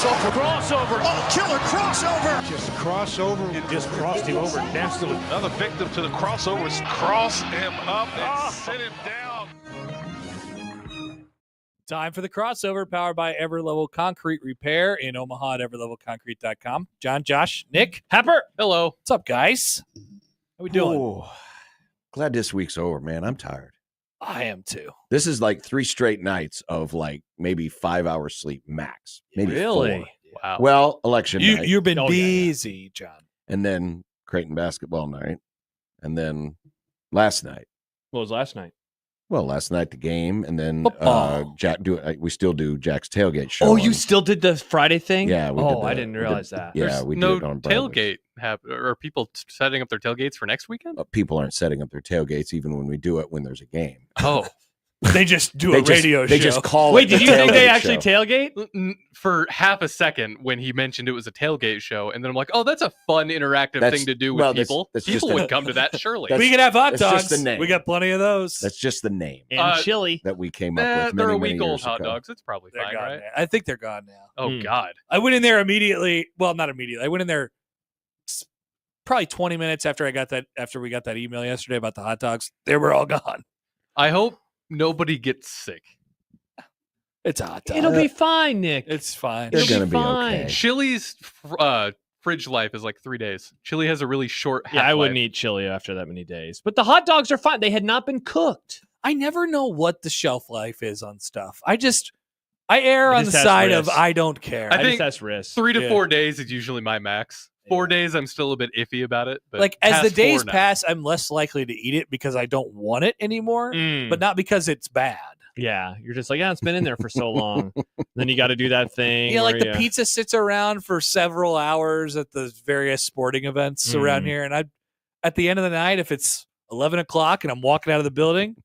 Crossover. Oh, killer crossover. Just crossover. It just crossed him over nastily. Another victim to the crossovers. Cross him up and sit him down. Time for the crossover, powered by Everlevel Concrete Repair in Omaha at everlevelconcrete.com. John, Josh, Nick, Hepper. Hello. What's up, guys? How we doing? Oh, glad this week's over, man. I'm tired. I am too. This is like 3 straight nights of like maybe 5 hours sleep max. Maybe Really? 4. Wow. Well, election night. You've been Oh, yeah, busy, John. And then Creighton basketball night. And then last night. What was last night? Well, last night the game, and then Football. we still do Jack's tailgate show. Oh, you still did the Friday thing? Yeah, we did I didn't realize that. Yeah, There's we no did it on Broadway. tailgate or people setting up their tailgates for next weekend? People aren't setting up their tailgates even when we do it when there's a game. Oh, They just do a radio show. They just call Wait, it did the you think they tailgate actually show. tailgate? for half a second when he mentioned it was a tailgate show, and then I'm like, oh, that's a fun interactive That's- thing to do with well, that's- people. that's People just would a- come to that surely. that's- we can have hot that's just dogs. the name. We got plenty of those. That's just the name And chili. that we came up with They're many, a many week old years hot ago. dogs. It's probably They're fine, gone right? now. I think they're gone now. Oh God. I went in there immediately. Well, not immediately. I went in there probably 20 minutes after we got that email yesterday about the hot dogs. They were all gone. I hope nobody gets sick. It's a hot dog. It'll be fine, Nick. It's fine. They're It'll gonna be be fine. okay. Chili's fridge life is like 3 days. Chili has a really short Yeah, I half-life. wouldn't eat chili after that many days. But the hot dogs are fine. They had not been cooked. I never know what the shelf life is on stuff. I err I on the just ask side of Riz. I don't care. I I think just asked Riz. 3 to Yeah. 4 days is usually my max. 4 days, I'm still a bit iffy about it. But like as the past days 4 now. pass, I'm less likely to eat it because I don't want it anymore, Mm. but not because it's bad. Yeah, you're just like, yeah, it's been in there for so long. Then you got to do that thing. Yeah, like where the pizza sits around for several hours at the various sporting events around here, and at the end of the night, if it's 11 o'clock and I'm walking out of the building,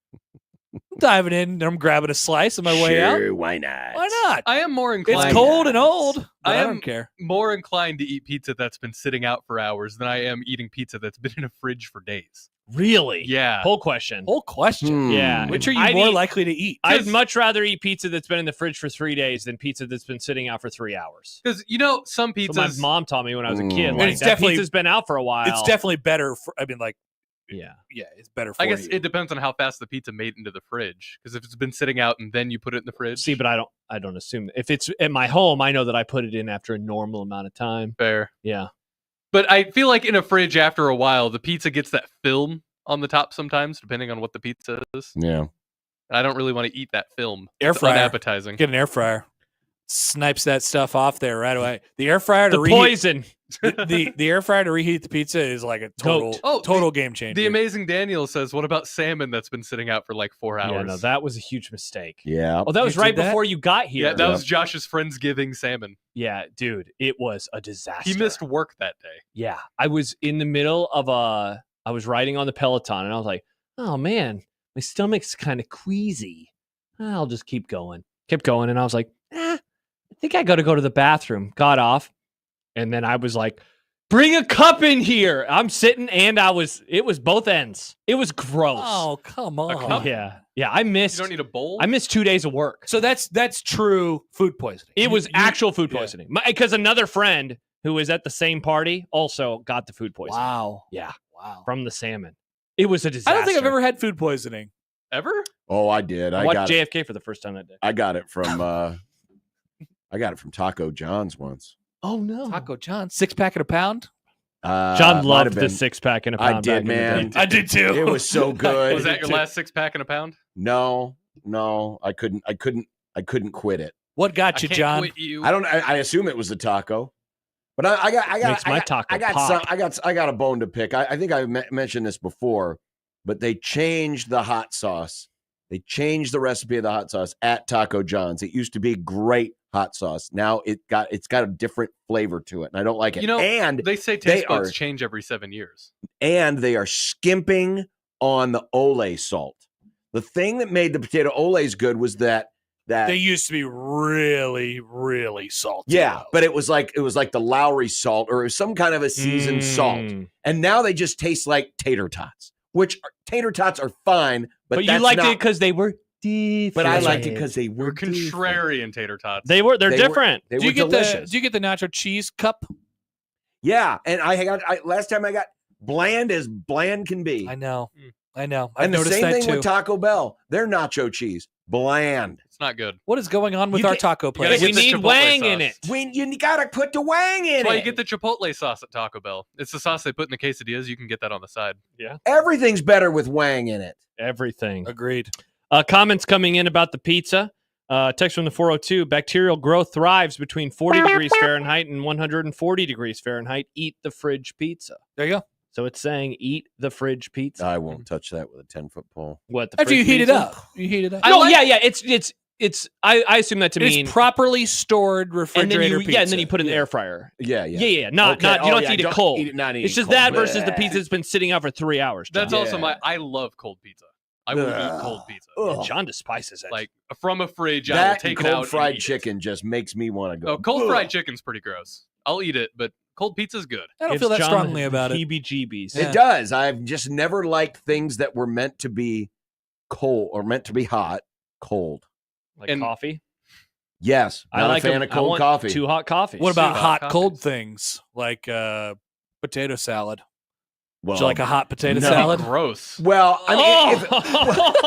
I'm diving in and I'm grabbing a slice on my way out. Sure, why not? Why not? I am more inclined. It's cold and old. But I I am- don't care. More inclined to eat pizza that's been sitting out for hours than I am eating pizza that's been in a fridge for days. Really? Yeah. Whole question. Whole question. Yeah. Which are you I'd more eat- likely to eat? I'd much rather eat pizza that's been in the fridge for 3 days than pizza that's been sitting out for 3 hours. Because some pizzas. So my mom taught me when I was a kid. Mm. Like, It's that definitely- pizza's been out for a while. It's definitely better. Yeah. It's better for I guess you. it depends on how fast the pizza made into the fridge. Because if it's been sitting out and then you put it in the fridge, See, but I don't assume. If it's at my home, I know that I put it in after a normal amount of time. fair. Yeah. But I feel like in a fridge, after a while, the pizza gets that film on the top sometimes, depending on what the pizza is. Yeah. And I don't really want to eat that film. Air It's fryer. unappetizing. Get an air fryer. Snipes that stuff off there right away. The air fryer to The reheat poison. the air fryer to reheat the pizza is like a total Goat. game changer. The amazing Daniel says, "What about salmon that's been sitting out for like 4 hours?" Yeah, no, that was a huge mistake. Yeah. Oh, that was You right did that? before you got here. Yeah, that was Josh's Friendsgiving salmon. Yeah, dude, it was a disaster. He missed work that day. Yeah, I was in the middle of I was riding on the Peloton, and I was like, oh man, my stomach's kind of queasy. I'll just keep going. Kept going, and I was like, I think I got to go to the bathroom. Got off, and then I was like, bring a cup in here. I'm sitting, and it was both ends. It was gross. Oh, come on. cup? Yeah. I You missed. don't need a bowl. I missed 2 days of work. So that's true food poisoning. It was You- actual food yeah. poisoning because another friend who was at the same party also got the food poisoning. Wow. Yeah, Wow. from the salmon. It was a disaster. I don't think I've ever had food poisoning. Ever? Oh, I did. I I watched got it. JFK for the first time that day. I got it from Taco John's once. Oh no, Taco John, 6-pack at a pound. John might loved have the been. 6-pack in a I pound. did, back in the man. day. I did too. It was so good. Was that your last 6-pack in a pound? No, I couldn't quit it. What got I you, can't John? quit you. I assume it was the taco, but I got Makes my taco I got pop. I got a bone to pick. I think I mentioned this before, but they changed the hot sauce. They changed the recipe of the hot sauce at Taco John's. It used to be great hot sauce. Now it's got a different flavor to it, and I don't like it. You know, and they say they taste buds are- change every 7 years. and they are skimping on the Olay salt. The thing that made the potato Olays good was that They used to be really, really salty. yeah, though. but it was like the Lowry salt or some kind of a seasoned salt. And now they just taste like tater tots, which tater tots are fine, but But you that's liked not, it because they were Deep But I fried. liked it because they We're were different. contrarian tater tots. They're They were- different. They Do were you get delicious. the nacho cheese cup? Yeah, and last time I got bland as bland can be. I know. I've And the noticed same that thing too. with Taco Bell. Their nacho cheese, bland. It's not good. What is going on with You our get- taco you place? gotta We get the need Chipotle wang in sauce. it. When you gotta put the wang in That's why it. you get the Chipotle sauce at Taco Bell. It's the sauce they put in the quesadillas. You can get that on the side. Everything's better with wang in it. Everything. Agreed. Comments coming in about the pizza. Text from the 402. Bacterial growth thrives between 40 degrees Fahrenheit and 140 degrees Fahrenheit. Eat the fridge pizza. There you go. So it's saying eat the fridge pizza. I won't touch that with a 10-foot pole. What? The After you fridge heat it pizza? up, you heat it up. No, yeah. It's. I assume that to mean. It's properly stored And then refrigerator you, pizza. and then you put it in the air fryer. Yeah. Yeah. Not. Okay. You don't have to eat it cold. Not eat It's it just cold. that versus the Bleh. pizza that's been sitting out for 3 hours. John. That's also Yeah. I love cold pizza. I will eat Ugh. cold pizza. Ugh. John despises it. Like from a fridge, I will That take and it out. cold and fried eat it. chicken just makes me want to go. Oh, cold Ugh. fried chicken's pretty gross. I'll eat it, but cold pizza's good. I don't Gives feel that John strongly the about it. heebie-jeebies. Yeah. It does. I've just never liked things that were meant to be cold or meant to be hot, cold. Like And- coffee. Yes, I not like a fan 'em- of I cold want coffee. 2 hot coffees. What about Soup, hot coffees. cold things like potato salad? Well, Would you like a hot potato no. salad? Gross. well, I mean,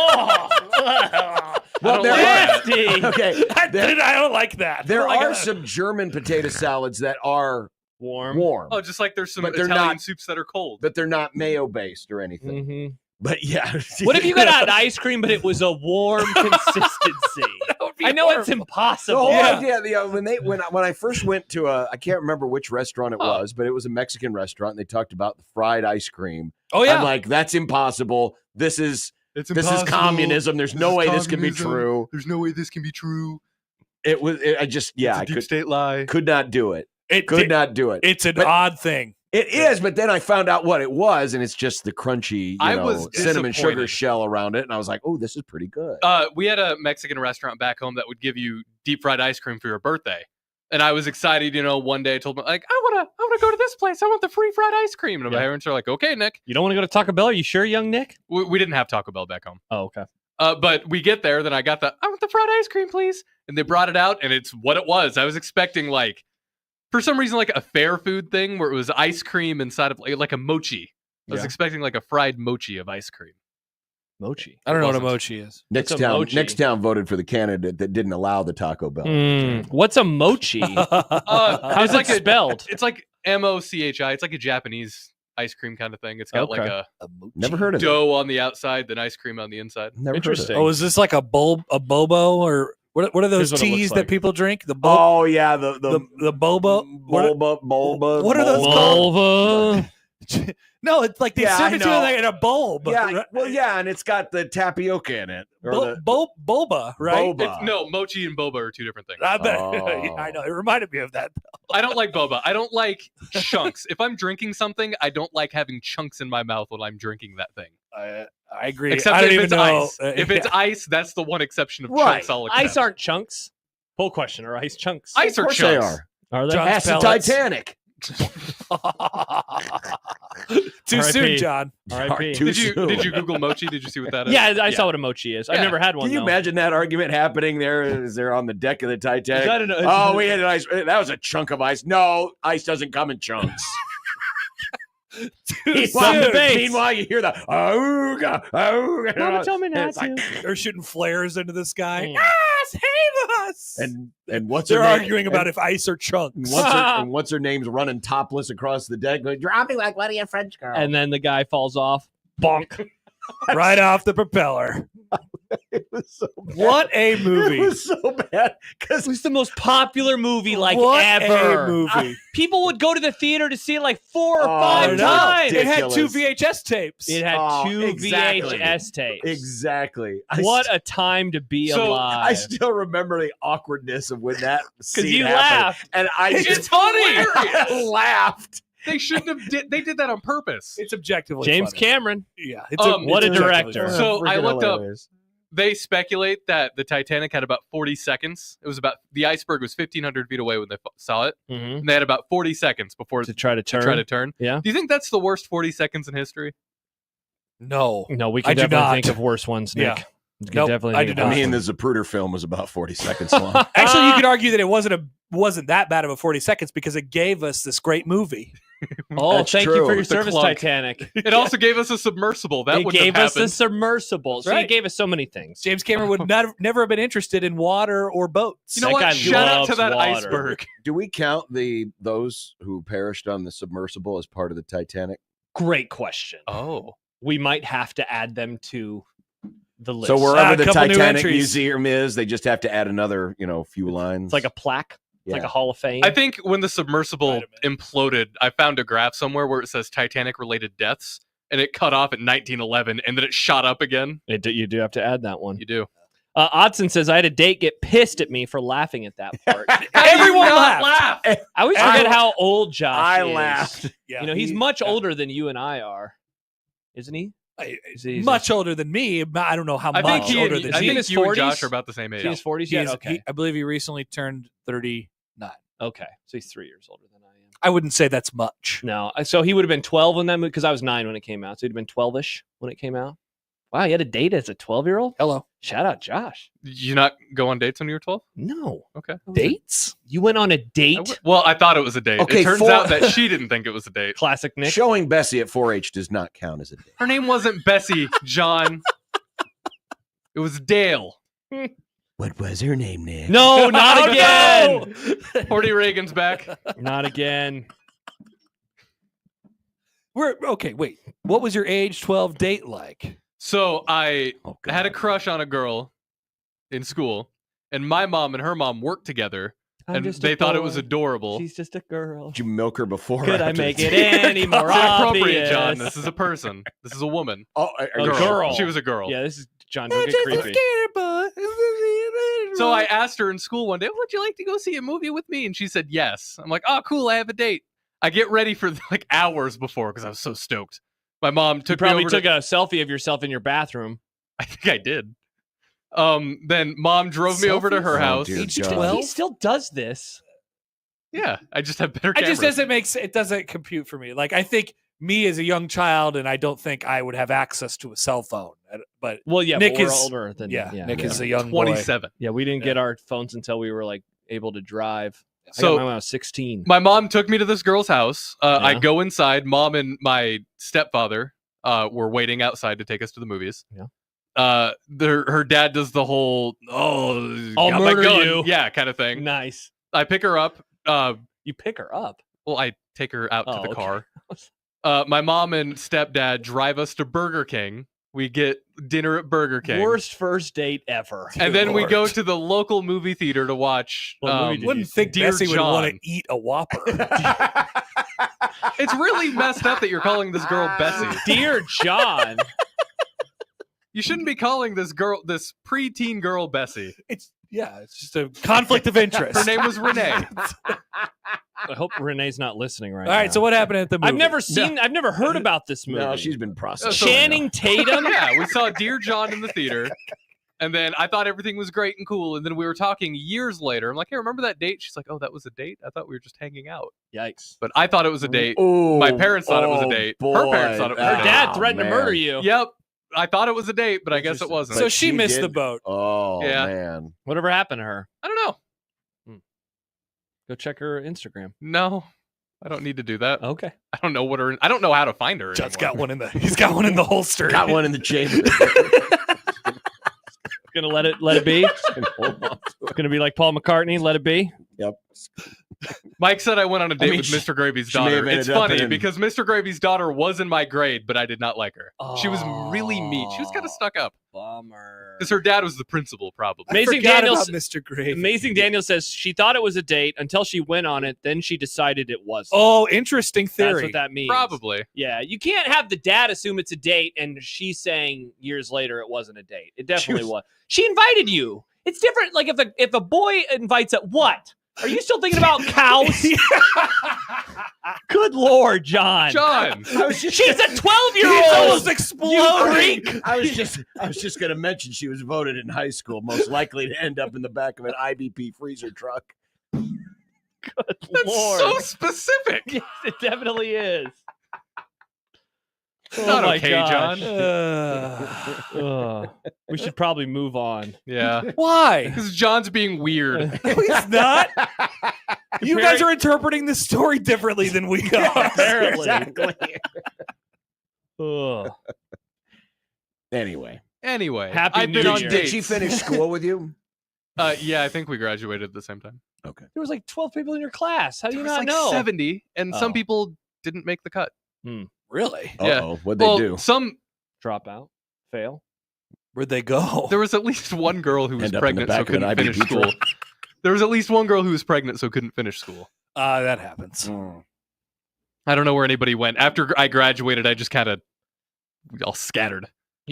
Oh! well, there Nasty. are okay. There, I don't like that. there I don't like are that. some German potato salads that are Warm. warm, Oh, just like there's some But they're Italian not- soups that are cold. but they're not mayo based or anything. hmm But yeah, What if you got an ice cream, but it was a warm consistency? I know it's the impossible. whole Yeah. idea? When I first went to I can't remember which restaurant it Huh. was, but it was a Mexican restaurant. And they talked about the fried ice cream. Oh yeah. I'm like, that's impossible. This is It's communism. There's no way this can be true. There's no way this can be true. It was. I just I Deep state lie. could not do it. it, Could not do it. It's an But- odd thing. It is, but then I found out what it was, and it's just the crunchy, I was cinnamon sugar disappointed. shell around it, and I was like, "Oh, this is pretty good." We had a Mexican restaurant back home that would give you deep fried ice cream for your birthday. And I was excited, one day I told them, like, I wanna go to this place. I want the free fried ice cream. And my parents are like, okay, Nick. You don't want to go to Taco Bell? Are you sure, young Nick? We didn't have Taco Bell back home. Oh, okay. But we get there, then I got I want the fried ice cream, please. And they brought it out, and it's what it was. I was expecting, like, for some reason, like a fair food thing where it was ice cream inside of like a mochi. I was Yeah. expecting like a fried mochi of ice cream. Mochi. I don't know what a wasn't. mochi is. What's a mochi? Next town voted for the candidate that didn't allow the Taco Bell. What's a mochi? How's It's like it spelled? It's like mochi. It's like a Japanese ice cream kind of thing. It's got like Okay. a Never heard of it. dough on the outside, then ice cream on the inside. Never heard of it. Interesting. Oh, is this like a bobo or what are those Here's what it looks teas like. that people drink? The Oh yeah, the the boba. What, bulba. what are those called? Vulva. no, it's like they Yeah, serve I it to you know. like in a bowl. Yeah, well, yeah, and it's got the tapioca in it. Or the boba, right? boba. No, mochi and boba are two different things. I bet. Oh. I know. It reminded me of that. I don't like boba. I don't like chunks. If I'm drinking something, I don't like having chunks in my mouth when I'm drinking that thing. I agree. Except I don't if even it's know. ice. If it's ice, that's the one exception of Right. chunks I'll accept. Ice aren't chunks. Poll question. Are ice chunks? Ice Of are course they chunks. are. Are they? John's Ask the pellets. Titanic. Too soon, R.I.P. John. R.I.P. Too Did you soon. Google mochi? Did you see what that is? Yeah, I saw what a mochi is. I've Yeah. never had one. Can you though. imagine that argument happening there as they're on the deck of the Titanic? I don't know. Oh, we had an ice. That was a chunk of ice. No, ice doesn't come in chunks. Meanwhile, you hear the ooga, ooga. Mama told me not It's like- to. They're shooting flares into the sky. Mm. Ah, save us! And what's they're her name? arguing about if ice or chunks. And what's her name's running topless across the deck, going, "Drop me like one of your French girls." And then the guy falls off. Bonk. right off the propeller. it was so bad. What a movie! It was so bad because It was the most popular movie what ever. a movie! People would go to the theater to see it like 4 or Oh, 5 no. times. It had 2 Ridiculous. VHS tapes. It had Oh, 2 exactly. VHS tapes. exactly. What a time to be So, alive. I still remember the awkwardness of when that scene you happened. laughed. And I It's just hilarious. I laughed. They shouldn't have. They did that on purpose. It's objectively James funny. Cameron. Yeah, what a objectively director. funny. So I Freaking looked up- hilarious. They speculate that the Titanic had about 40 seconds. It was about the iceberg was 1,500 feet away when they saw it, Mm-hmm. and they had about 40 seconds before To try to to turn. try to turn. Yeah. Do you think that's the worst 40 seconds in history? No, No, we I can do definitely not. think of worse ones, Nick. Yeah. You Nope, definitely I think do it's not. Me and the awesome. Zapruder film was about 40 seconds long. Actually, you could argue that it wasn't that bad of a 40 seconds because it gave us this great movie. Oh, That's thank you true. for your The service, clunk. Titanic. It also gave us a submersible. That It wouldn't gave have us a happened. submersible. So Right. you gave us so many things. James Cameron would never have been interested in water or boats. You know That guy what? Shout out to loves that water. iceberg. Do we count those who perished on the submersible as part of the Titanic? Great question. Oh. We might have to add them to the list. So wherever a the couple new Titanic entries. Museum is, they just have to add another, few lines. It's like a plaque. It's like Yeah. a Hall of Fame. I think when the submersible Wait a imploded, I found a graph somewhere where it says Titanic-related deaths, and it cut off at 1911, and then it shot up again. You do have to add that one. You do. Odson says, I had a date get pissed at me for laughing at that part. Everyone Not laughed. laugh. I always forget how old Josh I is. laughed. Yeah, He's much older than you and I are. Isn't he? He's much older than me. But I don't know how I much think, older he, than I he me. in think his you and 40s? Josh are about the same Is age. he in his 40s He yet? is- Okay. I believe he recently turned 39. Okay. So he's 3 years older than I am. I wouldn't say that's much. No. So he would have been 12 when that movie, because I was 9 when it came out. So he'd have been 12-ish when it came out. Wow, you had a date as a 12-year-old? Hello. Shout out Josh. You not go on dates when you were 12? No. Okay. Dates? You went on a date? Well, I thought it was a date. Okay, it turns out that she didn't think it was a date. Classic Nick. Showing Bessie at 4-H does not count as a date. Her name wasn't Bessie, John. It was Dale. What was her name, Nick? No, not again. Horty Reagan's back. Not again. Okay, wait. What was your age 12 date like? So I Oh, had a God. crush on a girl in school, and my mom and her mom worked together, I'm and just a they thought it was boy. adorable. She's just a girl. Did you milk her before? or Could I after make the it date? any more It's inappropriate, obvious? John. This is a person. This is a woman. Oh, A girl. She was a girl. Yeah, this is John. Don't get creepy. So I asked her in school one day, would you like to go see a movie with me? And she said yes. I'm like, oh, cool. I have a date. I get ready for like hours before because I was so stoked. My mom You took probably me over took a selfie of yourself in your bathroom. I think I did. Then mom drove me over to her Selfies? Oh, house. dear Age God. 12? He still does this. Yeah, I just have better It cameras. just doesn't compute for me. Like, I think me as a young child, and I don't think I would have access to a cell phone. But Well, yeah, Nick but we're is- older than Nick is a young boy. 27. Yeah, we didn't get our phones until we were like able to drive. I got So mine when I was 16. my mom took me to this girl's house. I Yeah. go inside. Mom and my stepfather were waiting outside to take us to the movies. Yeah. Her dad does the whole I'll got my murder gun," you. yeah, kind of thing. Nice. I pick her up. You pick her up. Well, I take her out to Oh, the okay. car. My mom and stepdad drive us to Burger King. We get dinner at Burger King. Worst first date ever. And then we Lord. go to the local movie theater to watch. What movie did you Wouldn't see? think Dear Bessie would want John. to eat a Whopper. It's really messed up that you're calling this girl Bessie. Dear John. You shouldn't be calling this preteen girl Bessie. It's just a conflict of interest. Her name was Renee. I hope Renee's not listening right All now. right, so what happened at the movie? I've never heard about this movie. No, she's been processing. Channing Tatum. Yeah, we saw Dear John in the theater. And then I thought everything was great and cool. And then we were talking years later. I'm like, hey, remember that date? She's like, oh, that was a date? I thought we were just hanging out. Yikes. But I thought it was a date. Oh, My parents thought it was a oh, date. Boy. Her parents thought it was a Her date. dad Oh, threatened to man. murder you. Yep. I thought it was a date, but I guess it Interesting. wasn't. So But she she missed the did- boat. Oh, Yeah. man. Whatever happened to her? I don't know. Go check her Instagram. No, I don't need to do that. Okay. I don't know I don't know how to find her. John's anymore. got one he's got one in the holster. Got one in the chamber. Gonna let it be. Gonna be like Paul McCartney. Let it be. Yep. Mike said I went on a date mean, with she- Mr. Gravy's she may have daughter. It's ended up funny in- because Mr. Gravy's daughter was in my grade, but I did not like her. She was really mean. She was kind of stuck up Bummer. because her dad was the principal, probably. Amazing Forgot Daniels. about Mr. Gravy. Amazing Daniel says she thought it was a date until she went on it. Then she decided it wasn't. Oh, interesting That's theory. what that means. Probably. Yeah, you can't have the dad assume it's a date and she's saying years later it wasn't a date. It definitely was. She invited you. It's different. Like if a boy invites a what? Are you still thinking about cows? Good Lord, John. John. I was just, She's a 12-year-old. He's almost You exploding. freak. I was just going to mention she was voted in high school most likely to end up in the back of an IBP freezer truck. Good That's Lord. so specific. Yes, it definitely is. Not my okay, gosh. John. We should probably move on. Yeah. Why? Because John's being weird. No, he's not. You guys are interpreting the story differently than we are. Apparently. Exactly. Ugh. Anyway, Happy I've New been on Year. did dates. she finish school with you? Yeah, I think we graduated at the same time. Okay. There was like 12 people in your class. How do you There was not like know? 70, and some Oh. people didn't make the cut. Really? Yeah. Uh-oh. What'd Well, they do? some Drop out? Fail? Where'd they go? there was at least one girl who was End up in the pregnant, so back of an couldn't finish IBP school. truck. There was at least one girl who was pregnant, so couldn't finish school. That happens. I don't know where anybody went. After I graduated, I just kind of all scattered.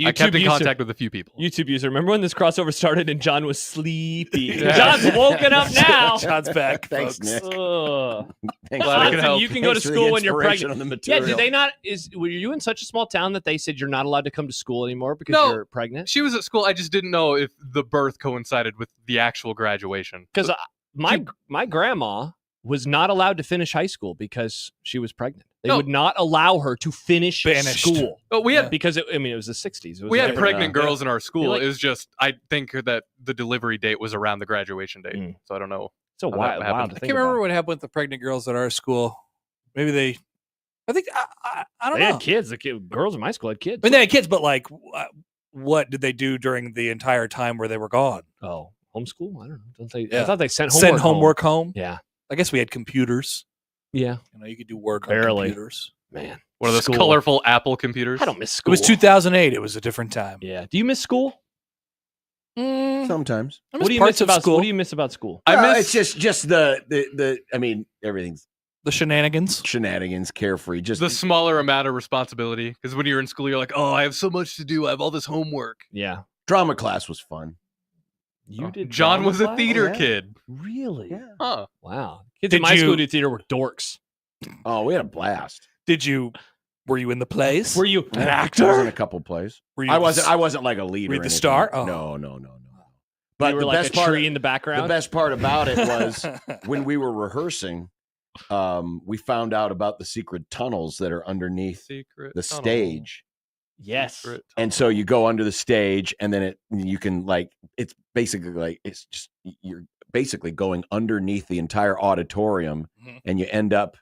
I kept in contact with a few people. YouTube user. Remember when this crossover started and John was sleepy? Yeah. John's woken up now. John's back. Thanks, folks. Nick. Ugh. Thanks Glad I for- could Listen, help. you can go to thanks for the school when you're inspiration pregnant. on the Yeah, material. did they not? Were you in such a small town that they said you're not allowed to come to school anymore because No. you're pregnant? She was at school. I just didn't know if the birth coincided with the actual graduation. Because my grandma was not allowed to finish high school because she was pregnant. They No. would not allow her to finish Banished. school But we had because it was the 60s. It was we had like- pregnant girls in our school. Like- It was just I think that the delivery date was around the graduation date, Mm. so I don't know. so how that wild, happened. wild to I think can't remember about. what happened with the pregnant girls at our school. Maybe they. I think I don't They know. had kids. Girls in my school had kids. I mean, they had kids, but like, what did they do during the entire time where they were gone? Oh, homeschool? I don't know. Don't they? I Yeah. thought they sent Send home. homework home. Yeah. I guess we had computers. Yeah. You know, you could do work Barely. on computers. Man. One of those School. colorful Apple computers. I don't miss It school. was 2008. It was a different time. Yeah. Do you miss school? Sometimes. I What do you parts miss of about school? What do you miss about school? I Well, miss it's just the I mean, everything's The shenanigans. shenanigans, carefree. Just the smaller amount of responsibility. Because when you're in school, you're like, oh, I have so much to do. I have all this homework. Yeah. drama class was fun. You did. John drama was a class? theater yeah. kid. Really? Yeah. Huh. Wow. Kids Did in my you- school did theater were dorks. Oh, we had a blast. Were you in the plays? Were you an I was in actor? a couple plays. Were you I wasn't like a leader. Were you or the anything. star? Oh. No. But you were the like best a part, tree in the background. the best part about it was when we were rehearsing, we found out about the secret tunnels that are underneath Secret the tunnel. stage. Yes. Secret And so you go under the stage, and then you can it's basically like you're basically going underneath the entire auditorium, Mhm. and you end up,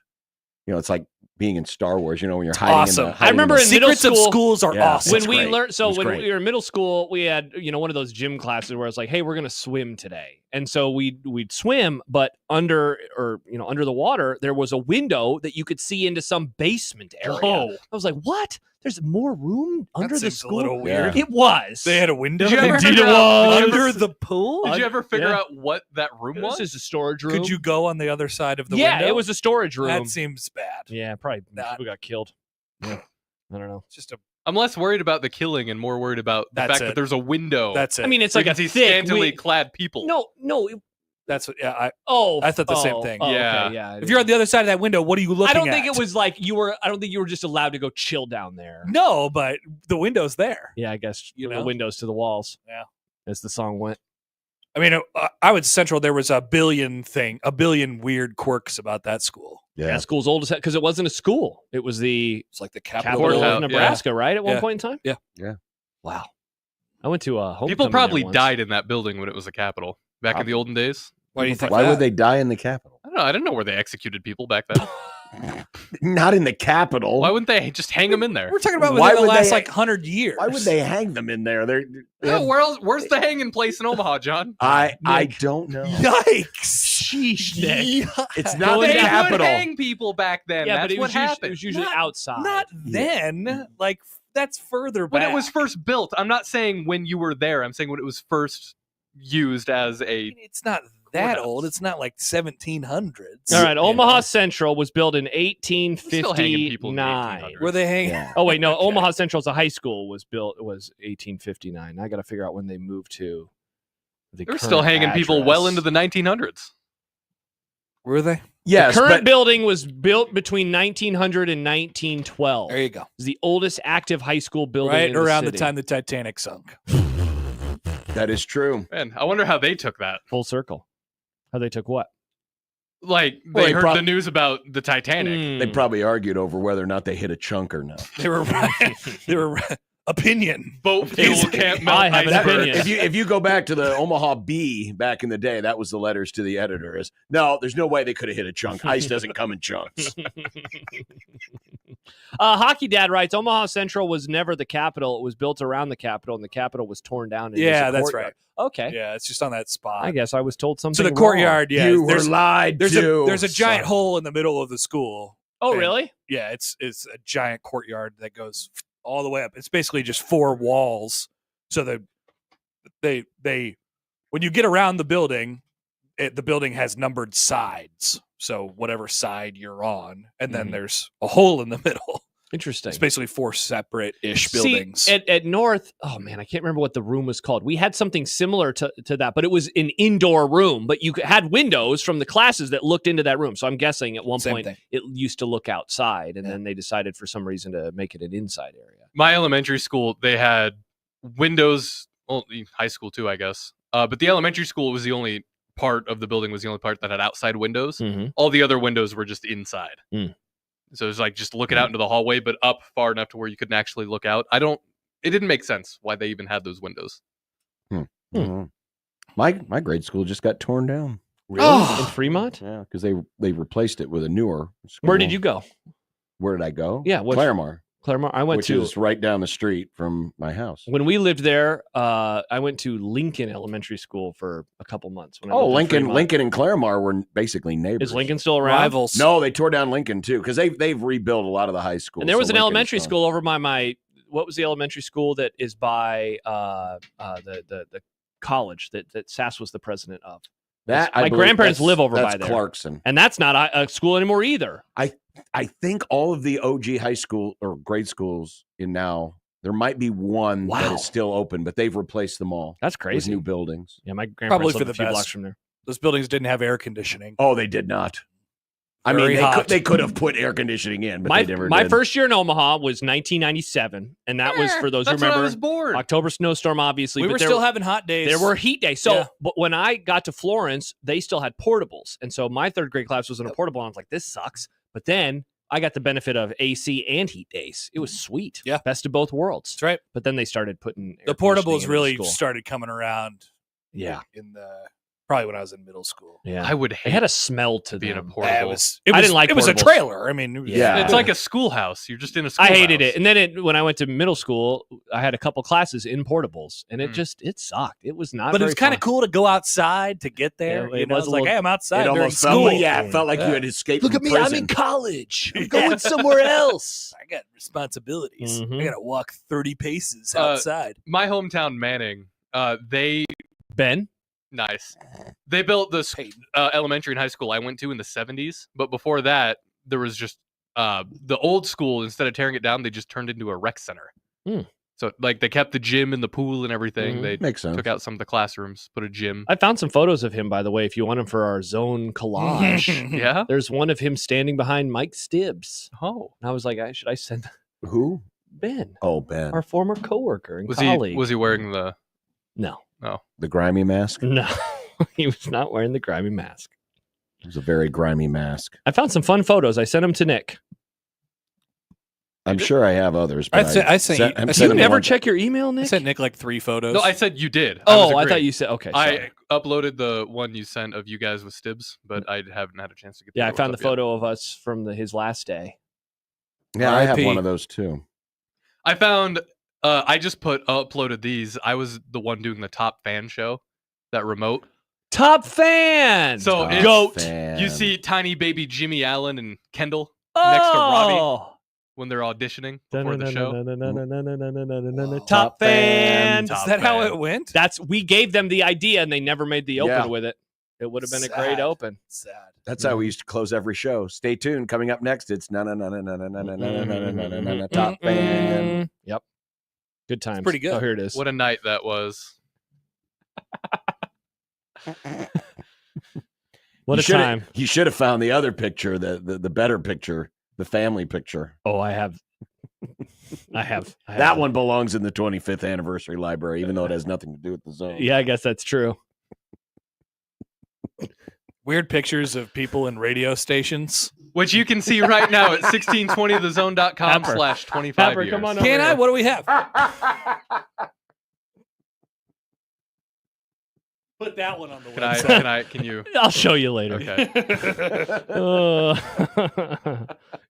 it's like being in Star Wars. When you're hiding. Awesome. In the, I remember in middle Secrets of school- schools are Yeah. awesome. When It's we great. learned, It so was when great. we were in middle school, we had one of those gym classes where it's like, hey, we're gonna swim today, and so we'd swim, but under the water there was a window that you could see into some basement area. Oh. I was like, what? There's more room under the seems a school. little Yeah. weird. It was. They had a window. Did you ever there? figure it out- was. did you ever- under the pool? Did you ever figure Yeah. out what that room It was? was just a storage room. Could you go on the other side of the yeah, window? it was a storage room. That seems bad. Yeah, probably Not- people got killed. Yeah. I don't know. It's just a. I'm less worried about the killing and more worried about the That's fact it. that there's a window. That's it. I mean, it's so like you a can see thick scantily win- clad people. No. that's what. Yeah. I thought the same thing. Yeah. Okay, yeah. If you're on the other side of that window, what are you looking I don't at? think it was like you were. I don't think you were just allowed to go chill down there. No, but the window's there. Yeah, I guess You the know? windows to the walls. Yeah. As the song went. I mean, I was Central. There was a billion weird quirks about that school. Yeah, school's old as heck because it wasn't a school. It was the It's like the capital capital. Courthouse, of yeah. Nebraska, right? At one Yeah. point in time. Yeah. Yeah. Wow. I went to a homecoming People there probably once. died in that building when it was a capital back in the olden days. Why do you think? Why that? would they die in the Capitol? I don't know. I didn't know where they executed people back then. Not in the Capitol. Why wouldn't they just hang them in there? We're talking about Why within the would last they- like 100 years. Why would they hang them in there? They Yeah, have- where's the hanging place in Omaha, John? I Nick. don't know. Yikes! Sheesh, Nick. It's not They the would Capitol. hang people back then. Yeah, That's but it what was, usually, happened. it was usually Not- outside. Not then. Like that's further when back. it was first built. I'm not saying when you were there. I'm saying when it was first used as a. It's not that Courthouse. old. It's not like 1700s. All right, you Omaha know? Central was built in Still hanging people in the 1859. 1800s. Were they hanging? Yeah. Oh wait, no, Omaha Central as a high school was 1859. I got to figure out when they moved to. The They were still current hanging people well address. into the 1900s. Were they? Yes, The current but building was built between 1900 and 1912. There you go. It's the oldest active high school building Right in around the city. time the Titanic sunk. that is true. Man, I wonder how they took that. Full circle. How they took what? Like Well, they they heard the news about the Titanic. They probably argued over whether or not they hit a chunk or not. They were opinion. Boat fuel can't melt I have an icebergs. opinion. If you go back to the Omaha Bee back in the day, that was the letters to the editor. Is no, there's no way they could have hit a chunk. Ice doesn't come in chunks. Hockey Dad writes, Omaha Central was never the capital. It was built around the capital, and the capital was torn down. And Yeah, there's a that's courtyard. right. Okay. Yeah, it's just on that spot. I guess I was told something So the wrong. courtyard, yeah, you were there's lied to. there's a giant son. hole in the middle of the school. Oh, And- really? Yeah, it's a giant courtyard that goes all the way up. It's basically just 4 walls. So they when you get around the building, the building has numbered sides. So whatever side you're on, and then there's a hole in the middle. Interesting. It's basically 4 separate-ish See, buildings. at North, oh man, I can't remember what the room was called. We had something similar to that, but it was an indoor room. But you had windows from the classes that looked into that room. So I'm guessing at one Same point thing. it used to look outside, and Yeah. then they decided for some reason to make it an inside area. My elementary school, they had windows. Well, high school too, I guess. But the elementary school was the only part of the building was the only part that had outside windows. Mm-hmm. All the other windows were just inside. Mm. So it was like just looking out into the hallway, but up far enough to where you couldn't actually look out. It didn't make sense why they even had those windows. Mhm. My grade school just got torn down. Really? Oh. In Fremont? Yeah, because they replaced it with a newer school. Where did you go? Where did I go? Yeah, Claremore, Claremont. I went which to is right down the street from my house. when we lived there. I went to Lincoln Elementary School for a couple months. When I Oh, lived in Fremont. Lincoln and Claremore were basically neighbors. Is Lincoln still around? Rivals. No, they tore down Lincoln too because they've rebuilt a lot of the high schools. And there was so an Lincoln's elementary gone. school over by my. What was the elementary school that is by the college that Sass was the president of? That My grandparents live over by there. Clarkson. And that's not a school anymore either. I think all of the OG high school or grade schools in now there might be one that Wow. is still open, but they've replaced them all That's with crazy. new buildings. Yeah, my Probably grandparents for lived the a few best. blocks from there. Those buildings didn't have air conditioning. Oh, they did not. I mean, Very hot. they could have put air conditioning in, but My they never my did. first year in Omaha was 1997, and that was for those who That's when I remember was born. October snowstorm. Obviously, We but were there- still having hot days. There were heat days. So, Yeah. but when I got to Florence, they still had portables. And so my third grade class was in a portable. And I was like, this sucks. But then I got the benefit of AC and heat days. It was sweet. Yeah. Best of both worlds. That's right. But then they started putting The air conditioning portables into really school. started coming around. Yeah. In the probably when I was in middle school. Yeah. I would They hate had a smell to being a them. portable. It was. I didn't like It was a portables. trailer. I mean, it was, Yeah. It's like a schoolhouse. You're just in a I schoolhouse. hated it. And then when I went to middle school, I had a couple classes in portables, and it sucked. It was not. But it very was kind of fun. cool to go outside to get there. Yeah, it you know, was it's a like, little- hey, I'm outside it during almost felt school. like, it felt like Yeah. you had escaped Look from at me. I'm prison. in college. I'm going somewhere else. I got responsibilities. Mhm. I got to walk 30 paces Uh, outside. My hometown, Manning. They Ben? nice. They built this Peyton. elementary and high school I went to in the 70s. But before that, there was just the old school. Instead of tearing it down, they just turned into a rec center. Hmm. So like they kept the gym and the pool and everything. Mhm. They Makes sense. took out some of the classrooms, put a gym. I found some photos of him, by the way, if you want him for our zone collage. Yeah. There's one of him standing behind Mike Stibbs. Oh, And I was like, should I send Who? Ben, Oh, Ben. our former coworker and was colleague? he wearing the? No. The grimy mask. No. He was not wearing the grimy mask. It was a very grimy mask. I found some fun photos. I sent them to Nick. I'm sure I have others. I But sent- I sent you- I'm I Do sent you sending never one- check your email, I Nick? sent Nick like 3 photos. No, I said you did. Oh, I thought you said, okay. I Sorry. uploaded the one you sent of you guys with Stibbs, but I haven't had a chance to get. Yeah, I other found the ones up yet. photo of us from his last day. Yeah, I have RIP. one of those too. I found. I just uploaded these. I was the one doing the top fan show, that remote. Top fan. So Top it's, goat. fan. you see tiny baby Jimmy Allen and Kendall next to Robbie Oh. when they're auditioning before the show. Top fan. Is Top that how fan. it went? We gave them the idea and they never made the open Yeah. with it. It would have been a great Sad. open. Sad. That's how we used to close every show. Stay tuned. Coming up next, it's top fan. Yep. Good times. pretty good. Oh, here it is. What a night that was. What a time. You should have found the other picture, the better picture, the family picture. Oh, I have. I have. That one belongs in the 25th anniversary library, even though it has nothing to do with the zone. Yeah, I guess that's true. Weird pictures of people in radio stations. Which you can see right now at 1620thezone.com/25 Pepper, years. come on over. Can I? here. What do we have? Put that one on the website. Can you? I'll show you later. Okay.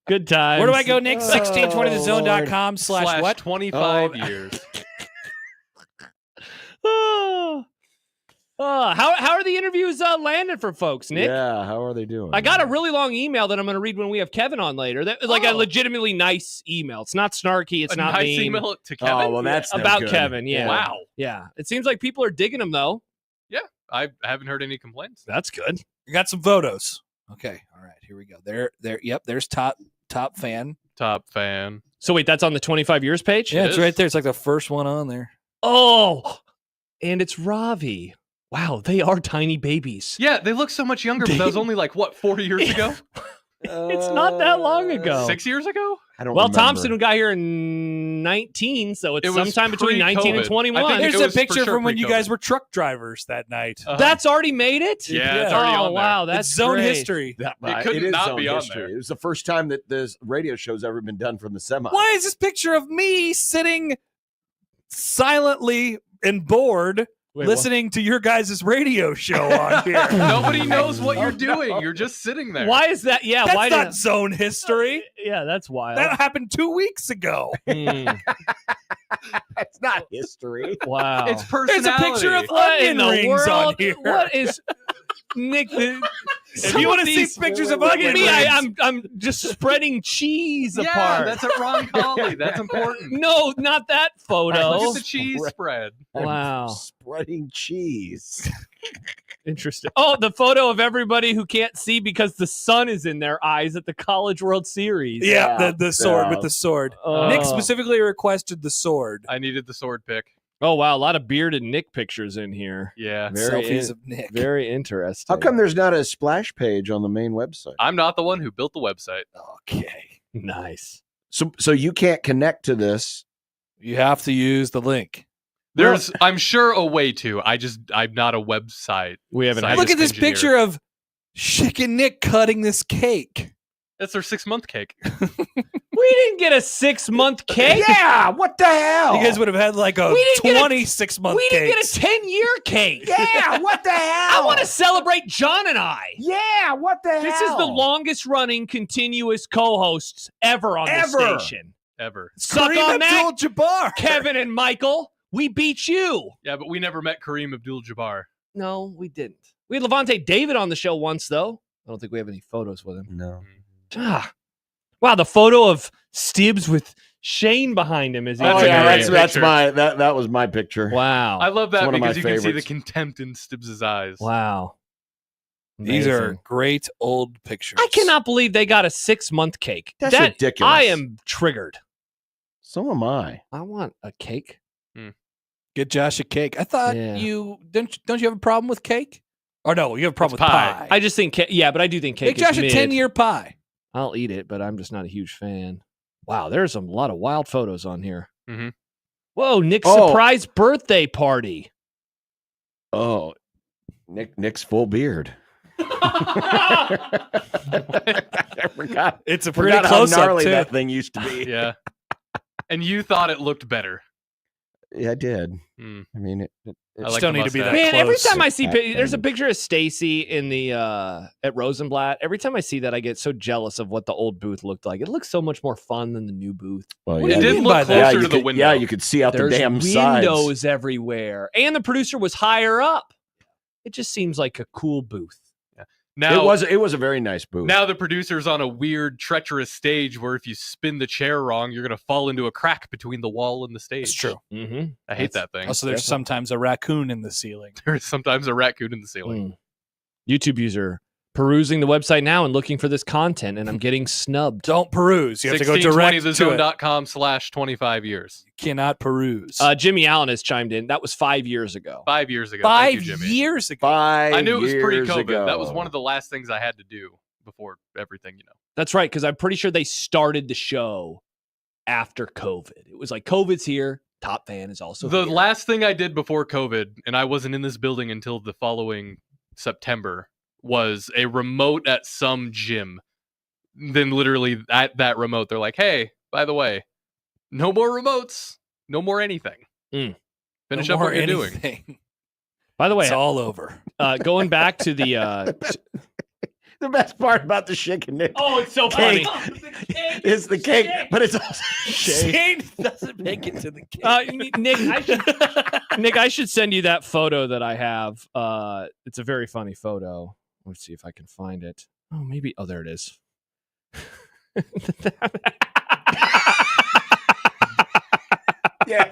Good times. Where do I go, Nick? 1620thezone.com/what? 25 years. How are the interviews landing for folks, Nick? Yeah, how are they doing? I got a really long email that I'm going to read when we have Kevin on later. That like a legitimately nice email. It's not snarky. It's A not nice mean. email to Kevin. Oh, well, that's no About good. Kevin. Yeah. Wow. Yeah. It seems like people are digging him though. I haven't heard any complaints. That's good. We got some photos. Okay. All right. Here we go. There. Yep. There's top fan. Top fan. So wait, that's on the 25 years page? Yeah, It it's is. right there. It's like the first one on there. Oh, and it's Ravi. Wow, they are tiny babies. Yeah, they look so much younger, but that was only like, what, 4 years ago? It's not that long ago. 6 years ago? I don't Well, remember. Thompson got here in 19, so it's It was sometime between 19 and pre-COVID. 21. I think There's it a was for picture sure from when you pre-COVID. guys were truck drivers that night. That's already made it? Yeah, it's already oh, on there. wow, that's It's zone great. history. That, It couldn't is not zone be on history. there. It was the first time that this radio show's ever been done from the semi. Why is this picture of me sitting silently and bored Wait, listening to your guys' radio show on here? Nobody knows what you're doing. You're just sitting there. Why is that? Yeah, That's why not did zone history. Yeah, that's wild. That happened 2 weeks ago. Hmm, That's not history. wow. It's There's personality. a picture of What in onion the rings world? on here. What is Nick? If you want to see pictures of Look onion at me. rings, I'm just spreading cheese Yeah, apart. that's at Ron Colley. That's important. No, not that photo. Look at the cheese spread. Wow. Spreading cheese. Interesting. Oh, the photo of everybody who can't see because the sun is in their eyes at the College World Series. yeah, the sword Yeah. with the sword. Oh. Nick specifically requested the sword. I needed the sword pick. Oh, wow. A lot of bearded Nick pictures in here. Yeah. Selfies of Nick. Very interesting. How come there's not a splash page on the main website? I'm not the one who built the website. Okay. Nice. So you can't connect to this. You have to use the link. There's, I'm sure, a way to. I'm not a website. We haven't Scientist had Look at this engineer. picture of Chick and Nick cutting this cake. That's their 6-month cake. We didn't get a 6-month cake. Yeah, what the hell? You guys would have had like a We didn't get a- 26-month We cake. didn't get a 10-year cake. Yeah, what the hell? I want to celebrate John and I. Yeah, what the hell? This is the longest running continuous co-hosts ever on Ever. the station. Ever. Suck Kareem on that, Abdul-Jabbar. Kevin and Michael. We beat you. Yeah, but we never met Kareem Abdul-Jabbar. No, we didn't. We had Levante David on the show once, though. I don't think we have any photos with him. No. Ah. Wow, the photo of Stibbs with Shane behind him is That's Oh a yeah, great that's picture. my that was my picture. wow. I love that It's one of because my you can see the favorites. contempt in Stibbs' eyes. Wow. These are Amazing. great old pictures. I cannot believe they got a 6-month cake. That's ridiculous. I am triggered. So am I. I want a cake. Get Josh a cake. I thought Yeah. you don't you have a problem with cake? Or no, you have a problem It's with pie. pie. I just think, yeah, but I do think cake Make Josh is a mid. 10-year pie. I'll eat it, but I'm just not a huge fan. Wow, there's a lot of wild photos on here. Mhm. Whoa, Nick's Oh. surprise birthday party. Oh, Nick's full beard. I forgot. It's a pretty Forgot how close up gnarly too. that thing used to be. Yeah. And you thought it looked better. Yeah, I did. Hmm. I mean, I like Still the need to be mustache. that Man, every close. time I see That there's a thing. picture of Stacy in the at Rosenblatt. Every time I see that, I get so jealous of what the old booth looked like. It looks so much more fun than the new booth. well, What do It you did mean look by closer that? you to the could, window. yeah, you could see out There's the damn windows sides. everywhere, and the producer was higher up. It just seems like a cool booth. Now, It was a very nice booth. now the producer's on a weird, treacherous stage where if you spin the chair wrong, you're going to fall into a crack between the wall and the stage. It's true. Mm-hmm. I hate that thing. Also, there's sometimes a raccoon in the ceiling. There's sometimes a raccoon in the ceiling. YouTube user perusing the website now and looking for this content, and I'm getting snubbed. Don't peruse. You have to go direct to it. 1620thezone.com/25 years. You cannot peruse. Jimmy Allen has chimed in. That was 5 years ago. 5 years ago. 5 Thank you, Jimmy. years ago. 5 I knew it was years pre-COVID. ago. That was one of the last things I had to do before everything, you know. That's right, because I'm pretty sure they started the show after COVID. It was like COVID's here. Top Fan is also The here. last thing I did before COVID, and I wasn't in this building until the following September, was a remote at some gym. Then literally at that remote, they're like, "Hey, by the way, no more remotes, no more anything. Finish No up more what you're doing." anything. By the way, It's all over. going back to the The best part about the Shake and Nick oh, it's so cake funny. is the cake, but it's also Shane. Shane doesn't make it to the cake. Nick, I should send you that photo that I have. It's a very funny photo. Let's see if I can find it. Oh, maybe. Oh, there it is. Yes,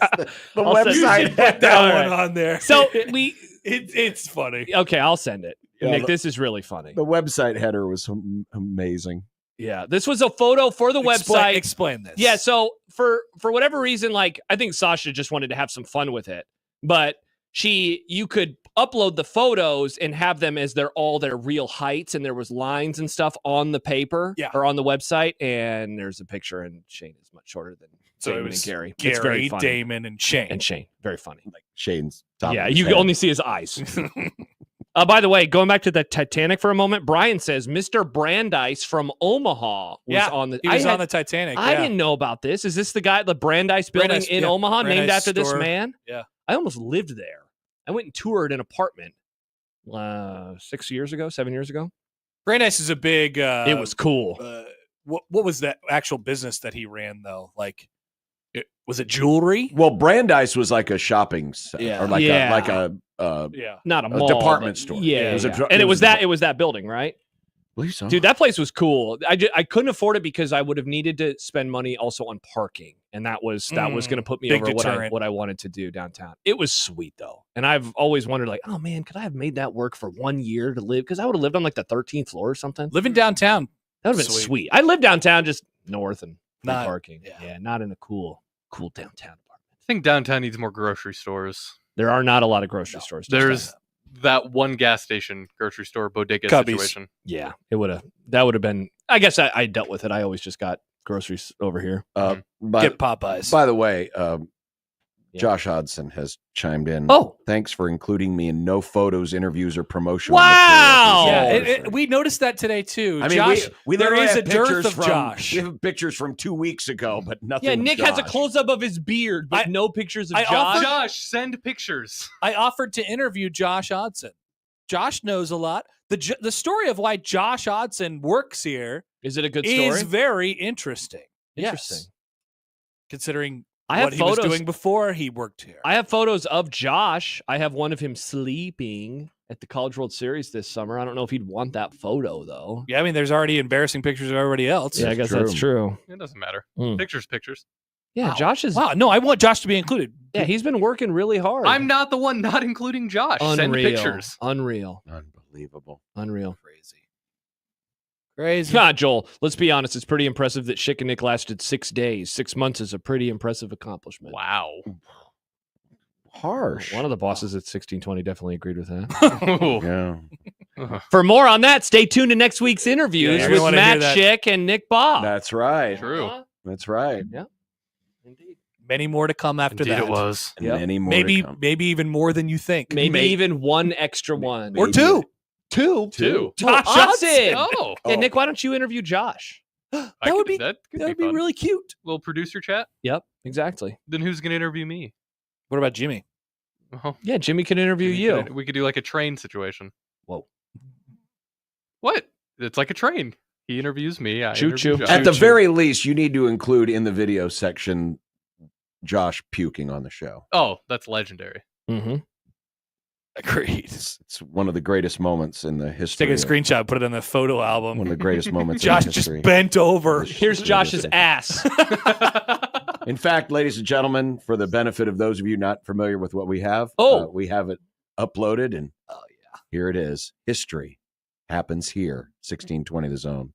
the I'll send- website. Put that All one right. on there. So it's funny. okay, I'll send it. Yeah, Nick, this is really funny. The website header was amazing. Yeah, this was a photo for the website. Explain this. Yeah, so for whatever reason, like I think Sasha just wanted to have some fun with it, but you could upload the photos and have them as all their real heights, and there was lines and stuff on the paper or on the website, and there's a picture, and Shane is much shorter than So Damon it was and Gary. Gary, It's very funny. Damon, and Shane. And Shane, very funny. Like Shane's top. Yeah, of his you head. only see his eyes. By the way, going back to the Titanic for a moment, Brian says Mr. Brandeis from Omaha was on the. He was on the Titanic. I didn't know about this. Is this the guy, the Brandeis building Brandeis, in yeah. Omaha, named Brandeis after this store. man? Yeah. I almost lived there. I went and toured an apartment 7 years ago. Brandeis is a big. It was cool. What was that actual business that he ran though? Like, was it jewelry? Well, Brandeis was like a shopping center, Yeah. or like Yeah. Yeah. Not a mall, department but- store. Yeah, It was a yeah. dr- And it it was was a that. It was that building, right? believe so. Dude, that place was cool. I couldn't afford it because I would have needed to spend money also on parking, and that was going to put me big over deterrent. what I wanted to do downtown. It was sweet though, and I've always wondered, like, oh man, could I have made that work for 1 year to live? Because I would have lived on like the 13th floor or something. Living downtown. That would have been sweet. I lived downtown, just north and free Not- parking. yeah. Yeah, not in a cool downtown apartment. I think downtown needs more grocery stores. There are not a lot of grocery stores. just There's downtown. that one gas station, grocery store, bodega Cubbies. situation. Yeah, that would have been. I guess I dealt with it. I always just got groceries over here. Get Popeyes. By the way, Yeah. Josh Hodson has chimed in. Oh, Thanks for including me in no photos, interviews, or promotional Wow! material. yeah, we noticed that today too. I mean, Josh, we there literally is have a dearth pictures of from, Josh. We have pictures from 2 weeks ago, but nothing. yeah. of Nick has a Josh. close up of his beard, but no pictures of I Josh. offered- Josh, send pictures. I offered to interview Josh Hodson. Josh knows a lot. The story of why Josh Hodson works here Is it a good story? is very interesting. Interesting. Yes. Considering I have what he was photos. doing before he worked here. I have photos of Josh. I have one of him sleeping at the College World Series this summer. I don't know if he'd want that photo though. Yeah, I mean, there's already embarrassing pictures of everybody else. Yeah, I guess that's true. It doesn't matter. Mm. Pictures. Yeah, Wow. Josh is. Wow, no, I want Josh to be included. Yeah, he's been working really hard. I'm not the one not including Josh. Send Unreal. pictures. Unreal. Unbelievable. Crazy. Nah, Joel, let's be honest. It's pretty impressive that Schick and Nick lasted 6 days. 6 months is a pretty impressive accomplishment. Wow. Harsh. One of the bosses at 1620 definitely agreed with that. Yeah. For more on that, stay tuned to next week's interviews Yeah, you're with gonna Matt wanna hear Schick and Nick Bob. That's right. True. That's right. Indeed. Many more to come after Indeed that. it was. And Yep. many more. Maybe to come. maybe even more than you think. Maybe even one extra one. Or two. Two. Two. Josh Hodson. Oh. Yeah, Nick, why don't you interview Josh? That I would could- be that could that'd be be fun. really cute. Little producer chat. Yep, exactly. Then who's going to interview me? What about Jimmy? Oh, Yeah, Jimmy can interview you. we could do like a train situation. Whoa. What? It's like a train. He interviews me. I Choo interview choo. Josh. At the very least, you need to include in the video section Josh puking on the show. Oh, that's legendary. Mm-hmm. Agreed. It's one of the greatest moments in the history. Take a of- screenshot, put it in the photo album. One of the greatest moments Josh in just history. bent over. Here's Josh's ass. In fact, ladies and gentlemen, for the benefit of those of you not familiar with what we have, we have it uploaded, and here it is. History happens here. 1620 The Zone.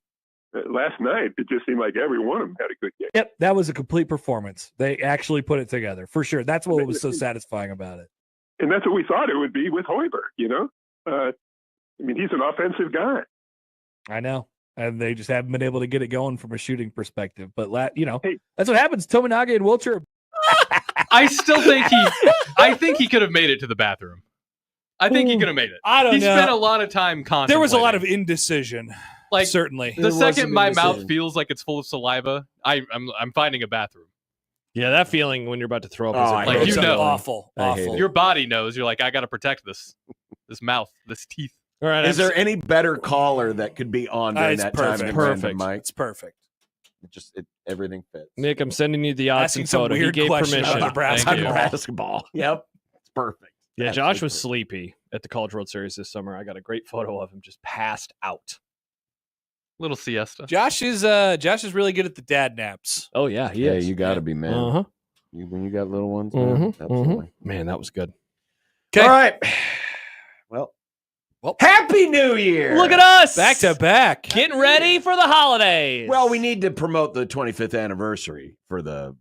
Last night, it just seemed like every one of them had a good game. Yep, that was a complete performance. They actually put it together for sure. That's what was so satisfying about it. And that's what we thought it would be with Hoiberg, you know? I mean, he's an offensive guy. I know, and they just haven't been able to get it going from a shooting perspective. But Hey. that's what happens. Tominaga and Wilcher. I still think I think he could have made it to the bathroom. I think he could have made it. I don't he know. spent a lot of time contemplating. There was a lot of indecision. like Certainly. the There was second some my mouth indecision. feels like it's full of saliva, I'm finding a bathroom. Yeah, that feeling when you're about to throw up. Oh, is a I Like, gross you know. feeling. Awful. I hate Awful. it. Your body knows. You're like, I got to protect this mouth, this teeth. All right, Is there any better caller that could be on during It's that time perfect. than Perfect. Random Mike? It's perfect. Everything fits. Nick? I'm sending you the odds Asking and some photo. He weird gave question permission. about Nebraska Thank you. ball. Basketball. Yep. It's perfect. Yeah, That's Josh was perfect. sleepy at the College World Series this summer. I got a great photo of him just passed out. Little siesta. Josh is really good at the dad naps. Oh yeah, he Yeah, is. you got to be, man. Uh-huh. When you got little ones, Mhm, man. Absolutely. Man, that was good. Okay. All right. Well, Happy New Year. Look at us, Back to back. getting ready for the holidays. Well, we need to promote the 25th anniversary for the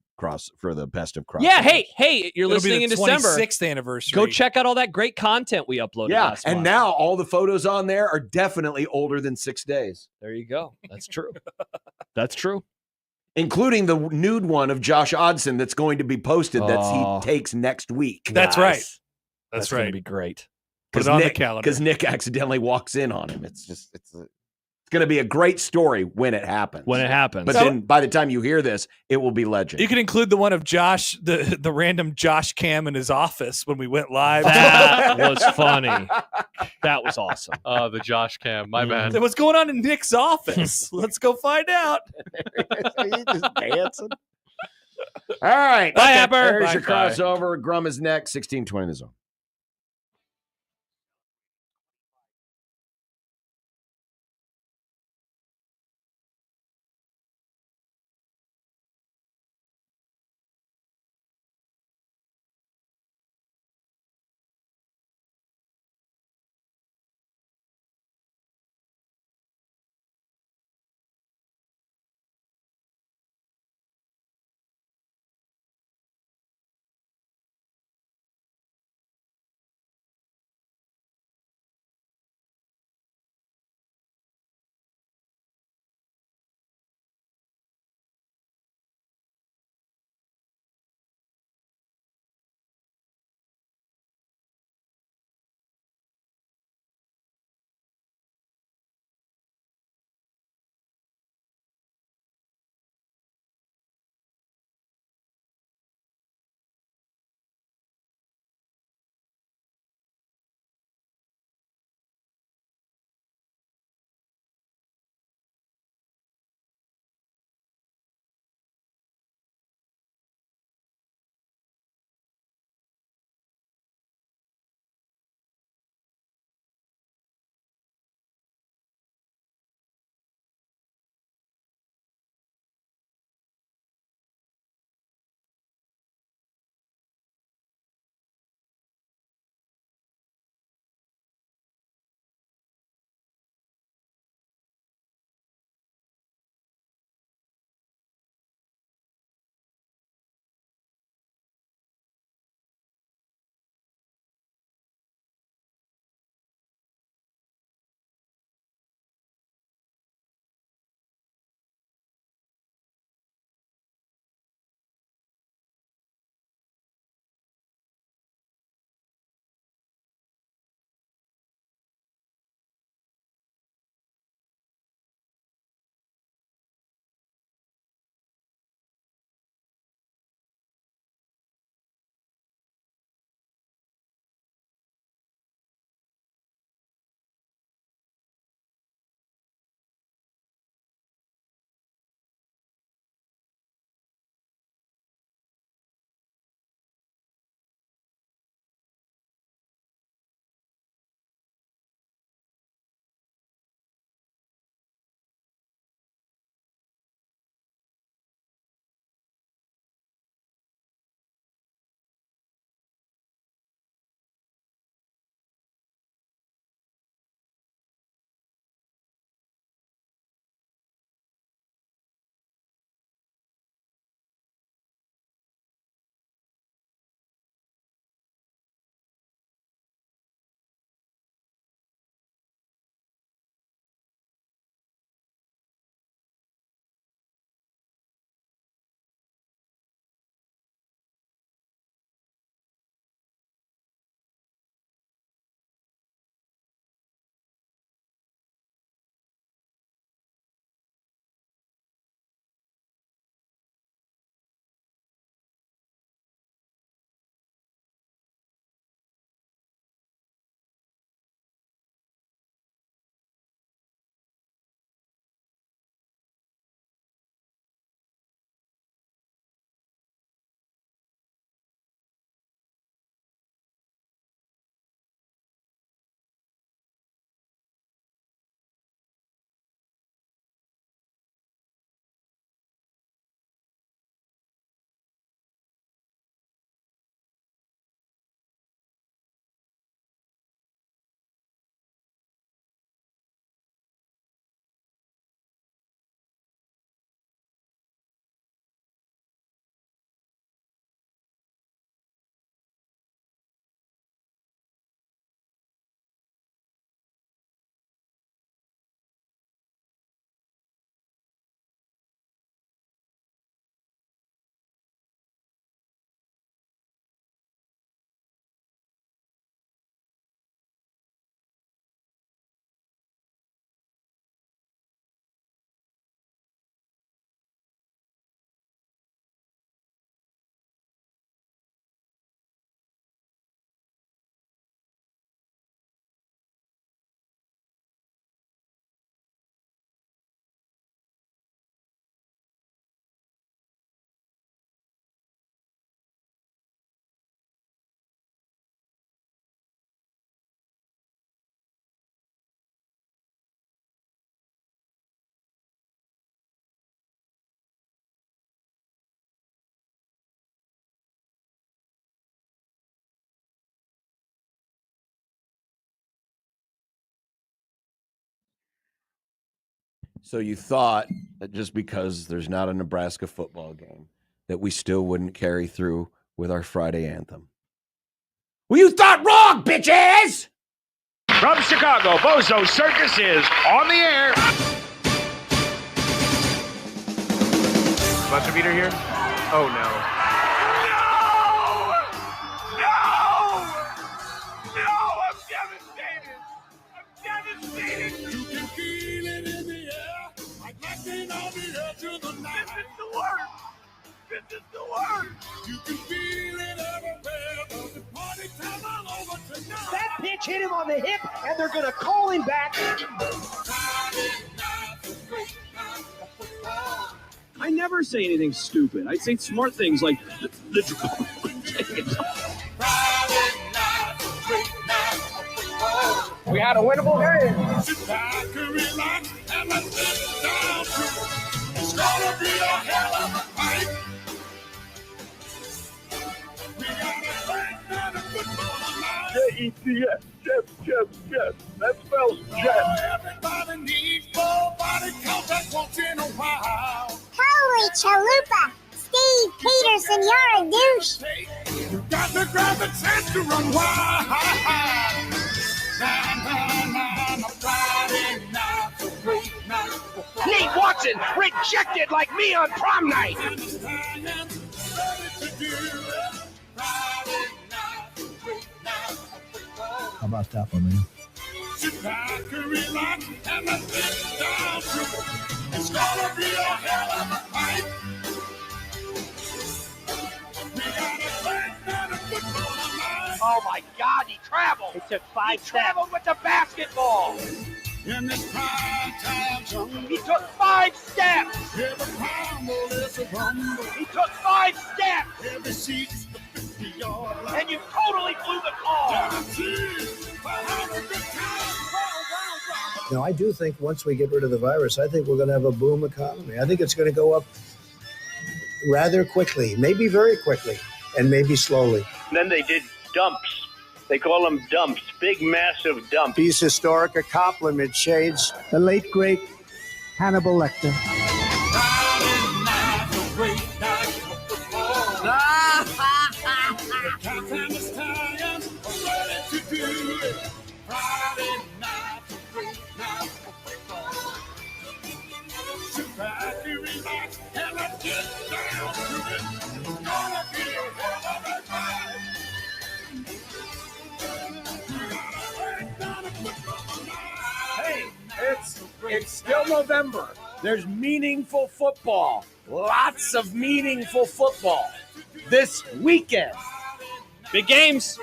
best of cross. Yeah, hey, you're It'll listening be in the December. 26th anniversary. Go check out all that great content we uploaded. Yeah, last and month. now all the photos on there are definitely older than 6 days, There you go. That's true. That's true. including the nude one of Josh Odson that's going to be posted Oh. that he takes next week. That's right. That's right. going to be great. Put it on the calendar. Because Nick accidentally walks in on him. It's going to be a great story when it happens. When it happens. But then by the time you hear this, it will be legend. You can include the one of Josh, the random Josh cam in his office when we went live. That was funny. That was awesome. The Josh cam. My bad. What's going on in Nick's office? Let's go find out. He's just dancing. All right. Bye, Happer. There's Bye. your crossover. Grum is next. 16:20 the zone. So you thought that just because there's not a Nebraska football game that we still wouldn't carry through with our Friday anthem. Well, you thought wrong, bitches! From Chicago, Bozo Circus is on the air. Buzzer beater here? Oh, no. No! I'm devastated! You can feel it in the air, like lightning on the edge of the night. This is the worst! This is the worst! You can feel it everywhere, but the party time all over tonight. That pitch hit him on the hip, and they're going to call him back. I never say anything stupid. I say smart things like We had a winnable game. It's gonna be a hell of a fight. We got a fight, not a football night. J-E-T-S. Jet. That spells jet. Everybody needs full body contact once in a while. Holy chalupa! Steve Peterson, you're a douche. You got to grab the chance to run wild. Friday night's a great night. Nate Watson rejected like me on prom night. How about that one, man? It's gonna be a hell of a fight. We got a fight, not a football night. Oh my God, he traveled. He took 5 steps. Traveled with the basketball. In this prime time jungle, He took 5 steps. every pound is a rumble. He took 5 steps. Every seat's the 50-yard line. And you totally blew the call. No, I do think once we get rid of the virus, I think we're going to have a boom economy. I think it's going to go up rather quickly, maybe very quickly, and maybe slowly. Then they did dumps. They call them dumps, big, massive dumps. These historic accomplishment shades the late, great Hannibal Lecter. Hey, it's still November. There's meaningful football. Lots of meaningful football this weekend. Big games,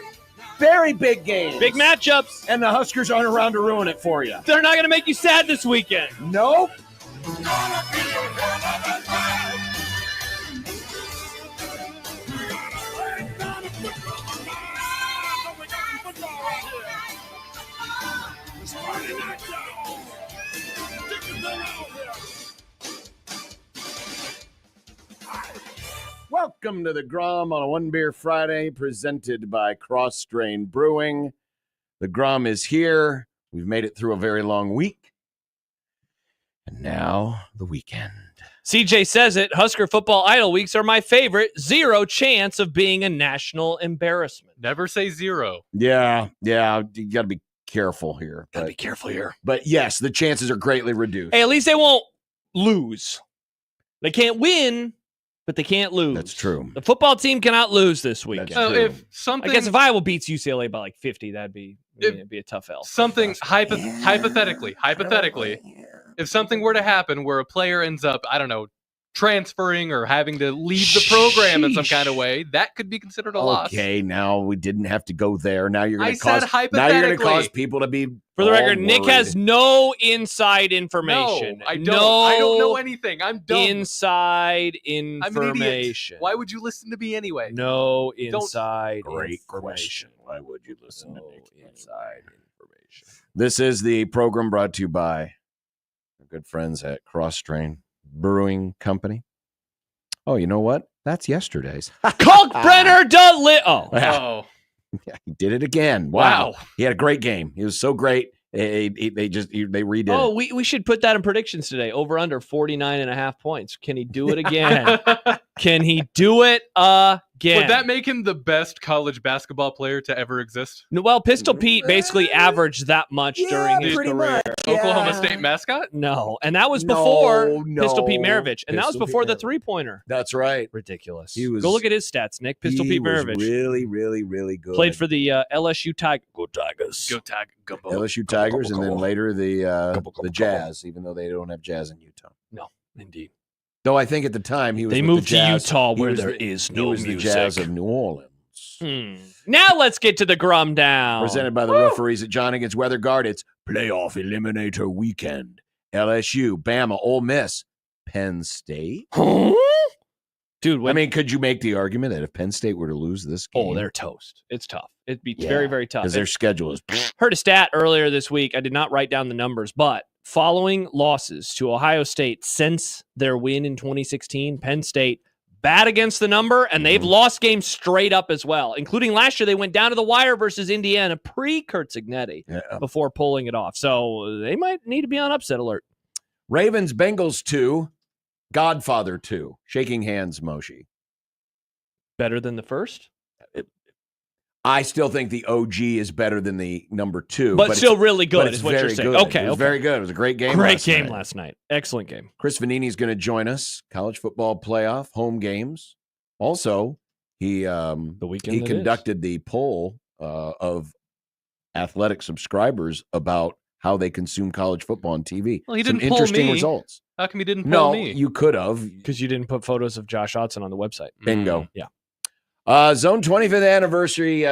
Very big games. big matchups. And the Huskers aren't around to ruin it for you. They're not going to make you sad this weekend. Nope. Welcome to the Grum on a One Beer Friday, presented by Cross Strain Brewing. The Grum is here. We've made it through a very long week. And now the weekend. CJ says it. Husker football idle weeks are my favorite. 0 chance of being a national embarrassment. Never say zero. Yeah, you got to be careful here. Gotta be careful here. But yes, the chances are greatly reduced. Hey, at least they won't lose. They can't win, but they can't lose. That's true. The football team cannot lose this weekend. That's So true. if something, I guess if Iowa beats UCLA by like 50, it'd be a tough L. something hypothetically, if something were to happen where a player ends up, I don't know, transferring or having to leave the program in some kind of way, that could be considered a loss. Okay, now we didn't have to go there. Now you're going I to said cause. Now you're going to cause hypothetically. people to be. For the all record, Nick worried. has no inside information. No, I don't. I don't know anything. I'm dumb. Inside I'm an idiot. information. Why would you listen to me anyway? No inside Great information. question. Why would you listen to No Nick? inside information. This is the program brought to you by our good friends at Cross Strain Brewing Company. Oh, you know what? That's yesterday's. Kalkbrenner de Lit. Oh, Oh, Yeah, he did it again. Wow. He had a great game. He was so great. They redid Oh, it. we should put that in predictions today. Over under 49.5 points. Can he do it again? Can he do it again? Would that make him the best college basketball player to ever exist? No, well, Pistol Pete basically averaged that much during his pretty career. much. Oklahoma Yeah. State mascot? No, and that was before No, Pistol Pete no. Maravich, and that was Pistol Pete before the Maravich. three-pointer. That's right. Ridiculous. He was- Go look at his stats, Nick. Pistol he Pete was Maravich really, really, really good. played for the LSU Tigers. Go Tigers. Go tag. Go LSU Tigers, and then later the Jazz, even though they don't have Jazz in Utah. No, indeed. Though I think at the time he was They with moved the Jazz. to Utah He where was there the- is he no was music. the Jazz of New Orleans. Now let's get to the Grum down. Presented by the referees at John Higgins Weather Guard. It's playoff eliminator weekend. LSU, Bama, Ole Miss, Penn State. Huh? Dude, I mean, could you make the argument that if Penn State were to lose this game? oh, they're toast. It's tough. It'd be very, very tough. Because their schedule is... Heard a stat earlier this week. I did not write down the numbers, but following losses to Ohio State since their win in 2016, Penn State bad against the number, and they've lost games straight up as well, including last year. They went down to the wire versus Indiana pre-Kurt Cignetti before pulling it off. So they might need to be on upset alert. Ravens, Bengals 2, Godfather 2. Shaking hands, Moshe. Better than the first? I still think the OG is better than the number 2. But still really good, but it's is what you're very saying. good. Okay, It was okay. very good. It was a great game Great last game night. last night. Excellent game. Chris Vannini is going to join us. College football playoff, home games. Also, he weekend he it conducted the poll of athletic subscribers about how they consume college football on TV. Well, he Some didn't poll interesting me. results. How come he didn't poll No, me? you could have. Because you didn't put photos of Josh Otson on the website. Bingo. Yeah. Zone 25th anniversary.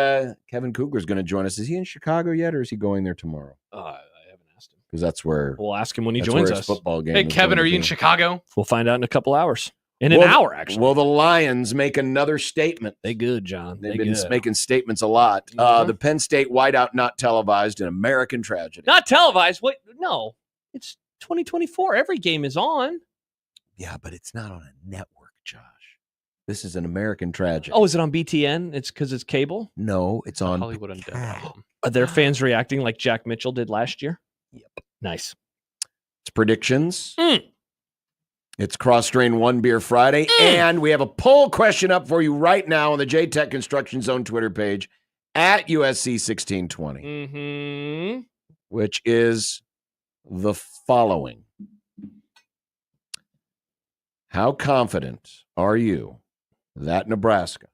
Kevin Cougar is going to join us. Is he in Chicago yet, or is he going there tomorrow? I haven't asked him. Because that's where We'll ask him when he that's joins where his us. football game. Hey, is Kevin, going are to you in be. Chicago? We'll find out in a couple hours. In an Will- hour, actually. Will the Lions make another statement? They good, John. They've They been good. making statements a lot. Uh-huh. The Penn State whiteout not televised, an American tragedy. Not televised. What? No. It's 2024. Every game is on. Yeah, but it's not on a network, Josh. This is an American tragedy. Oh, is it on BTN? It's because it's cable? No, it's on Hollywood Undead. Are their fans reacting like Jack Mitchell did last year? Yep. Nice. It's predictions. Mm. It's Cross Drain One Beer Friday. And we have a poll question up for you right now on the J-Tech Construction Zone Twitter page at USC 1620, Mm-hmm. which is the following. How confident are you that Nebraska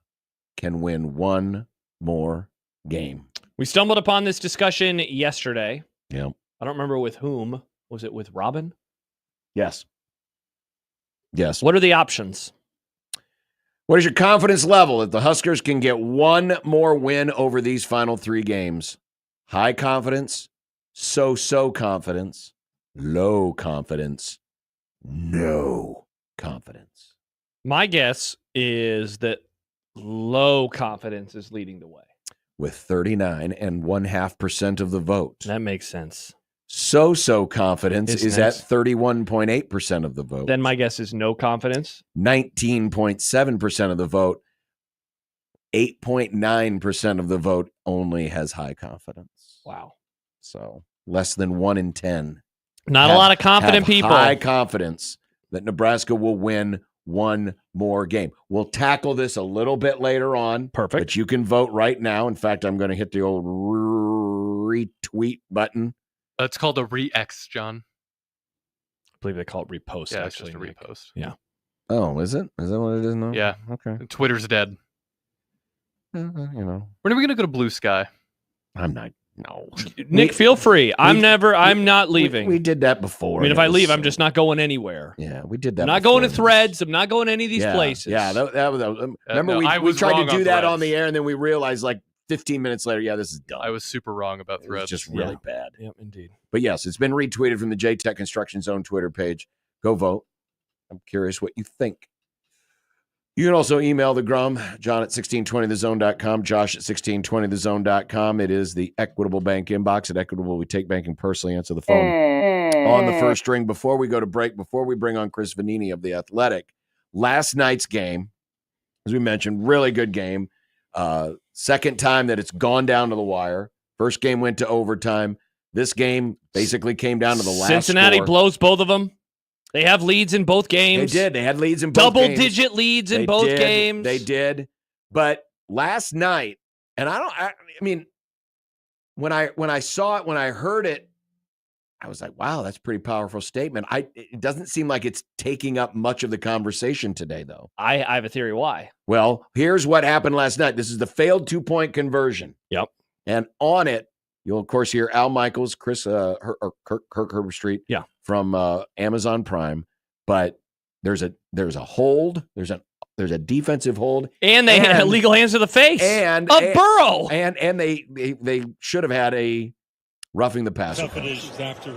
can win one more game? We stumbled upon this discussion yesterday. Yeah. I don't remember with whom. Was it with Robin? Yes. Yes. What are the options? What is your confidence level that the Huskers can get one more win over these final 3 games? High confidence, so confidence, low confidence, no confidence. My guess is that low confidence is leading the way. With 39.5% of the vote. That makes sense. So confidence It's is nice. at 31.8% of the vote. Then my guess is no confidence. 19.7% of the vote. 8.9% of the vote only has high confidence. Wow. So less than 1 in 10. Not a lot of confident people. High confidence that Nebraska will win one more game. We'll tackle this a little bit later on. Perfect. But you can vote right now. In fact, I'm going to hit the old retweet button. It's called a re-X, John. I believe they call it repost, Yeah, actually. it's just a Nick. repost. Yeah. Oh, is it? Is that what it is now? Yeah. Okay. Twitter's dead. You know, When are we going to go to Blue Sky? I'm not. No. Nick, feel free. I'm not leaving. We did that before. I mean, if and I it leave, was- I'm just not going anywhere. Yeah, we did that. I'm not before going to and it was- Threads. I'm not going to any of these Yeah, places. Yeah, that was. Remember, no, I we was tried wrong to do on that on Threads. the air, and then we realized like 15 minutes later, yeah, this is done. I was super wrong about It was Threads. just really bad. Yep, indeed. But yes, it's been retweeted from the J-Tech Construction Zone Twitter page. Go vote. I'm curious what you think. You can also email the Grum, John at 1620thezone.com, Josh at 1620thezone.com. It is the Equitable Bank inbox. At Equitable, we take banking personally. Answer the phone on the first string. Before we go to break, before we bring on Chris Vannini of The Athletic, last night's game, as we mentioned, really good game. Second time that it's gone down to the wire. First game went to overtime. This game basically came down to the last Cincinnati score. blows both of them. They have leads in both games. They did. They had leads in both games. Double-digit leads in both games. They did. But last night, and I mean, when I saw it, when I heard it, I was like, wow, that's a pretty powerful statement. It doesn't seem like it's taking up much of the conversation today, though. I have a theory why. Well, here's what happened last night. This is the failed 2-point conversion. Yep. And on it, you'll, of course, hear Al Michaels, Kirk Herbstreit from Amazon Prime. But there's a hold. There's a defensive hold. And they had illegal hands to the face of Burrow. And they should have had a roughing the passer. Tough it is after.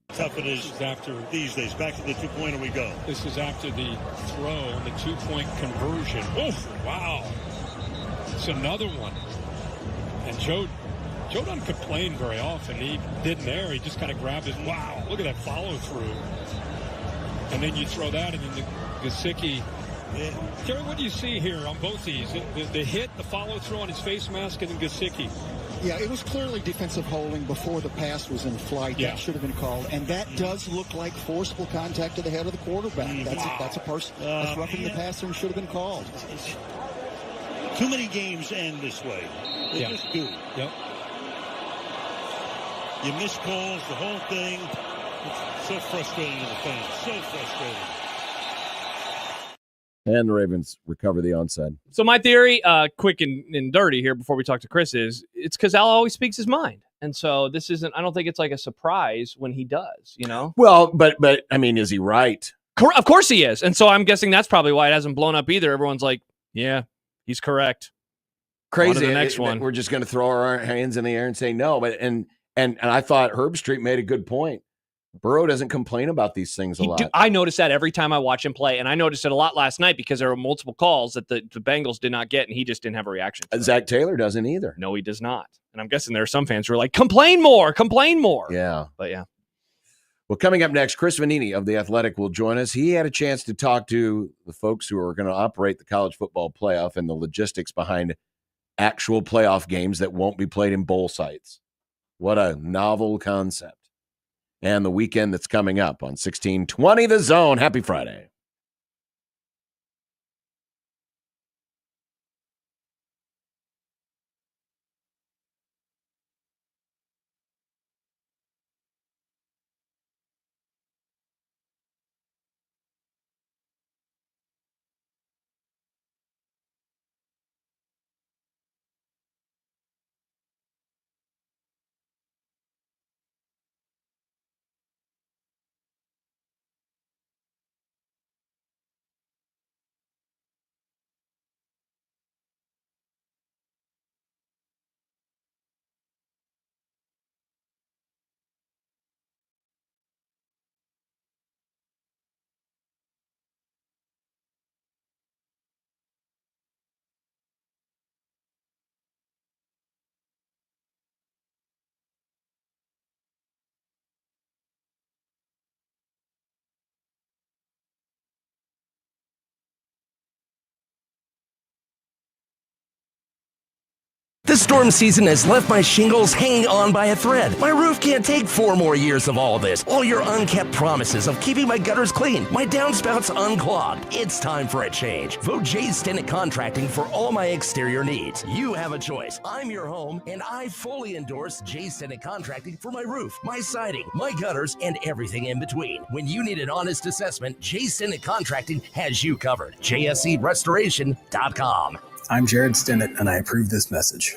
Tough it is after these days. Back to the 2-pointer we go. This is after the throw and the 2-point conversion. Oh, wow. It's another one. And Joe doesn't complain very often. He didn't there. He just kind of grabbed his, wow, look at that follow through. And then you throw that, and then the Gesicki. Jerry, what do you see here on both these? The hit, the follow through on his face mask, and then Gesicki. Yeah, it was clearly defensive holding before the pass was in flight. Yeah. That should have been called. And that does look like forcible contact to the head of the quarterback. That's a person. That's roughing the passer and should have been called. Too many games end this way. They just do. Yep. You miss calls, the whole thing. It's so frustrating to the fans. So frustrating. And the Ravens recover the onside. So my theory, quick and dirty here before we talk to Chris, is it's because Al always speaks his mind. And so this isn't, I don't think it's like a surprise when he does, you know? Well, but I mean, is he right? Of course he is. And so I'm guessing that's probably why it hasn't blown up either. Everyone's like, yeah, he's correct. Crazy. On to the next one. We're just going to throw our hands in the air and say no. But and I thought Herbstreit made a good point. Burrow doesn't complain about these things a lot. I notice that every time I watch him play, and I noticed it a lot last night because there were multiple calls that the Bengals did not get, and he just didn't have a reaction. Zach Taylor doesn't either. No, he does not. And I'm guessing there are some fans who are like, complain more. Yeah. But yeah. Well, coming up next, Chris Vannini of The Athletic will join us. He had a chance to talk to the folks who are going to operate the college football playoff and the logistics behind actual playoff games that won't be played in bowl sites. What a novel concept. And the weekend that's coming up on 1620 The Zone. Happy Friday. The storm season has left my shingles hanging on by a thread. My roof can't take 4 more years of all this. All your unkept promises of keeping my gutters clean, my downspouts unclogged. It's time for a change. Vote Jay Stennett Contracting for all my exterior needs. You have a choice. I'm your home, and I fully endorse Jay Stennett Contracting for my roof, my siding, my gutters, and everything in between. When you need an honest assessment, Jay Stennett Contracting has you covered. JSCRestoration.com. I'm Jared Stennett, and I approve this message.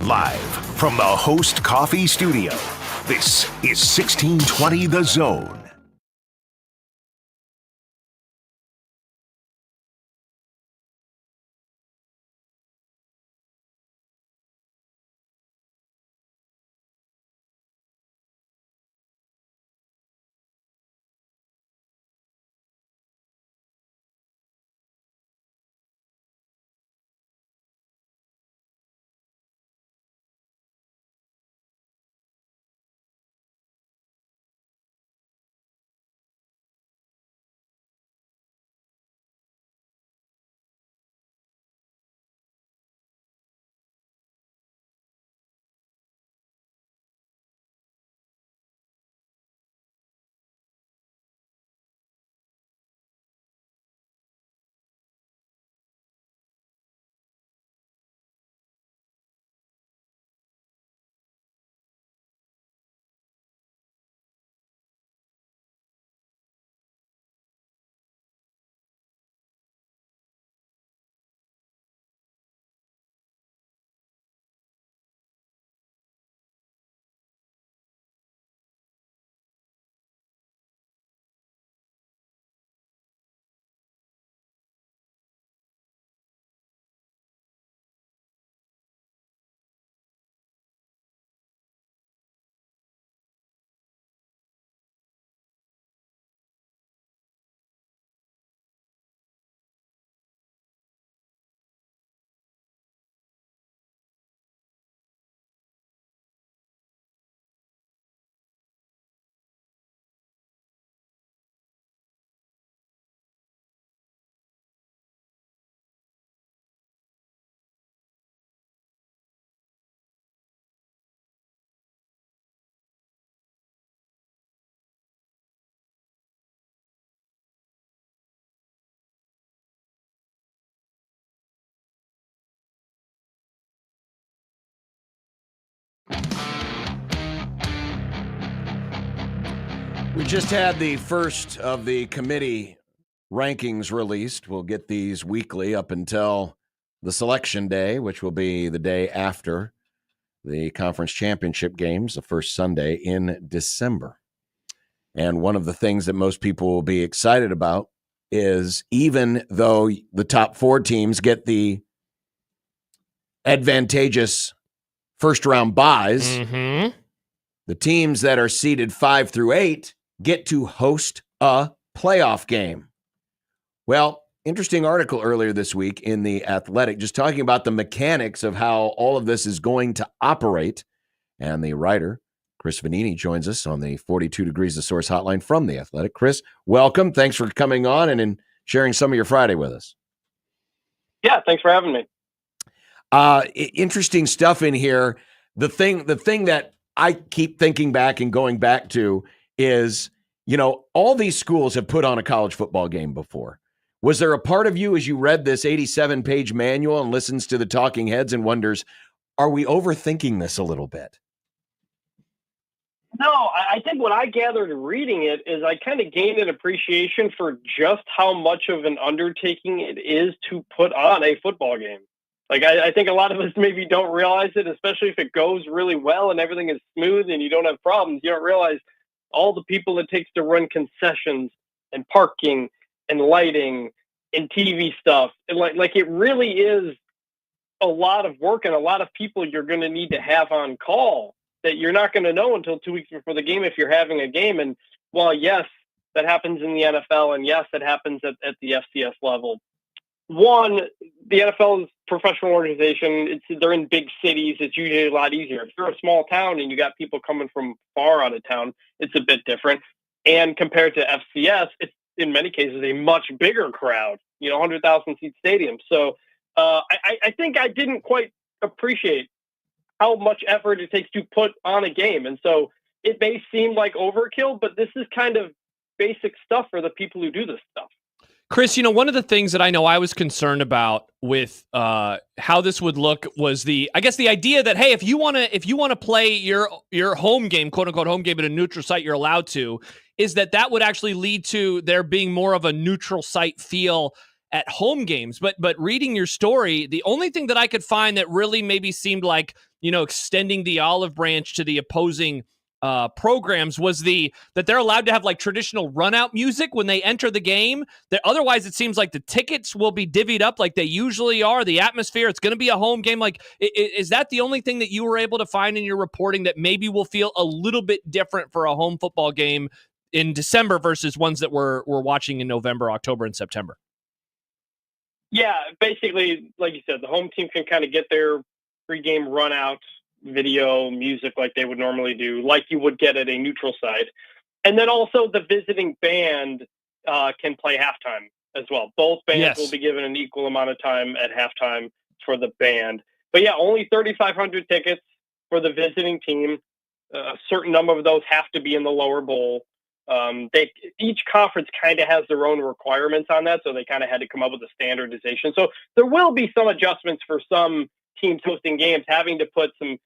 Live from the Host Coffee Studio, This is 1620 The Zone. We just had the first of the committee rankings released. We'll get these weekly up until the selection day, which will be the day after the conference championship games, the first Sunday in December. And one of the things that most people will be excited about is even though the top 4 teams get the advantageous first-round buys, the teams that are seeded 5 through 8 get to host a playoff game. Well, interesting article earlier this week in The Athletic, just talking about the mechanics of how all of this is going to operate. And the writer, Chris Vannini, joins us on the 42 Degrees The Source hotline from The Athletic. Chris, welcome. Thanks for coming on and sharing some of your Friday with us. Yeah, thanks for having me. Interesting stuff in here. The thing that I keep thinking back and going back to is, all these schools have put on a college football game before. Was there a part of you as you read this 87-page manual and listens to the talking heads and wonders, are we overthinking this a little bit? No, I think what I gathered reading it is I kind of gained an appreciation for just how much of an undertaking it is to put on a football game. Like, I think a lot of us maybe don't realize it, especially if it goes really well and everything is smooth and you don't have problems. You don't realize all the people it takes to run concessions and parking and lighting and TV stuff. And like it really is a lot of work and a lot of people you're going to need to have on call that you're not going to know until 2 weeks before the game if you're having a game. And while, yes, that happens in the NFL, and yes, that happens at the FCS level. One, the NFL is a professional organization. They're in big cities. It's usually a lot easier. If you're a small town and you got people coming from far out of town, it's a bit different. And compared to FCS, it's in many cases a much bigger crowd, 100,000 seat stadium. So I think I didn't quite appreciate how much effort it takes to put on a game. And so it may seem like overkill, but this is kind of basic stuff for the people who do this stuff. Chris, one of the things that I know I was concerned about with how this would look was the idea that, hey, if you want to play your home game, quote unquote home game at a neutral site, you're allowed to, is that would actually lead to there being more of a neutral site feel at home games. But reading your story, the only thing that I could find that really maybe seemed like, extending the olive branch to the opposing programs was that they're allowed to have like traditional run out music when they enter the game. That otherwise it seems like the tickets will be divvied up like they usually are. The atmosphere, it's going to be a home game. Like, is that the only thing that you were able to find in your reporting that maybe will feel a little bit different for a home football game in December versus ones that we're watching in November, October, and September? Yeah, basically, like you said, the home team can kind of get their pregame run out video, music like they would normally do, like you would get at a neutral side. And then also the visiting band can play halftime as well. Both bands will be given an equal amount of time at halftime for the band. But yeah, only 3,500 tickets for the visiting team. A certain number of those have to be in the lower bowl. Each conference kind of has their own requirements on that, so they kind of had to come up with a standardization. So there will be some adjustments for some teams hosting games, having to put some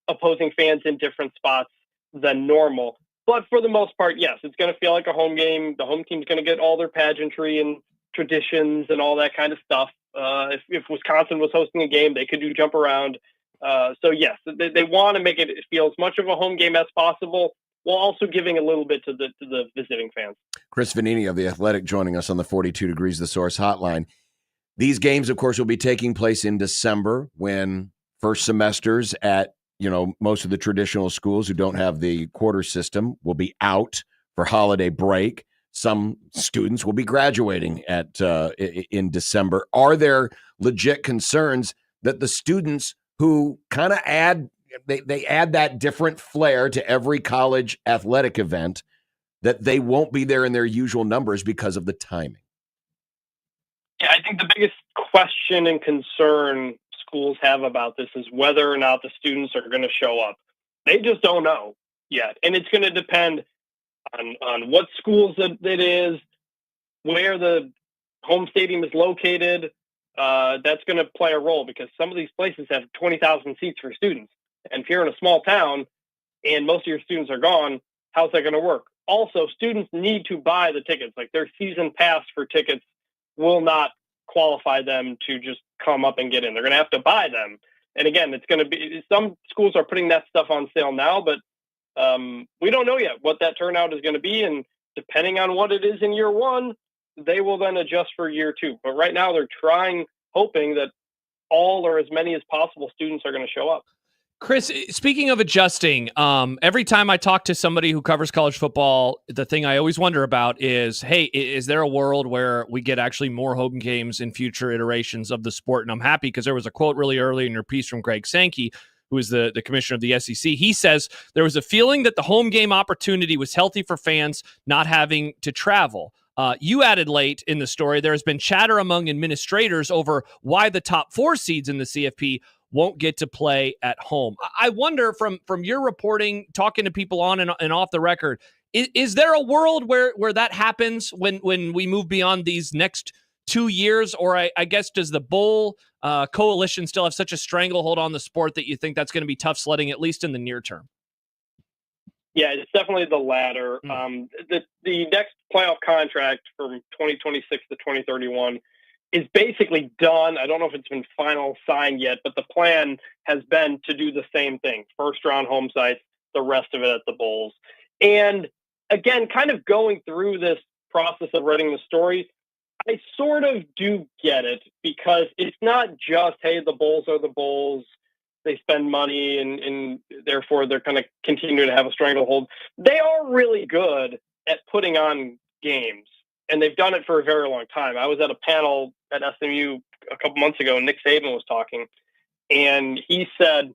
opposing fans in different spots than normal. But for the most part, yes, it's going to feel like a home game. The home team's going to get all their pageantry and traditions and all that kind of stuff. If Wisconsin was hosting a game, they could do jump around. So yes, they want to make it feel as much of a home game as possible, while also giving a little bit to the visiting fans. Chris Vannini of The Athletic joining us on the 42 Degrees The Source hotline. These games, of course, will be taking place in December when first semesters at most of the traditional schools who don't have the quarter system will be out for holiday break. Some students will be graduating in December. Are there legit concerns that the students who kind of add that different flair to every college athletic event, that they won't be there in their usual numbers because of the timing? Yeah, I think the biggest question and concern schools have about this is whether or not the students are going to show up. They just don't know yet. And it's going to depend on what schools it is, where the home stadium is located. That's going to play a role because some of these places have 20,000 seats for students. And if you're in a small town and most of your students are gone, how's that going to work? Also, students need to buy the tickets. Like their season pass for tickets will not qualify them to just come up and get in. They're going to have to buy them. And again, it's going to be, some schools are putting that stuff on sale now, but we don't know yet what that turnout is going to be. And depending on what it is in year one, they will then adjust for year two. But right now they're hoping that all or as many as possible students are going to show up. Chris, speaking of adjusting, every time I talk to somebody who covers college football, the thing I always wonder about is, hey, is there a world where we get actually more home games in future iterations of the sport? And I'm happy because there was a quote really early in your piece from Greg Sankey, who is the commissioner of the SEC. He says there was a feeling that the home game opportunity was healthy for fans not having to travel. You added late in the story, there has been chatter among administrators over why the top 4 seeds in the CFP won't get to play at home. I wonder from your reporting, talking to people on and off the record, is there a world where that happens when we move beyond these next 2 years? Or I guess, does the Bowl coalition still have such a stranglehold on the sport that you think that's going to be tough sledding, at least in the near term? Yeah, it's definitely the latter. The next playoff contract from 2026 to 2031 is basically done. I don't know if it's been final signed yet, but the plan has been to do the same thing. First round home sites, the rest of it at the bowls. And again, kind of going through this process of writing the story, I sort of do get it, because it's not just, hey, the bowls are the bowls. They spend money and therefore they're going to continue to have a stranglehold. They are really good at putting on games, and they've done it for a very long time. I was at a panel at SMU a couple months ago, and Nick Saban was talking, and he said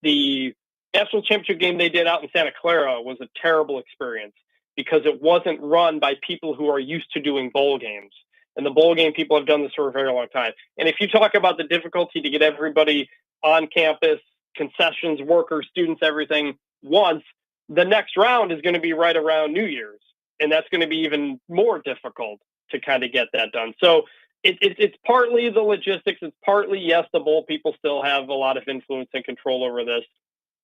the national championship game they did out in Santa Clara was a terrible experience because it wasn't run by people who are used to doing bowl games. And the bowl game people have done this for a very long time. And if you talk about the difficulty to get everybody on campus, concessions, workers, students, everything once, the next round is going to be right around New Year's. And that's going to be even more difficult to kind of get that done. So it's partly the logistics. It's partly, yes, the bowl people still have a lot of influence and control over this.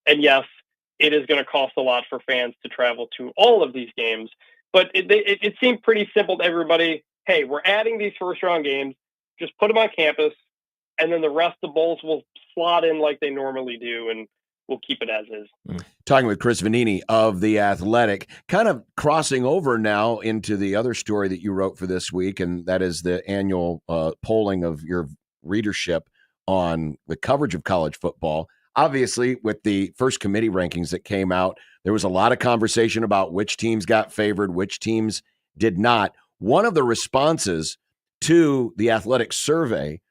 And yes, it is going to cost a lot for fans to travel to all of these games. But it seemed pretty simple to everybody. Hey, we're adding these first round games. Just put them on campus. And then the rest of the bowls will slot in like they normally do, and we'll keep it as is. talking with Chris Vannini of The Athletic, kind of crossing over now into the other story that you wrote for this week, and that is the annual polling of your readership on the coverage of college football. Obviously, with the first committee rankings that came out, there was a lot of conversation about which teams got favored, which teams did not. One of the responses to the Athletic survey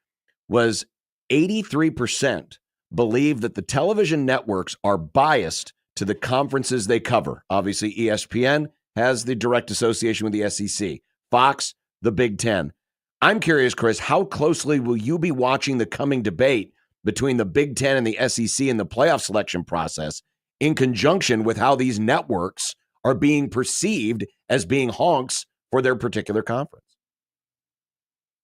was 83% believe that the television networks are biased to the conferences they cover. Obviously, ESPN has the direct association with the SEC. Fox, the Big Ten. I'm curious, Chris, how closely will you be watching the coming debate between the Big Ten and the SEC in the playoff selection process in conjunction with how these networks are being perceived as being honks for their particular conference?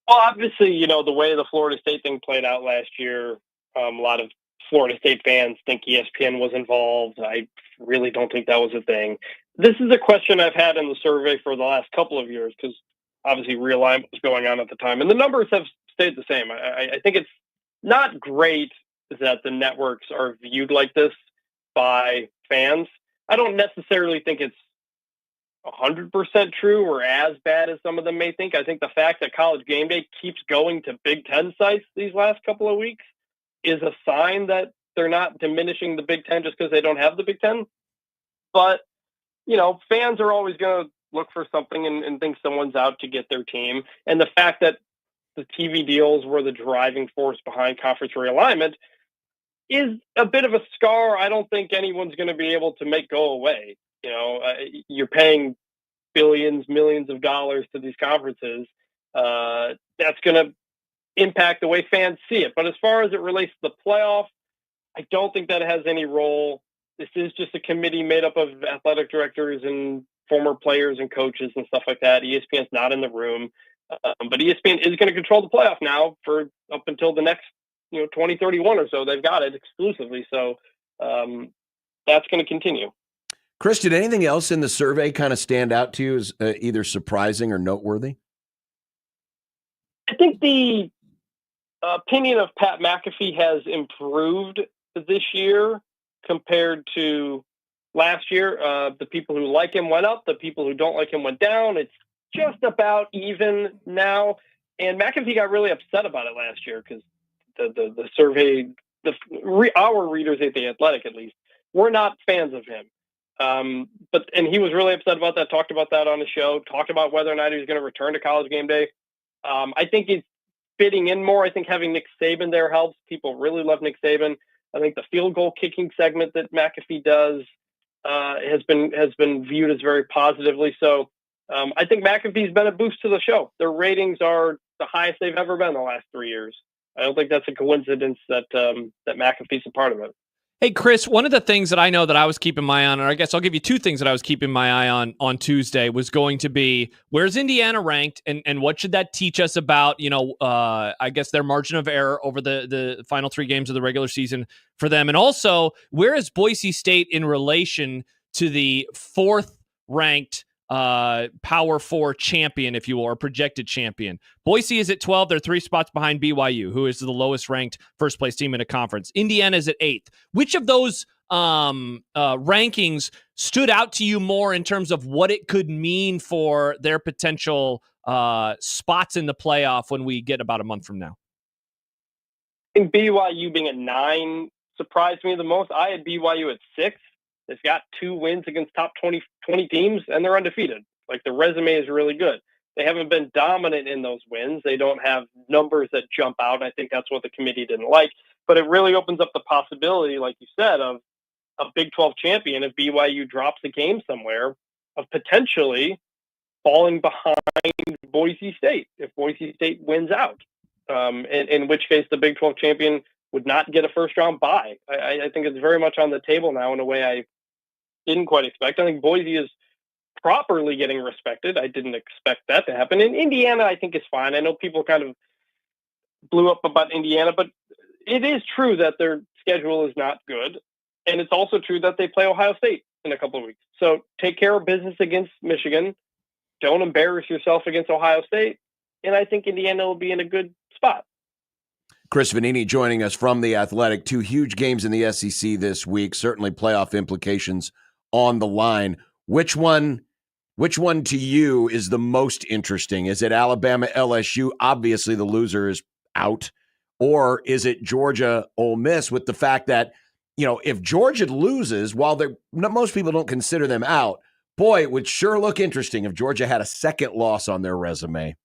Well, obviously, the way the Florida State thing played out last year, a lot of Florida State fans think ESPN was involved. I really don't think that was a thing. This is a question I've had in the survey for the last couple of years because obviously realignment was going on at the time, and the numbers have stayed the same. I think it's not great that the networks are viewed like this by fans. I don't necessarily think it's 100% true or as bad as some of them may think. I think the fact that College Game Day keeps going to Big Ten sites these last couple of weeks is a sign that they're not diminishing the Big Ten just because they don't have the Big Ten. But, fans are always going to look for something and think someone's out to get their team. And the fact that the TV deals were the driving force behind conference realignment is a bit of a scar I don't think anyone's going to be able to make go away. You're paying billions, millions of dollars to these conferences. That's going to impact the way fans see it. But as far as it relates to the playoff, I don't think that has any role. This is just a committee made up of athletic directors and former players and coaches and stuff like that. ESPN's not in the room. But ESPN is going to control the playoff now for up until the next 2031 or so. They've got it exclusively. So that's going to continue. Chris, did anything else in the survey kind of stand out to you as either surprising or noteworthy? I think the opinion of Pat McAfee has improved this year compared to last year. The people who like him went up. The people who don't like him went down. It's just about even now. And McAfee got really upset about it last year because the survey, our readers at The Athletic at least, were not fans of him. And he was really upset about that, talked about that on the show, talked about whether or not he was going to return to College Game Day. I think he's fitting in more. I think having Nick Saban there helps. People really love Nick Saban. I think the field goal kicking segment that McAfee does has been viewed as very positively. So I think McAfee's been a boost to the show. Their ratings are the highest they've ever been in the last 3 years. I don't think that's a coincidence that McAfee's a part of it. Hey, Chris, one of the things that I know that I was keeping my eye on, or I guess I'll give you two things that I was keeping my eye on Tuesday, was going to be where's Indiana ranked and what should that teach us about, I guess their margin of error over the final 3 games of the regular season for them. And also, where is Boise State in relation to the 4th ranked Power 4 champion, if you will, or projected champion? Boise is at 12. They're 3 spots behind BYU, who is the lowest ranked first place team in a conference. Indiana is at 8th. Which of those rankings stood out to you more in terms of what it could mean for their potential spots in the playoff when we get about a month from now? I think BYU being at 9 surprised me the most. I had BYU at 6. They've got 2 wins against top 20 teams, and they're undefeated. Like, the resume is really good. They haven't been dominant in those wins. They don't have numbers that jump out. I think that's what the committee didn't like. But it really opens up the possibility, like you said, of a Big 12 champion if BYU drops a game somewhere, of potentially falling behind Boise State if Boise State wins out. In which case, the Big 12 champion would not get a first-round bye. I think it's very much on the table now in a way I didn't quite expect. I think Boise is properly getting respected. I didn't expect that to happen. And Indiana, I think, is fine. I know people kind of blew up about Indiana, but it is true that their schedule is not good. And it's also true that they play Ohio State in a couple of weeks. So take care of business against Michigan. Don't embarrass yourself against Ohio State. And I think Indiana will be in a good spot. Chris Vannini joining us from The Athletic. 2 huge games in the SEC this week, certainly playoff implications on the line. Which one to you is the most interesting? Is it Alabama, LSU? Obviously, the loser is out. Or is it Georgia, Ole Miss, with the fact that, if Georgia loses, while most people don't consider them out, boy, it would sure look interesting if Georgia had a second loss on their resume.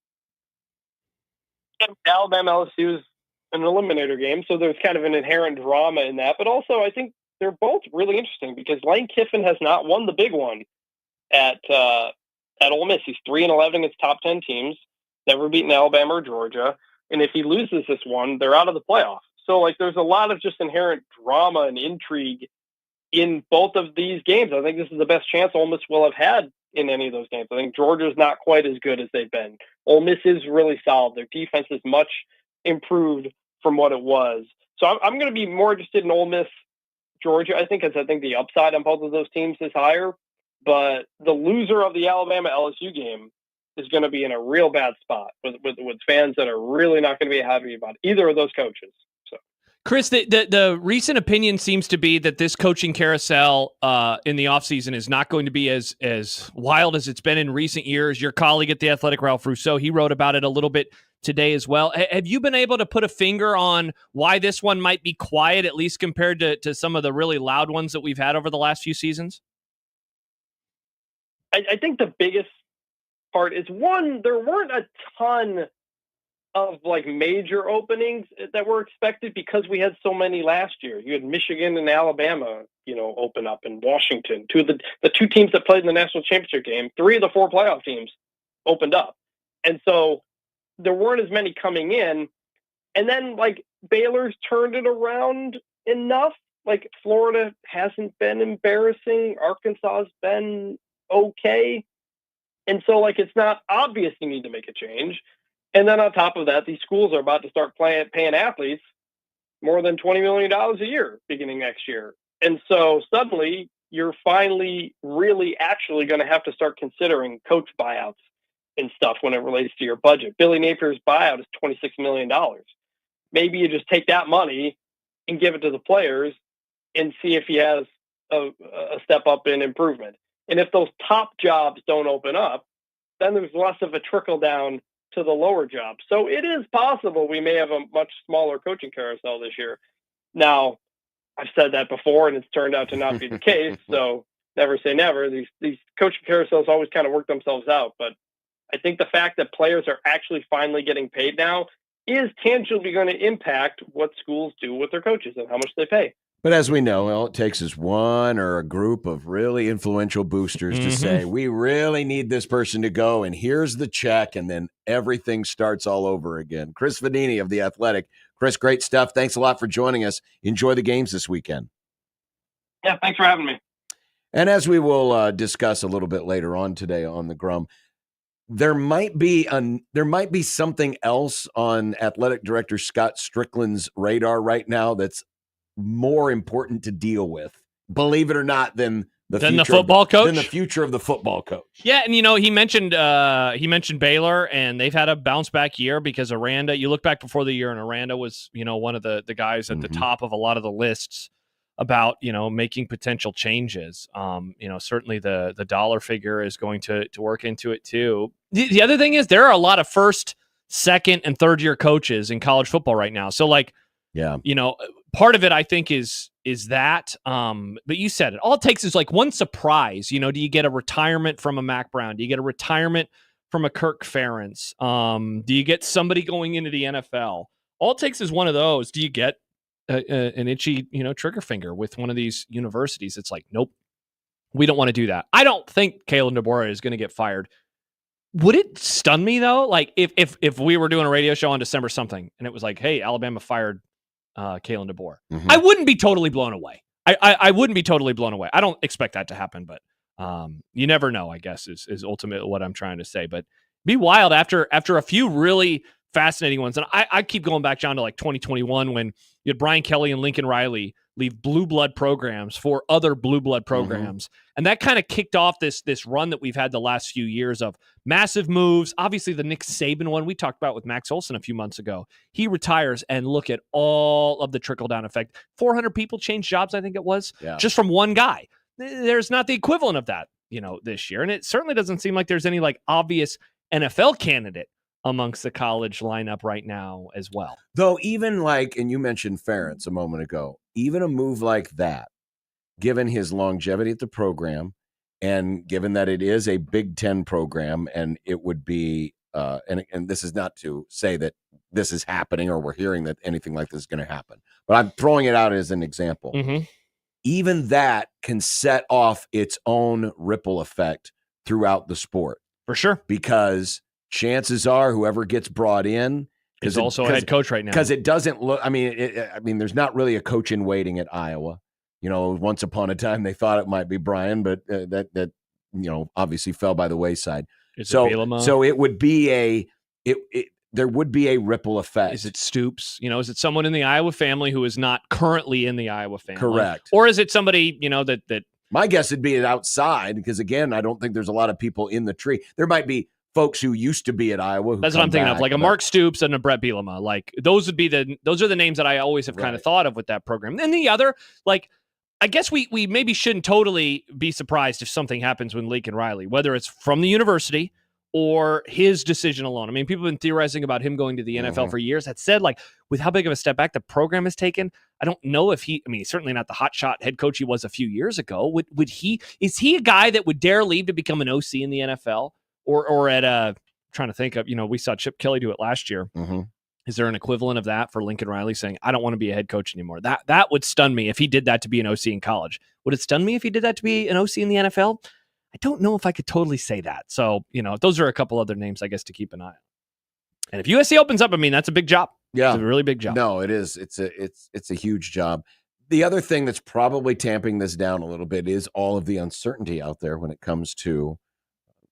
Alabama, LSU is an eliminator game, so there's kind of an inherent drama in that. But also, I think they're both really interesting because Lane Kiffin has not won the big one at Ole Miss. He's 3-11 against top 10 teams, never beaten Alabama or Georgia. And if he loses this one, they're out of the playoff. So, there's a lot of just inherent drama and intrigue in both of these games. I think this is the best chance Ole Miss will have had in any of those games. I think Georgia's not quite as good as they've been. Ole Miss is really solid. Their defense is much improved from what it was. So I'm going to be more interested in Ole Miss, Georgia, I think, because I think the upside on both of those teams is higher. But the loser of the Alabama-LSU game is going to be in a real bad spot with fans that are really not going to be happy about either of those coaches. So, Chris, the recent opinion seems to be that this coaching carousel in the offseason is not going to be as wild as it's been in recent years. Your colleague at The Athletic, Ralph Rousseau, he wrote about it a little bit today as well. Have you been able to put a finger on why this one might be quiet, at least compared to some of the really loud ones that we've had over the last few seasons? I think the biggest part is, one, there weren't a ton of major openings that were expected because we had so many last year. You had Michigan and Alabama, open up, in Washington. The 2 teams that played in the national championship game, 3 of the 4 playoff teams opened up. And so there weren't as many coming in. And then Baylor's turned it around enough. Florida hasn't been embarrassing. Arkansas has been okay. And so it's not obvious you need to make a change. And then on top of that, these schools are about to start paying athletes more than $20 million a year beginning next year. And so suddenly you're finally really actually going to have to start considering coach buyouts and stuff when it relates to your budget. Billy Napier's buyout is $26 million. Maybe you just take that money and give it to the players and see if he has a step up in improvement. And if those top jobs don't open up, then there's less of a trickle down to the lower jobs. So it is possible we may have a much smaller coaching carousel this year. Now, I've said that before, and it's turned out to not be the case. So never say never. These coaching carousels always kind of work themselves out. But I think the fact that players are actually finally getting paid now is tangibly going to impact what schools do with their coaches and how much they pay. But as we know, all it takes is one or a group of really influential boosters to say, we really need this person to go, and here's the check, and then everything starts all over again. Chris Vannini of The Athletic. Chris, great stuff. Thanks a lot for joining us. Enjoy the games this weekend. Yeah, thanks for having me. And as we will discuss a little bit later on today on the Grum, there might be something else on Athletic Director Scott Strickland's radar right now that's more important to deal with, believe it or not, than the football coach, than the future of the football coach. Yeah, and he mentioned Baylor, and they've had a bounce back year because Aranda. You look back before the year, and Aranda was one of the guys at the top of a lot of the lists about making potential changes. Certainly the dollar figure is going to work into it too. The other thing is there are a lot of first, second, and third year coaches in college football right now. So part of it, I think, is that. But you said it. All it takes is one surprise. Do you get a retirement from a Mac Brown? Do you get a retirement from a Kirk Ferentz? Do you get somebody going into the NFL? All it takes is one of those. Do you get an itchy, trigger finger with one of these universities? It's nope, we don't want to do that. I don't think Kalen DeBoer is going to get fired. Would it stun me though? If we were doing a radio show on December something and it was hey, Alabama fired Kalen DeBoer. I wouldn't be totally blown away. I wouldn't be totally blown away. I don't expect that to happen, but you never know, I guess, is ultimately what I'm trying to say. But be wild after a few really fascinating ones. And I keep going back, John, to like 2021 when you had Brian Kelly and Lincoln Riley leave blue blood programs for other blue blood programs. And that kind of kicked off this run that we've had the last few years of massive moves. Obviously, the Nick Saban one we talked about with Max Olson a few months ago. He retires, and look at all of the trickle-down effect. 400 people changed jobs, I think it was, just from one guy. There's not the equivalent of that, this year. And it certainly doesn't seem like there's any like obvious NFL candidate amongst the college lineup right now as well. Though even like, and you mentioned Ferentz a moment ago, even a move like that, given his longevity at the program and given that it is a Big Ten program and it would be, and this is not to say that this is happening or we're hearing that anything like this is going to happen, but I'm throwing it out as an example. Even that can set off its own ripple effect throughout the sport. For sure. Because chances are whoever gets brought in is also a head coach right now. Because it doesn't look, I mean, there's not really a coach in waiting at Iowa. Once upon a time they thought it might be Brian, but that obviously fell by the wayside. So it would be there would be a ripple effect. Is it Stoops? Is it someone in the Iowa family who is not currently in the Iowa family? Correct. Or is it somebody, that my guess would be outside, because again, I don't think there's a lot of people in the tree. There might be folks who used to be at Iowa. That's what I'm thinking of, like a Mark Stoops and a Brett Bielema. Like those are the names that I always have kind of thought of with that program. And the other, like, I guess we maybe shouldn't totally be surprised if something happens with Lincoln Riley, whether it's from the university or his decision alone. I mean, people have been theorizing about him going to the NFL for years. That said, like, with how big of a step back the program has taken, I don't know if he's certainly not the hotshot head coach he was a few years ago. Is he a guy that would dare leave to become an OC in the NFL? Or at trying to think of, we saw Chip Kelly do it last year. Is there an equivalent of that for Lincoln Riley saying, I don't want to be a head coach anymore? That would stun me if he did that to be an OC in college. Would it stun me if he did that to be an OC in the NFL? I don't know if I could totally say that. So, those are a couple other names, I guess, to keep an eye on. And if USC opens up, that's a big job. Yeah. It's a really big job. No, it is. It's a huge job. The other thing that's probably tamping this down a little bit is all of the uncertainty out there when it comes to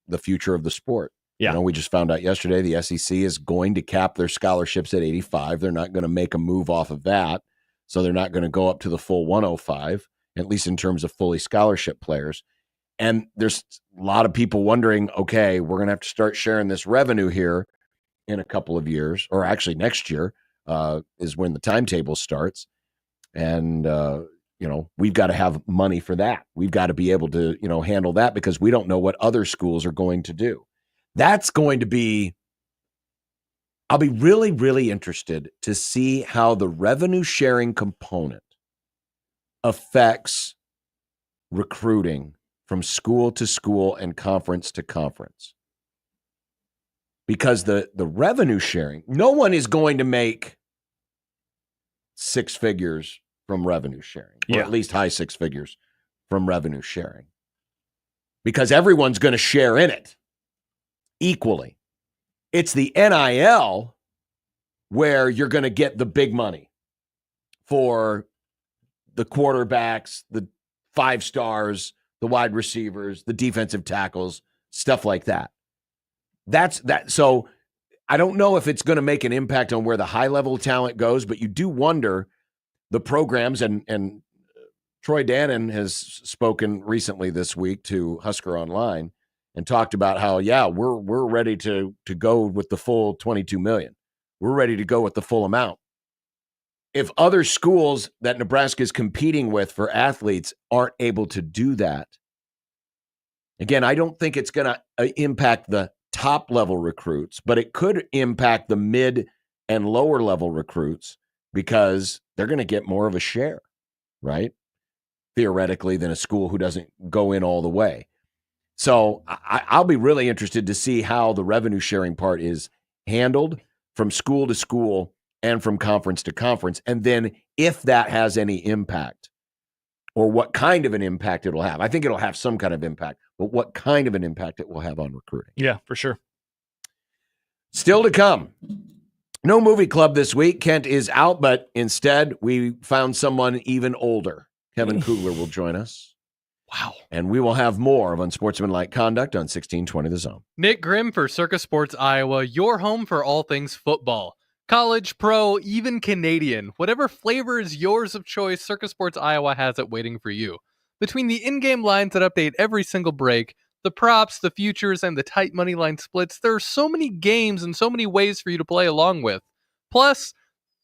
the future of the sport. Yeah. We just found out yesterday the SEC is going to cap their scholarships at 85. They're not going to make a move off of that. So they're not going to go up to the full 105, at least in terms of fully scholarship players. And there's a lot of people wondering, okay, we're going to have to start sharing this revenue here in a couple of years, or actually next year is when the timetable starts. And, we've got to have money for that. We've got to be able to, handle that because we don't know what other schools are going to do. That's going to be, I'll be really, really interested to see how the revenue sharing component affects recruiting from school to school and conference to conference. Because the revenue sharing, no one is going to make six figures from revenue sharing, or at least high six figures from revenue sharing, because everyone's going to share in it equally. It's the NIL where you're going to get the big money for the quarterbacks, the 5 stars, the wide receivers, the defensive tackles, stuff like that. That's that. So I don't know if it's going to make an impact on where the high level talent goes, but you do wonder the programs, and Troy Dannon has spoken recently this week to Husker Online and talked about how, we're ready to go with the full $22 million. We're ready to go with the full amount. If other schools that Nebraska is competing with for athletes aren't able to do that, again, I don't think it's going to impact the top level recruits, but it could impact the mid and lower level recruits because they're going to get more of a share, right? Theoretically, than a school who doesn't go in all the way. So I'll be really interested to see how the revenue sharing part is handled from school to school and from conference to conference. And then if that has any impact or what kind of an impact it'll have. I think it'll have some kind of impact, but what kind of an impact it will have on recruiting. Yeah, for sure. Still to come. No movie club this week. Kent is out, but instead we found someone even older. Kevin Kugler will join us. Wow. And we will have more of Unsportsmanlike Conduct on 1620 The Zone. Nick Grimm for Circus Sports Iowa, your home for all things football. College, pro, even Canadian. Whatever flavor is yours of choice, Circus Sports Iowa has it waiting for you. Between the in-game lines that update every single break, the props, the futures, and the tight money line splits, there are so many games and so many ways for you to play along with. Plus,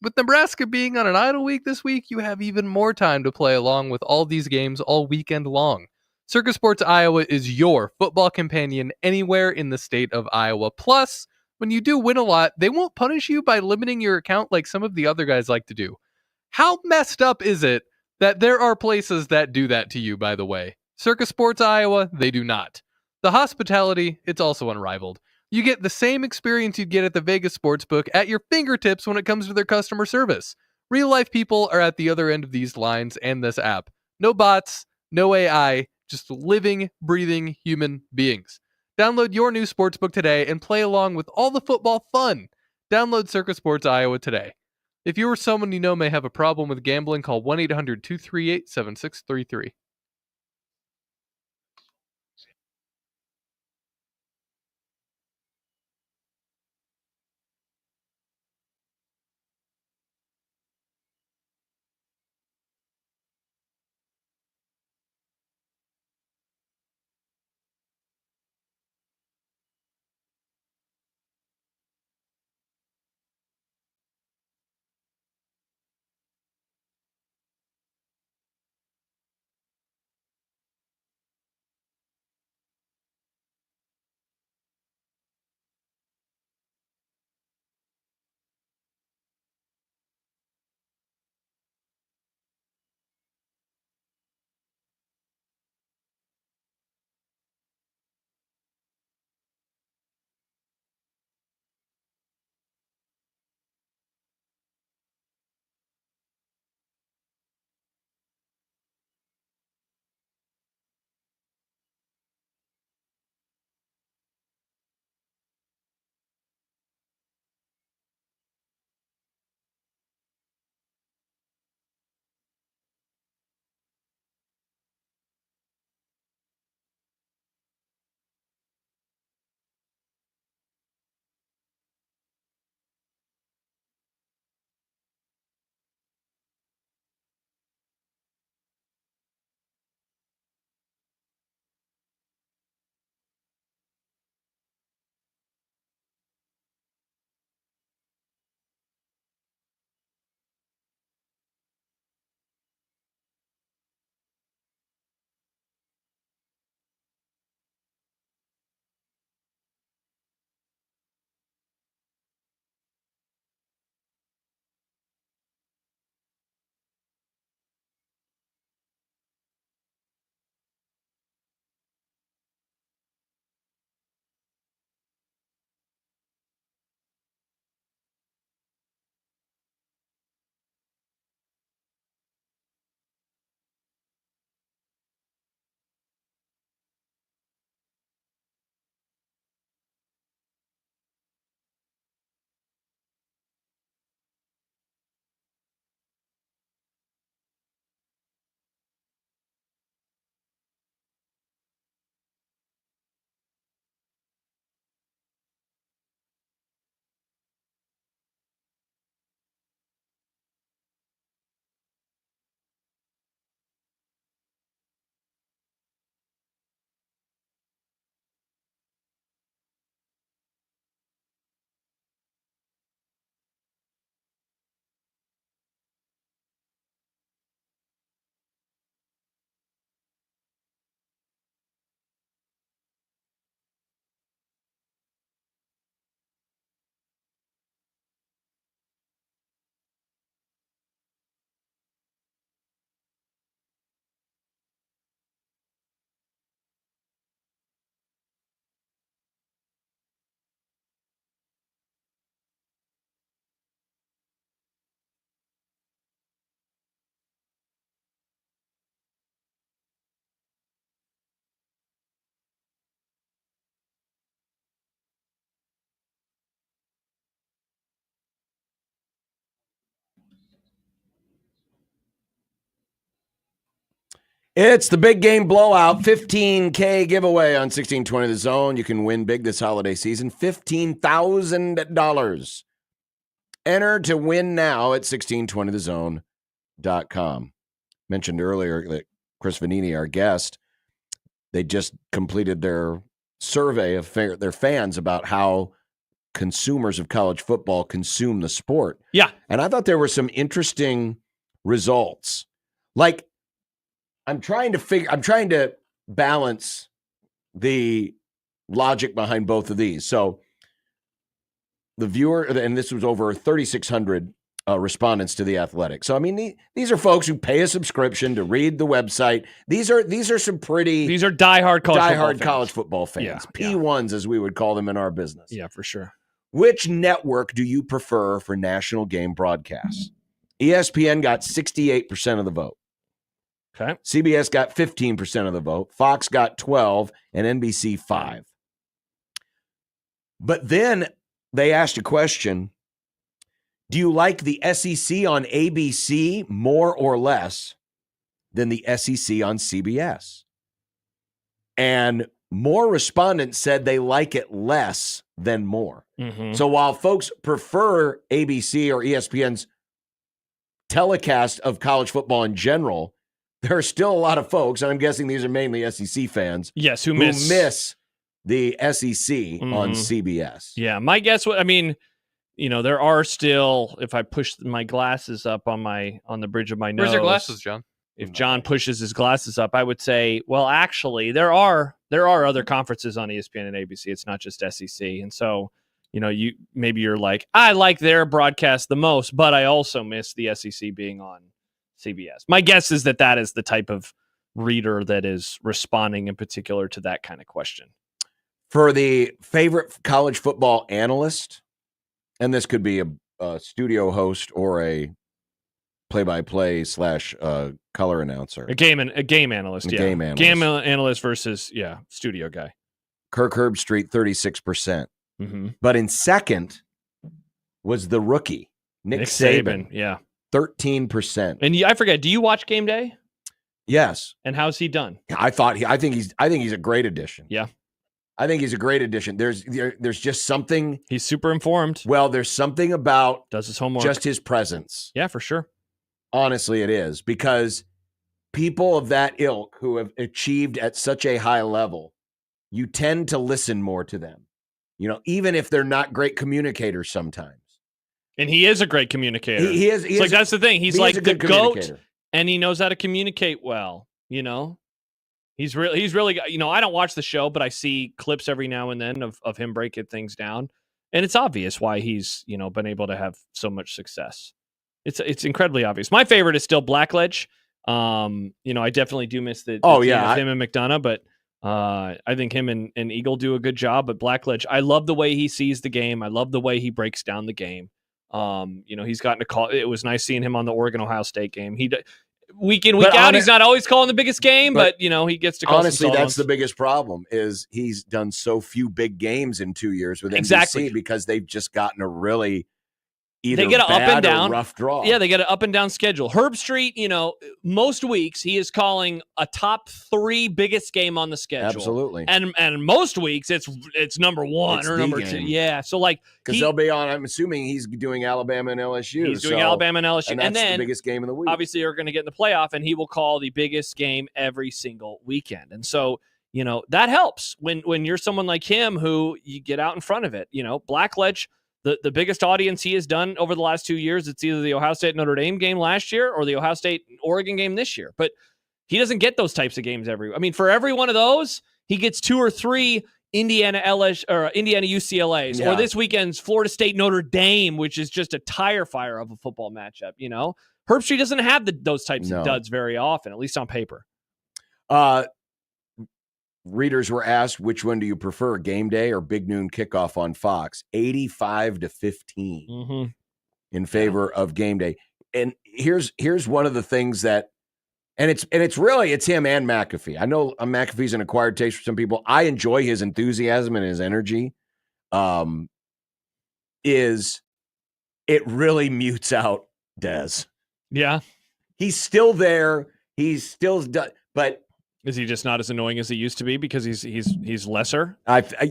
with Nebraska being on an idle week this week, you have even more time to play along with all these games all weekend long. Circus Sports Iowa is your football companion anywhere in the state of Iowa. Plus, when you do win a lot, they won't punish you by limiting your account like some of the other guys like to do. How messed up is it that there are places that do that to you, by the way? Circus Sports Iowa, they do not. The hospitality, it's also unrivaled. You get the same experience you'd get at the Vegas Sportsbook at your fingertips when it comes to their customer service. Real life people are at the other end of these lines and this app. No bots, no AI, just living, breathing human beings. Download your new sportsbook today and play along with all the football fun. Download Circus Sports Iowa today. If you or someone you know may have a problem with gambling, call 1-800-238-7633. It's the big game blowout, $15K giveaway on 1620 The Zone. You can win big this holiday season, $15,000. Enter to win now at 1620thezone.com. Mentioned earlier that Chris Vannini, our guest, they just completed their survey of their fans about how consumers of college football consume the sport. Yeah. And I thought there were some interesting results. Like, I'm trying to balance the logic behind both of these. So the viewer, and this was over 3,600 respondents to The Athletic. So, I mean, these are folks who pay a subscription to read the website. These are some pretty... These are diehard college football fans. Yeah, P1s, as we would call them in our business. Yeah, for sure. Which network do you prefer for national game broadcasts? ESPN got 68% of the vote. Okay. CBS got 15% of the vote. Fox got 12%, and NBC 5%. But then they asked a question, do you like the SEC on ABC more or less than the SEC on CBS? And more respondents said they like it less than more. Mm-hmm. So while folks prefer ABC or ESPN's telecast of college football in general, there are still a lot of folks, and I'm guessing these are mainly SEC fans, yes, who miss the SEC on CBS. Yeah, my guess would, I mean, there are still, if I push my glasses up on the bridge of my nose. Where's your glasses, John? If John pushes his glasses up, I would say, well, actually, there are other conferences on ESPN and ABC. It's not just SEC. And so, you're like, I like their broadcast the most, but I also miss the SEC being on CBS. My guess is that is the type of reader that is responding in particular to that kind of question. For the favorite college football analyst, and this could be a studio host or a play-by-play / color announcer. A game analyst, yeah. Game analyst. Game analyst versus, studio guy. Kirk Herbstreit, 36%. Mm-hmm. But in second was the rookie, Nick Saban. Yeah. 13%. And I forget, do you watch Game Day? Yes. And how's he done? I think he's a great addition. Yeah. I think he's a great addition. There's just something. He's super informed. Well, there's something about does his homework. Just his presence. Yeah, for sure. Honestly, it is, because people of that ilk who have achieved at such a high level, you tend to listen more to them. Even if they're not great communicators sometimes. And he is a great communicator. He is. That's the thing. He's like the GOAT, and he knows how to communicate well. He's really. I don't watch the show, but I see clips every now and then of him breaking things down, and it's obvious why he's been able to have so much success. It's incredibly obvious. My favorite is still Blackledge. I definitely do miss the him and McDonough, but I think him and Eagle do a good job. But Blackledge, I love the way he sees the game. I love the way he breaks down the game. He's gotten a call. It was nice seeing him on the Oregon-Ohio State game. Week in, week out, he's not always calling the biggest game, but he gets to call. Honestly, that's the biggest problem is he's done so few big games in 2 years with NBC because they've just gotten a really either they get an bad up and down or rough draw. Yeah, they get an up and down schedule. Herbstreit, most weeks he is calling a top 3 biggest game on the schedule. Absolutely. And most weeks it's number 1 or number 2. Yeah. So because they'll be on, I'm assuming he's doing Alabama and LSU. He's doing Alabama and LSU. And that's then the biggest game of the week. Obviously you're going to get in the playoff, and he will call the biggest game every single weekend. And so, that helps when you're someone like him who you get out in front of it. Blackledge, the biggest audience he has done over the last 2 years, it's either the Ohio State Notre Dame game last year or the Ohio State Oregon game this year. But he doesn't get those types of games for every one of those, he gets 2 or 3 Indiana LSU or Indiana UCLA's, or this weekend's Florida State Notre Dame, which is just a tire fire of a football matchup. Herbstreit doesn't have those types of duds very often, at least on paper. Readers were asked, which one do you prefer, Game Day or Big Noon Kickoff on Fox? 85-15 in favor of Game Day. And here's one of the things that, and it's him and McAfee. I know McAfee's an acquired taste for some people. I enjoy his enthusiasm and his energy. It really mutes out Dez. Yeah. He's still there. He's still But is he just not as annoying as he used to be because he's lesser?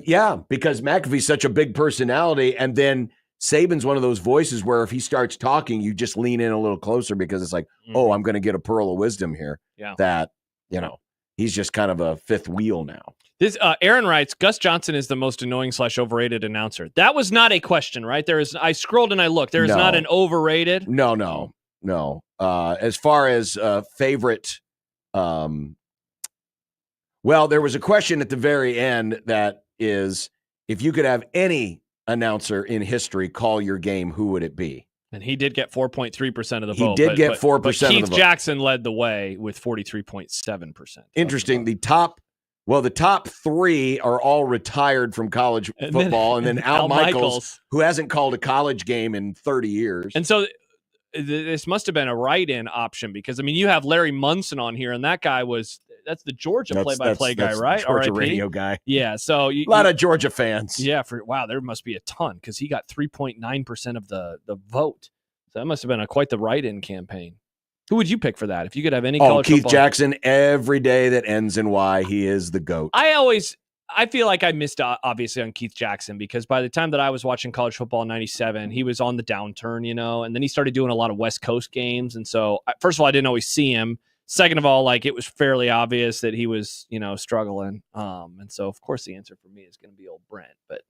Yeah, because McAfee's such a big personality, and then Saban's one of those voices where if he starts talking, you just lean in a little closer because it's like, oh, I'm going to get a pearl of wisdom here. Yeah. That, he's just kind of a fifth wheel now. This Aaron writes, Gus Johnson is the most annoying / overrated announcer. That was not a question, right? I scrolled and I looked. There is not an overrated. No. As far as favorite, well, there was a question at the very end that is, if you could have any announcer in history call your game, who would it be? And he did get 4.3% of the vote. He did get 4% of the vote. Keith Jackson led the way with 43.7%. Interesting. The top 3 are all retired from college football, and then Al Michaels, who hasn't called a college game in 30 years. And so this must have been a write-in option because, you have Larry Munson on here, and that guy that's the Georgia play-by-play guy, right? Georgia radio guy. Yeah, so a lot of Georgia fans. Yeah, there must be a ton because he got 3.9% of the vote. So that must have been quite the write-in campaign. Who would you pick for that if you could have any college Keith football? Jackson, every day that ends in Y, he is the GOAT. I feel like I missed obviously on Keith Jackson because by the time that I was watching college football in 97, he was on the downturn, and then he started doing a lot of West Coast games. And so, first of all, I didn't always see him. Second of all, it was fairly obvious that he was, struggling. And so, of course, the answer for me is going to be old Brent, but,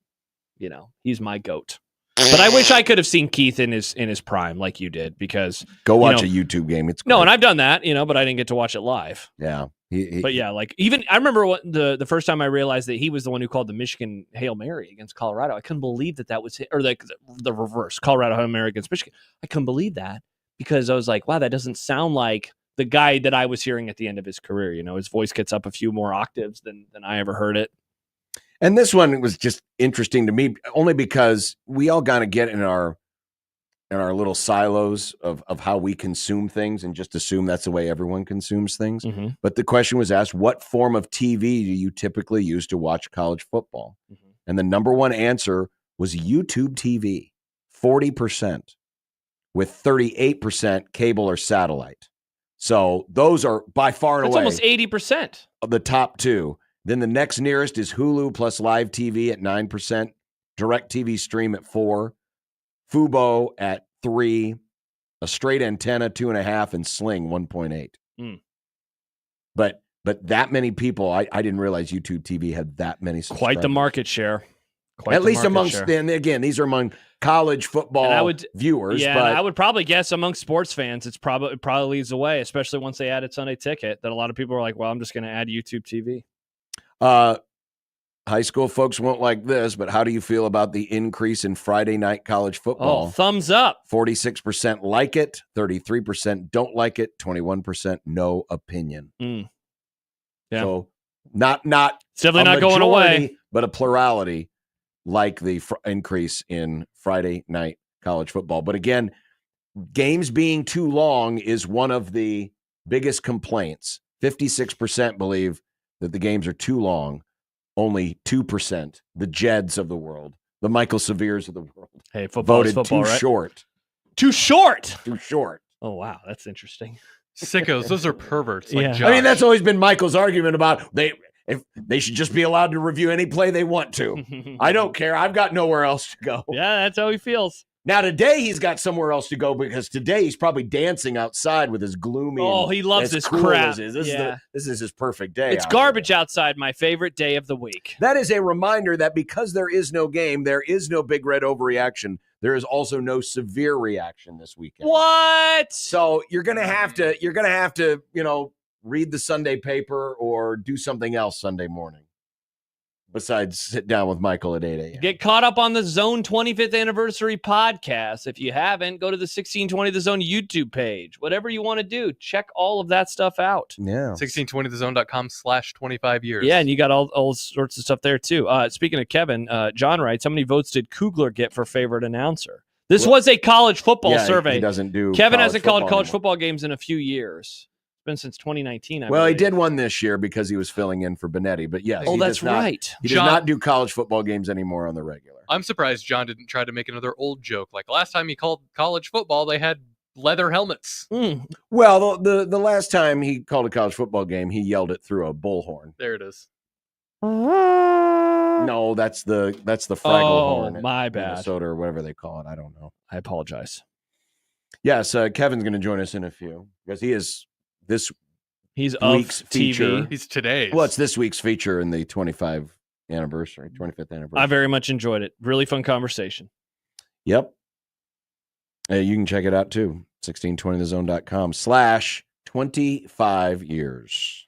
he's my GOAT. But I wish I could have seen Keith in his prime like you did because go watch a YouTube game. It's great. No, and I've done that, but I didn't get to watch it live. Yeah. But yeah, even I remember the first time I realized that he was the one who called the Michigan Hail Mary against Colorado. I couldn't believe that was or the reverse, Colorado Hail Mary against Michigan. I couldn't believe that because I was like, wow, that doesn't sound like the guy that I was hearing at the end of his career. His voice gets up a few more octaves than I ever heard it. And this one was just interesting to me only because we all kind of get in our little silos of how we consume things and just assume that's the way everyone consumes things. Mm-hmm. But the question was asked, what form of TV do you typically use to watch college football? Mm-hmm. And the number one answer was YouTube TV, 40%, with 38% cable or satellite. So those are by far and away. That's almost 80% of the top two. Then the next nearest is Hulu plus live TV at 9%, DirecTV Stream at 4%, Fubo at 3%, a straight antenna 2.5%, and Sling 1.8%. Mm. But that many people, I didn't realize YouTube TV had that many subscribers. Quite the market share. At least amongst, and again, these are among college football viewers. Yeah, but I would probably guess among sports fans, it probably leads the way, especially once they added Sunday Ticket, that a lot of people are like, well, I'm just going to add YouTube TV. High school folks won't like this, but how do you feel about the increase in Friday night college football? Oh, thumbs up. 46% like it, 33% don't like it, 21% no opinion. Mm. Yeah. So not it's definitely not going away, but a plurality like the increase in Friday night college football. But again, games being too long is one of the biggest complaints. 56% believe that the games are too long. Only 2%, the Jeds of the world, the Michael Severes of the world, voted football, too right? short. Too short. Too short. Oh, wow. That's interesting. Sickos. Those are perverts. Like Yeah. Josh. I mean, that's always been Michael's argument about if they should just be allowed to review any play they want to. I don't care. I've got nowhere else to go. Yeah, that's how he feels. Now, today he's got somewhere else to go because today he's probably dancing outside with his gloomy. Oh, and he loves as this cool crap. as This is his perfect day. It's out garbage there. outside, my favorite day of the week. That is a reminder that because there is no game, there is no big red overreaction. There is also no severe reaction this weekend. What? So you're gonna have to, read the Sunday paper or do something else Sunday morning. Besides sit down with Michael at 8 a.m. Get caught up on the Zone 25th Anniversary podcast. If you haven't, go to the 1620 The Zone YouTube page. Whatever you want to do, check all of that stuff out. Yeah. 1620thezone.com/25 years. Yeah, and you got all sorts of stuff there, too. Speaking of Kevin, John writes, how many votes did Kugler get for favorite announcer? This was a college football survey. He doesn't do Kevin hasn't called college anymore. football games in a few years. It's been since 2019, I Well, he believe. did one this year because he was filling in for Benetti. But yes, Oh, he that's does not, right. He John- does not do college football games anymore on the regular. I'm surprised John didn't try to make another old joke. Like last time he called college football, they had leather helmets. Well, the last time he called a college football game, he yelled it through a bullhorn. There it is. No, that's the Fraggle horn. In my bad. Minnesota or whatever they call it. I don't know. I apologize. Yes, Kevin's going to join us in a few because he is this week's feature. He's today's. Well, it's this week's feature in the 25th anniversary. I very much enjoyed it. Really fun conversation. Yep. You can check it out too. 1620thezone.com/25 years.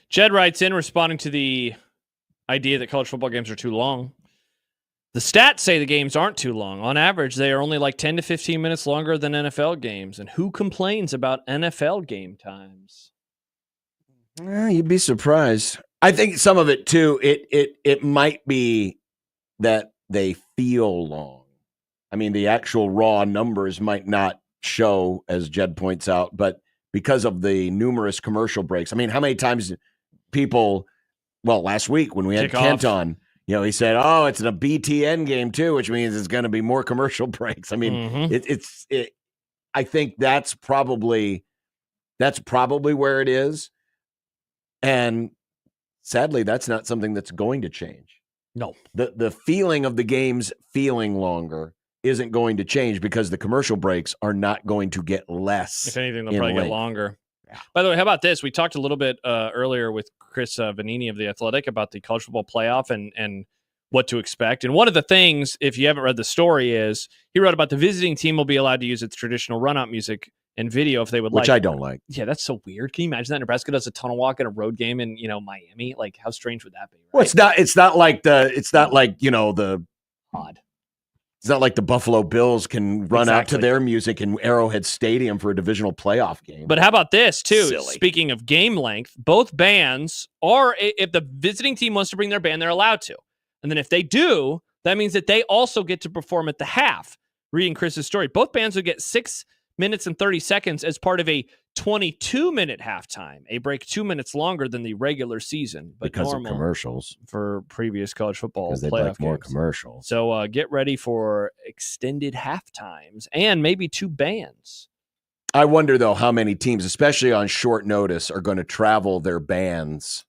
Jed writes in responding to the idea that college football games are too long. The stats say the games aren't too long. On average, they are only like 10 to 15 minutes longer than NFL games. And who complains about NFL game times? You'd be surprised. I think some of it too, it might be that they feel long. I mean, the actual raw numbers might not show, as Jed points out, but because of the numerous commercial breaks. I mean, how many times people, last week when we had Kent on, he said, oh, it's a BTN game too, which means it's going to be more commercial breaks. I mean, I think that's probably where it is. And sadly, that's not something that's going to change. No. The feeling of the games feeling longer isn't going to change because the commercial breaks are not going to get less. If anything, they'll probably get longer. By the way, how about this? We talked a little bit earlier with Chris Vannini of The Athletic about the college football playoff and what to expect. And one of the things, if you haven't read the story, is he wrote about the visiting team will be allowed to use its traditional run-out music and video if they would like. Which I don't like. Yeah, that's so weird. Can you imagine that Nebraska does a tunnel walk in a road game in, Miami? Like, how strange would that be? Right? Well, it's not like the odd. It's not like the Buffalo Bills can run out to their music in Arrowhead Stadium for a divisional playoff game. But how about this, too? Silly. Speaking of game length, both bands, or if the visiting team wants to bring their band, they're allowed to. And then if they do, that means that they also get to perform at the half. Reading Chris's story, both bands would get 6 minutes and 30 seconds as part of a 22-minute halftime, a break 2 minutes longer than the regular season, but because of normal commercials for previous college football because they'd playoff like more games. commercials. So get ready for extended halftimes and maybe 2 bands. I wonder, though, how many teams, especially on short notice, are going to travel their bands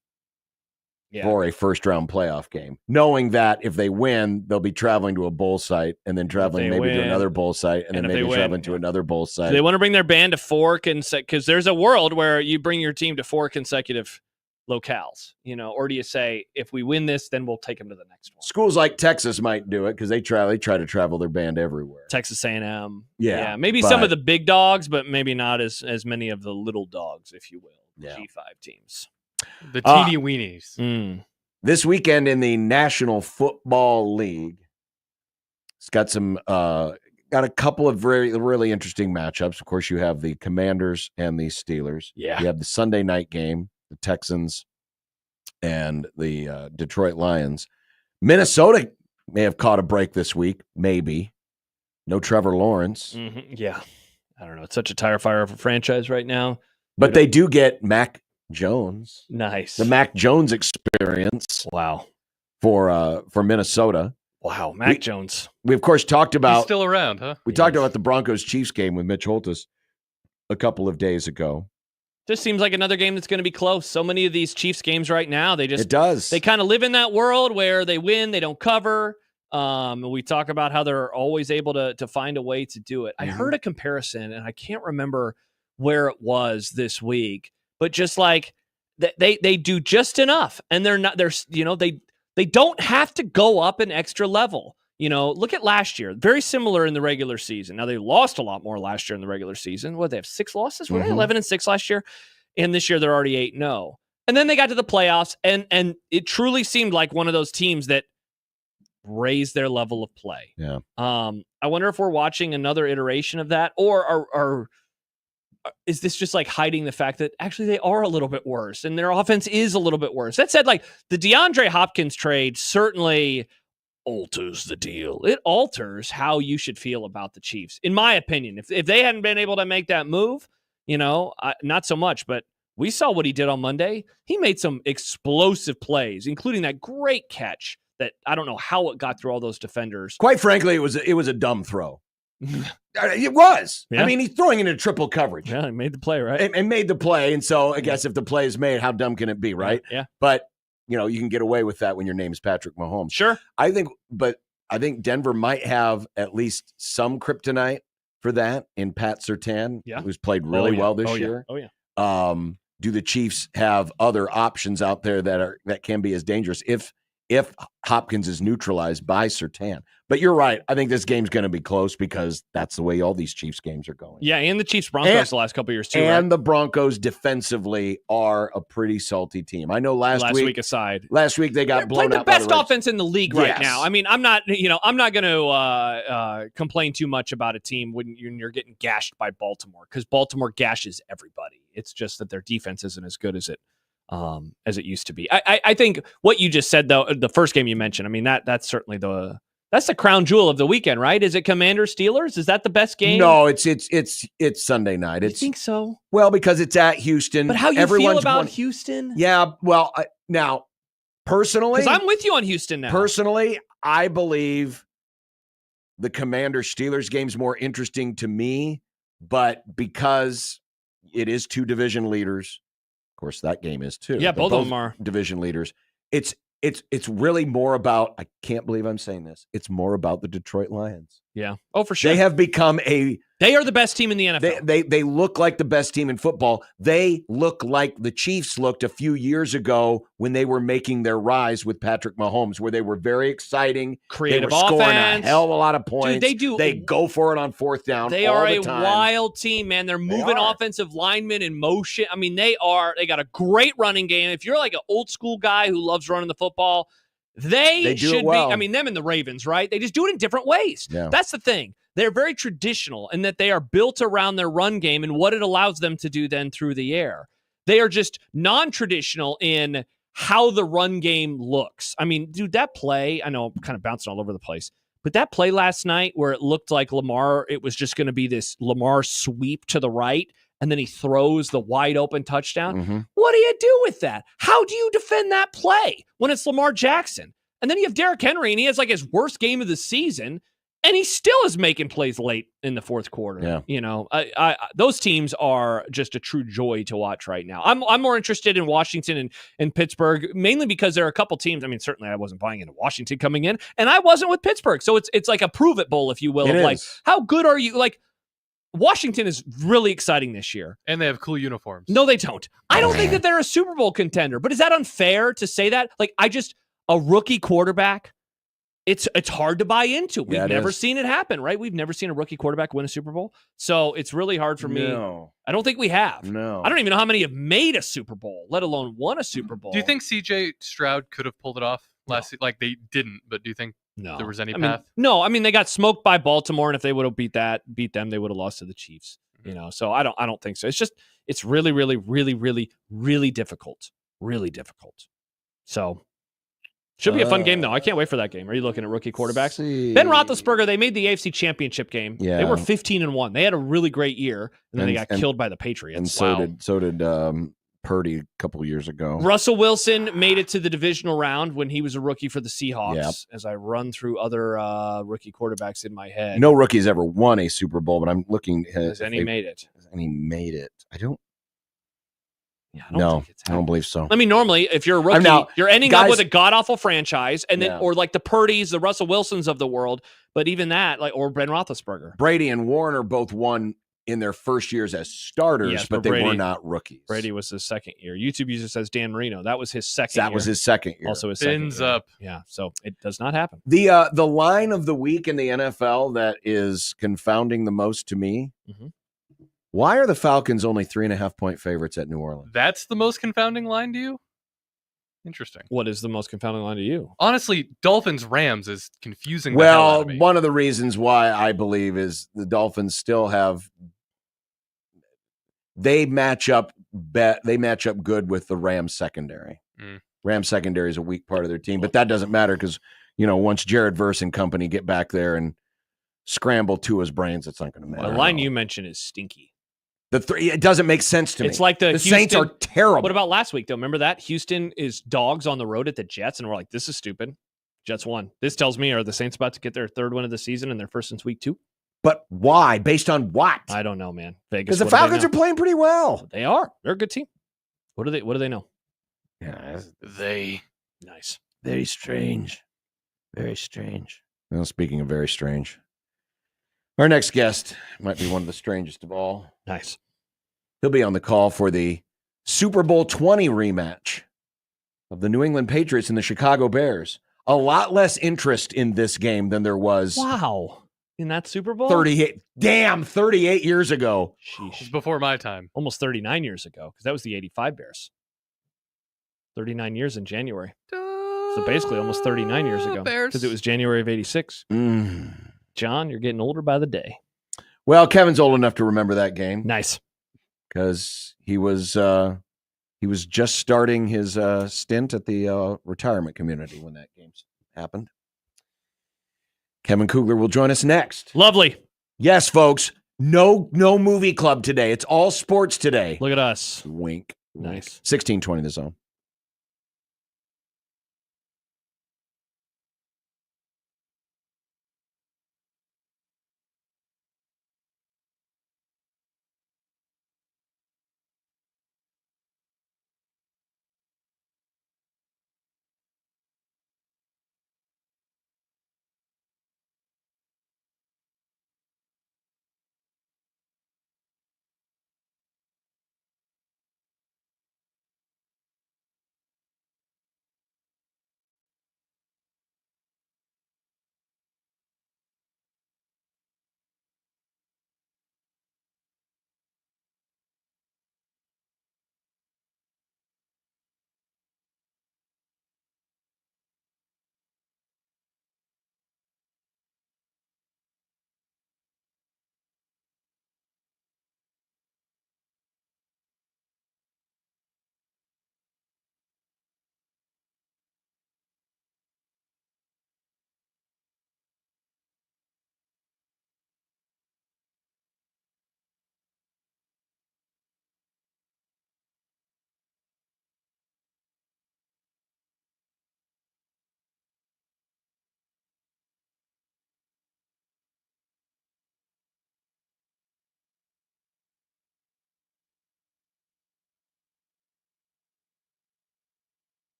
for a first-round playoff game, knowing that if they win, they'll be traveling to a bowl site and then traveling maybe to another bowl site and then maybe traveling to another bowl site. Do they want to bring their band to 4 because there's a world where you bring your team to 4 consecutive locales, or do you say, if we win this, then we'll take them to the next one? Schools like Texas might do it because they try to travel their band everywhere. Texas A&M. Yeah. Maybe some of the big dogs, but maybe not as many of the little dogs, if you will. Yeah. G5 teams. The teeny weenies. This weekend in the National Football League, it's got a couple of really interesting matchups. Of course, you have the Commanders and the Steelers. Yeah. You have the Sunday night game, the Texans and the Detroit Lions. Minnesota may have caught a break this week, maybe. No Trevor Lawrence. Mm-hmm. Yeah. I don't know. It's such a tire fire of a franchise right now. But they do get Mac Jones. Nice. The Mac Jones experience. Wow. For Minnesota. Wow, Mac Jones. We of course talked about He's still around, huh? We talked about the Broncos-Chiefs game with Mitch Holthus a couple of days ago. Just seems like another game that's going to be close. So many of these Chiefs games right now, it does. They kind of live in that world where they win, they don't cover. We talk about how they're always able to find a way to do it. I heard a comparison, and I can't remember where it was this week, but just like they do just enough, and they don't have to go up an extra level. Look at last year. Very similar in the regular season. Now, they lost a lot more last year in the regular season. What, they have 6 losses? Were they 11-6 last year? And this year they're already 8-0. And then they got to the playoffs, and it truly seemed like one of those teams that raised their level of play. Yeah. I wonder if we're watching another iteration of that, or is this just like hiding the fact that actually they are a little bit worse and their offense is a little bit worse? That said, like, the DeAndre Hopkins trade certainly alters the deal. It alters how you should feel about the Chiefs, in my opinion. If they hadn't been able to make that move, not so much, but we saw what he did on Monday. He made some explosive plays, including that great catch that I don't know how it got through all those defenders. Quite frankly, it was a dumb throw. It was. Yeah. I mean, he's throwing into triple coverage. Yeah, he made the play, right? And made the play. And so I guess if the play is made, how dumb can it be, right? Yeah. But, you can get away with that when your name is Patrick Mahomes. Sure. I think Denver might have at least some kryptonite for that in Pat Surtain, who's played really well this year. Oh, yeah. Do the Chiefs have other options out there that can be as dangerous if Hopkins is neutralized by Surtain? But you're right. I think this game's going to be close because that's the way all these Chiefs games are going. Yeah, and the Chiefs-Broncos the last couple of years too. And right? the Broncos defensively are a pretty salty team. I know last week aside. Last week they got blown out. The best offense in the league right Yes. now. I mean, I'm not going to complain too much about a team when you're getting gashed by Baltimore, because Baltimore gashes everybody. It's just that their defense isn't as good as it used to be. I think what you just said, though, the first game you mentioned, I mean, that's certainly that's the crown jewel of the weekend, right? Is it Commanders Steelers? Is that the best game? No, it's Sunday night. I think so. Well, because it's at Houston. But how you feel about Houston? Yeah, well, now personally, because I'm with you on Houston now. Personally, I believe the Commanders Steelers game's more interesting to me, but because it is 2 division leaders. Of course, that game is too. Yeah, both of them are division leaders. It's really more about, I can't believe I'm saying this, it's more about the Detroit Lions. Yeah. Oh, for sure. They have become They are the best team in the NFL. They look like the best team in football. They look like the Chiefs looked a few years ago when they were making their rise with Patrick Mahomes, where they were very exciting. Creative they were scoring offense. a hell of a lot of points. Dude, they go for it on fourth down. They all are the a time. wild team, man. They're moving offensive linemen in motion. I mean, they got a great running game. If you're like an old school guy who loves running the football, they do should it well. be. I mean, them and the Ravens, right? They just do it in different ways. Yeah. That's the thing. They're very traditional in that they are built around their run game and what it allows them to do then through the air. They are just non-traditional in how the run game looks. I mean, dude, that play, I know I'm kind of bouncing all over the place, but that play last night where it looked like Lamar, it was just going to be this Lamar sweep to the right, and then he throws the wide open touchdown. Mm-hmm. What do you do with that? How do you defend that play when it's Lamar Jackson? And then you have Derrick Henry, and he has like his worst game of the season, and he still is making plays late in the fourth quarter. Yeah. You know, those teams are just a true joy to watch right now. I'm more interested in Washington and Pittsburgh, mainly because there are a couple teams. I mean, certainly I wasn't buying into Washington coming in, and I wasn't with Pittsburgh. So it's like a prove it bowl, if you will, like, how good are you? Like, Washington is really exciting this year. And they have cool uniforms. No, they don't. I don't think that they're a Super Bowl contender, but is that unfair to say that? Like, a rookie quarterback, it's hard to buy into. We've never seen it happen, right? We've never seen a rookie quarterback win a Super Bowl. So it's really hard for me. I don't think we have. No. I don't even know how many have made a Super Bowl, let alone won a Super Bowl. Do you think C.J. Stroud could have pulled it off last season? Like, they didn't, but do you think there was any path? I mean, they got smoked by Baltimore, and if they would have beat them, they would have lost to the Chiefs. You know, so I don't think so. It's really, really, really, really, really difficult. Really difficult. So should be a fun game, though. I can't wait for that game. Are you looking at rookie quarterbacks? Ben Roethlisberger, they made the AFC Championship game. Yeah. They were 15-1. They had a really great year, and then they got killed by the Patriots. And so did Purdy a couple of years ago. Russell Wilson made it to the divisional round when he was a rookie for the Seahawks. As I run through other rookie quarterbacks in my head. No rookie's ever won a Super Bowl, but I'm looking at Has any made it? Has any made it? I don't. Yeah, I don't believe so. I mean, normally, if you're a rookie, you're ending up with a god-awful franchise, and then or like the Purdys, the Russell Wilsons of the world, but even that, or Ben Roethlisberger. Brady and Warner both won in their first years as starters, but they were not rookies. Brady was his second year. YouTube user says Dan Marino. That was his second year. That was his second year. Also his second Fins year. up. Yeah, so it does not happen. The line of the week in the NFL that is confounding the most to me, why are the Falcons only 3.5-point favorites at New Orleans? That's the most confounding line to you? Interesting. What is the most confounding line to you? Honestly, Dolphins-Rams is confusing. Well, one of the reasons why I believe is the Dolphins still have they match up good with the Rams secondary. Rams secondary is a weak part of their team, but that doesn't matter because once Jared Verse and company get back there and scramble Tua's brains, it's not going to matter. The line you mentioned is stinky. It doesn't make sense to me. It's like the Saints are terrible. What about last week, though? Remember that? Houston is dogs on the road at the Jets, and we're like, this is stupid. Jets won. This tells me, are the Saints about to get their third win of the season and their first since week 2? But why? Based on what? I don't know, man. Vegas. Because the Falcons are playing pretty well. They are. They're a good team. What do they know? Yeah, nice. Very strange. Very strange. Well, speaking of very strange, our next guest might be one of the strangest of all. Nice. He'll be on the call for the Super Bowl 20 rematch of the New England Patriots and the Chicago Bears. A lot less interest in this game than there was. Wow. In that Super Bowl? 38 years ago. Sheesh. It's before my time. Almost 39 years ago, because that was the 85 Bears. 39 years in January. So basically almost 39 years ago. Because it was January of 86. John, you're getting older by the day. Well, Kevin's old enough to remember that game. Nice. Because he was just starting his stint at the retirement community when that game happened. Kevin Kugler will join us next. Lovely. Yes, folks. No movie club today. It's all sports today. Look at us. Wink. Nice. 1620 The Zone.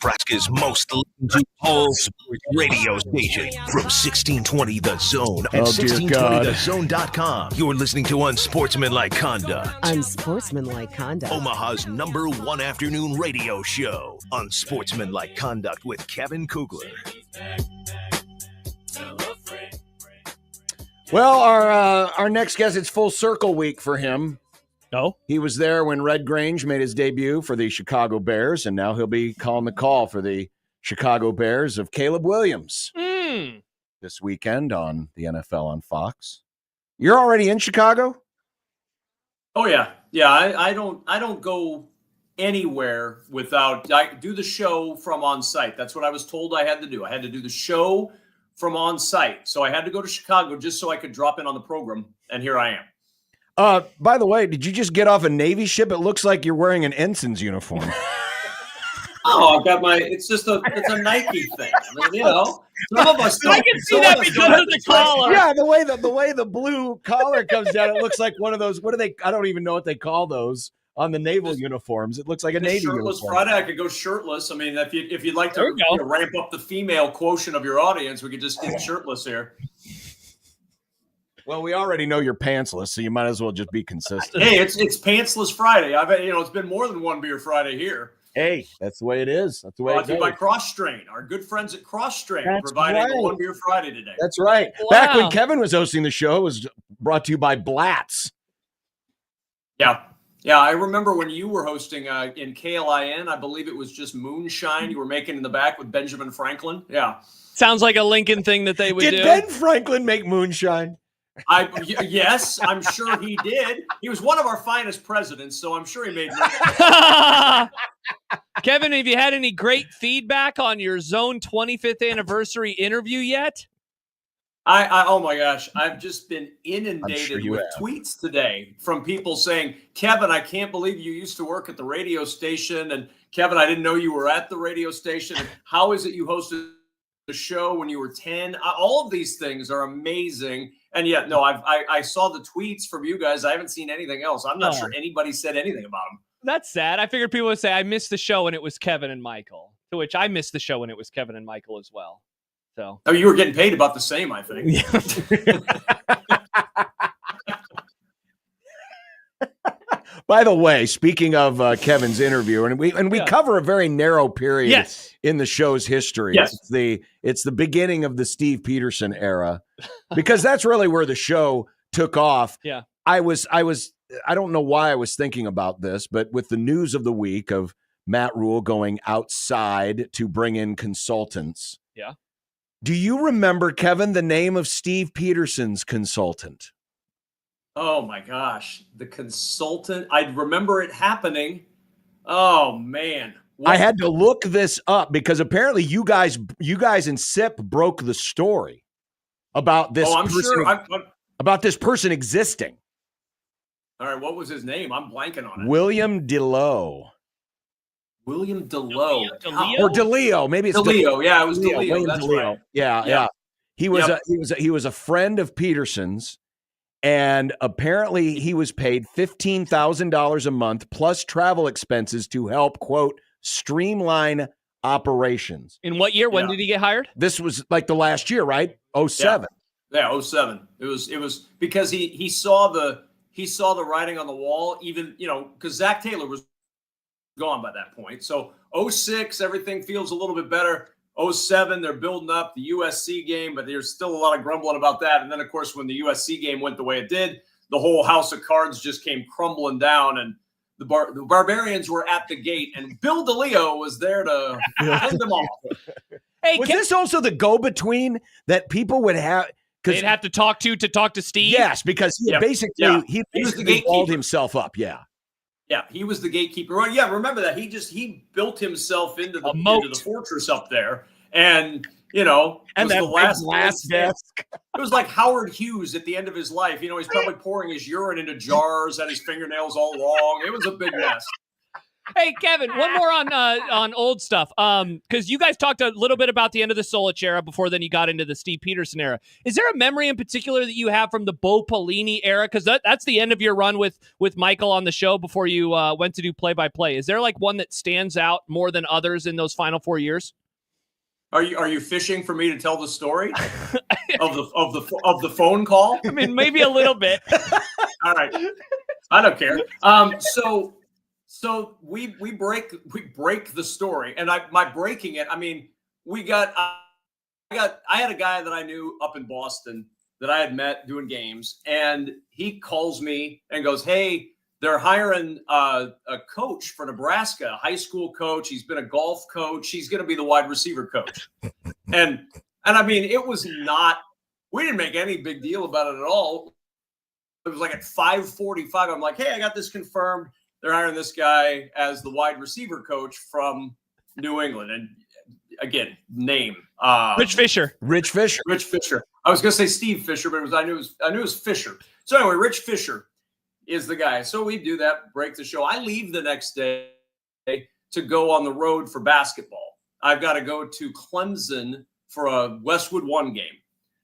Nebraska's most listened to all sports radio station from 1620 The Zone and 1620thezone.com. You're listening to Unsportsmanlike Conduct. Unsportsmanlike Conduct. Omaha's #1 afternoon radio show. Unsportsmanlike Conduct with Kevin Kugler. Well, our next guest, it's full circle week for him. Oh? He was there when Red Grange made his debut for the Chicago Bears, and now he'll be calling the call for the Chicago Bears of Caleb Williams this weekend on the NFL on Fox. You're already in Chicago? Oh, yeah. Yeah, I don't go anywhere without – I do the show from on site. That's what I was told I had to do. I had to do the show from on site. So I had to go to Chicago just so I could drop in on the program, and here I am. By the way, did you just get off a Navy ship? It looks like you're wearing an ensign's uniform. Oh, I've got it's a Nike thing. I mean, some of us. I can see that because of the collar. Yeah, the way the blue collar comes down, it looks like one of those. What do they? I don't even know what they call those on the naval uniforms. It looks like a Navy shirtless uniform. Friday. I could go shirtless. I mean, if you'd like to ramp up the female quotient of your audience, we could just get shirtless here. Well, we already know you're pantsless, so you might as well just be consistent. Hey, it's Pantsless Friday. It's been more than one beer Friday here. Hey, that's the way it is. That's the way Brought it to you goes. by Cross Strain, our good friends at Cross Strain, That's providing right. a one beer Friday today. That's right. Wow. Back when Kevin was hosting the show, it was brought to you by Blatz. Yeah. Yeah, I remember when you were hosting in KLIN, I believe it was just moonshine you were making in the back with Benjamin Franklin. Yeah. Sounds like a Lincoln thing that they would do. Did Ben Franklin make moonshine? Yes, I'm sure he did. He was one of our finest presidents, so I'm sure he made Kevin, have you had any great feedback on your Zone 25th anniversary interview yet? Oh my gosh, I've just been inundated with tweets today from people saying, Kevin, I can't believe you used to work at the radio station. And Kevin, I didn't know you were at the radio station. And how is it you hosted the show when you were 10? All of these things are amazing. And yet, no, I saw the tweets from you guys. I haven't seen anything else. I'm not sure anybody said anything about them. That's sad. I figured people would say, I missed the show and it was Kevin and Michael. To which I missed the show and it was Kevin and Michael as well. So. Oh, you were getting paid about the same, I think. By the way, speaking of Kevin's interview, and we cover a very narrow period in the show's history. Yes. It's the beginning of the Steve Peterson era, because that's really where the show took off. Yeah. I don't know why I was thinking about this, but with the news of the week of Matt Rule going outside to bring in consultants. Yeah. Do you remember, Kevin, the name of Steve Peterson's consultant? Oh my gosh, the consultant. I remember it happening. Oh man. I had to look this up because apparently you guys and SIP broke the story about this about this person existing. All right, what was his name? I'm blanking on it. William DeLoe. William DeLoe. Or DeLeo. Maybe it's DeLeo. Yeah, it was DeLeo. William That's DeLeo. right. Yeah. He was a friend of Peterson's, and apparently he was paid $15,000 a month plus travel expenses to help, quote, streamline operations. In what year? When did he get hired? This was like the last year, right? 07. Yeah, 07. It was because he saw the writing on the wall, even, because Zach Taylor was gone by that point. So 06, everything feels a little bit better. 07, they're building up the USC game, but there's still a lot of grumbling about that. And then, of course, when the USC game went the way it did, the whole house of cards just came crumbling down, and the Barbarians were at the gate, and Bill DeLeo was there to fend them off. Hey, was this also the go-between that people would have? They'd have to talk to Steve? Yes, because he basically walled himself up, Yeah, he was the gatekeeper. Well, yeah, remember that. He built himself into the fortress up there. And, and that the last desk. It was like Howard Hughes at the end of his life. He's probably pouring his urine into jars, had his fingernails all long. It was a big mess. Hey, Kevin, one more on old stuff. Because you guys talked a little bit about the end of the Solich era before then you got into the Steve Peterson era. Is there a memory in particular that you have from the Bo Pelini era? Because that's the end of your run with Michael on the show before you went to do play-by-play. Is there like one that stands out more than others in those final 4 years? Are you fishing for me to tell the story of the phone call? I mean, maybe a little bit. All right, I don't care. So we break the story, and by breaking it, I mean I had a guy that I knew up in Boston that I had met doing games, and he calls me and goes, "Hey, they're hiring a coach for Nebraska, a high school coach. He's been a golf coach. He's going to be the wide receiver coach." And I mean, it was not. We didn't make any big deal about it at all. It was like at 5:45. I'm like, "Hey, I got this confirmed. They're hiring this guy as the wide receiver coach from New England." And again, name Rich Fisher. Rich Fisher. I was going to say Steve Fisher, but I knew it was Fisher. So anyway, Rich Fisher is the guy. So we do that, break the show. I leave the next day to go on the road for basketball. I've got to go to Clemson for a Westwood One game.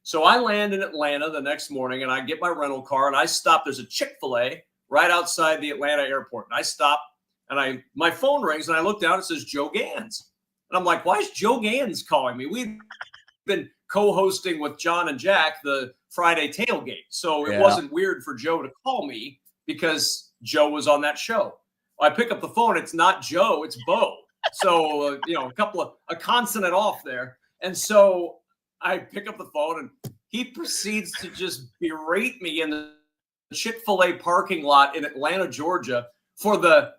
So I land in Atlanta the next morning, and I get my rental car, and I stop. There's a Chick-fil-A right outside the Atlanta airport. And I stop, and my phone rings, and I look down, it says Joe Gans. And I'm like, why is Joe Gans calling me? We've been co-hosting with John and Jack the Friday tailgate. So it wasn't weird for Joe to call me because Joe was on that show. I pick up the phone. It's not Joe, it's Bo. So, a consonant off there. And so I pick up the phone, and he proceeds to just berate me in the Chick-fil-A parking lot in Atlanta, Georgia for the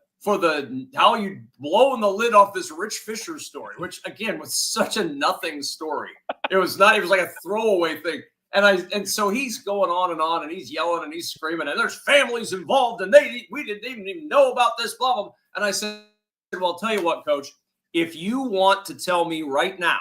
how you blowing the lid off this Rich Fisher story, which again was such a nothing story. It was like a throwaway thing. And so he's going on and he's yelling and he's screaming, and there's families involved, and we didn't even know about this, blah, blah, blah. And I said, well, I'll tell you what, Coach, if you want to tell me right now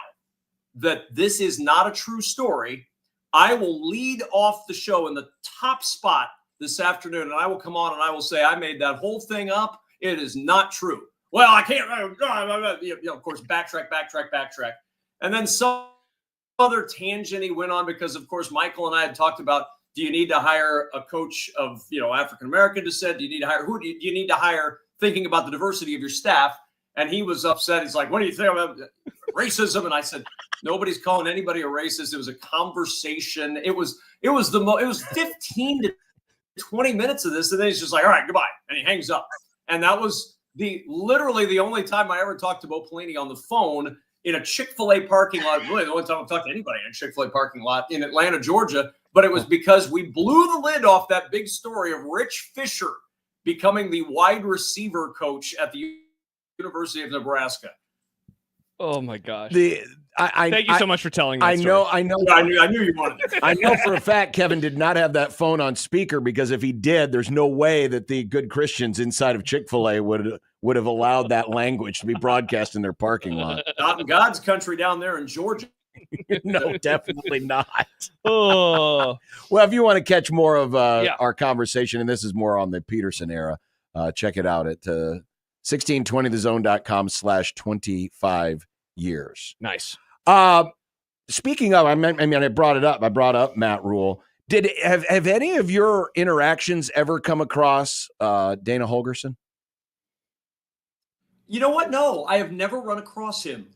that this is not a true story, I will lead off the show in the top spot this afternoon, and I will come on and I will say, I made that whole thing up. It is not true. Well, I can't, of course, backtrack. And then some other tangent he went on because, of course, Michael and I had talked about, do you need to hire a coach of, African-American descent? Do you need to hire, who do you need to hire, thinking about the diversity of your staff? And he was upset. He's like, what do you think about racism? And I said, nobody's calling anybody a racist. It was a conversation. It was 15 to 20 minutes of this. And then he's just like, all right, goodbye. And he hangs up. And that was literally the only time I ever talked to Bo Pelini on the phone in a Chick-fil-A parking lot. Really, the only time I've talked to anybody in a Chick-fil-A parking lot in Atlanta, Georgia. But it was because we blew the lid off that big story of Rich Fisher becoming the wide receiver coach at the University of Nebraska. Oh my gosh! Thank you so much for telling that story. I know. I knew you wanted it. I know for a fact Kevin did not have that phone on speaker, because if he did, there's no way that the good Christians inside of Chick-fil-A would have allowed that language to be broadcast in their parking lot. Not in God's country down there in Georgia. No, definitely not. Oh. Well, if you want to catch more of our conversation, and this is more on the Peterson era, check it out at 1620thezone.com/25 years. Nice. Speaking of, I brought it up. I brought up Matt Rule. Have any of your interactions ever come across Dana Holgorsen? You know what? No, I have never run across him.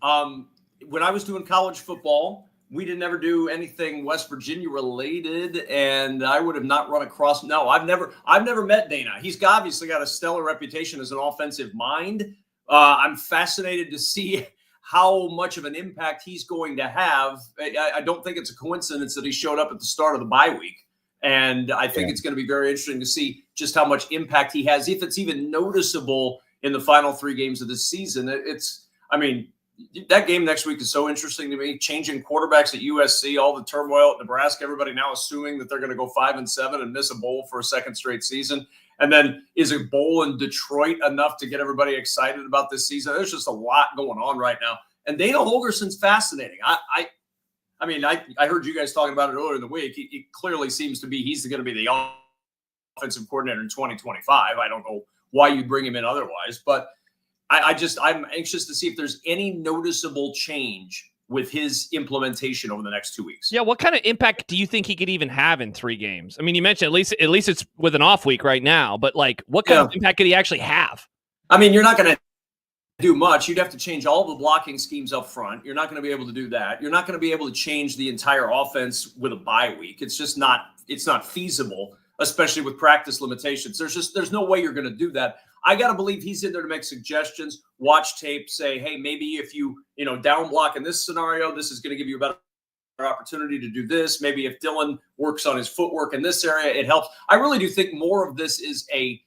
When I was doing college football, we didn't ever do anything West Virginia related, and I would have not run across. No, I've never met Dana. He's obviously got a stellar reputation as an offensive mind. I'm fascinated to see how much of an impact he's going to have. I don't think it's a coincidence that he showed up at the start of the bye week. And I think it's going to be very interesting to see just how much impact he has, if it's even noticeable in the final 3 games of this season. That game next week is so interesting to me. Changing quarterbacks at USC, all the turmoil at Nebraska, everybody now assuming that they're going to go 5-7 and miss a bowl for a second straight season. And then is a bowl in Detroit enough to get everybody excited about this season? There's just a lot going on right now. And Dana Holgorsen's fascinating. I heard you guys talking about it earlier in the week. He clearly seems to be, he's going to be the offensive coordinator in 2025. I don't know why you'd bring him in otherwise, but I'm anxious to see if there's any noticeable change with his implementation over the next 2 weeks. Yeah, what kind of impact do you think he could even have in 3 games? I mean, you mentioned at least it's with an off week right now, but like, what kind of impact could he actually have? I mean, you're not going to do much. You'd have to change all the blocking schemes up front. You're not going to be able to do that. You're not going to be able to change the entire offense with a bye week. It's just not. It's not feasible, especially with practice limitations. There's no way you're going to do that. I got to believe he's in there to make suggestions, watch tape, say, hey, maybe if you down block in this scenario, this is going to give you a better opportunity to do this. Maybe if Dylan works on his footwork in this area, it helps. I really do think more of this is a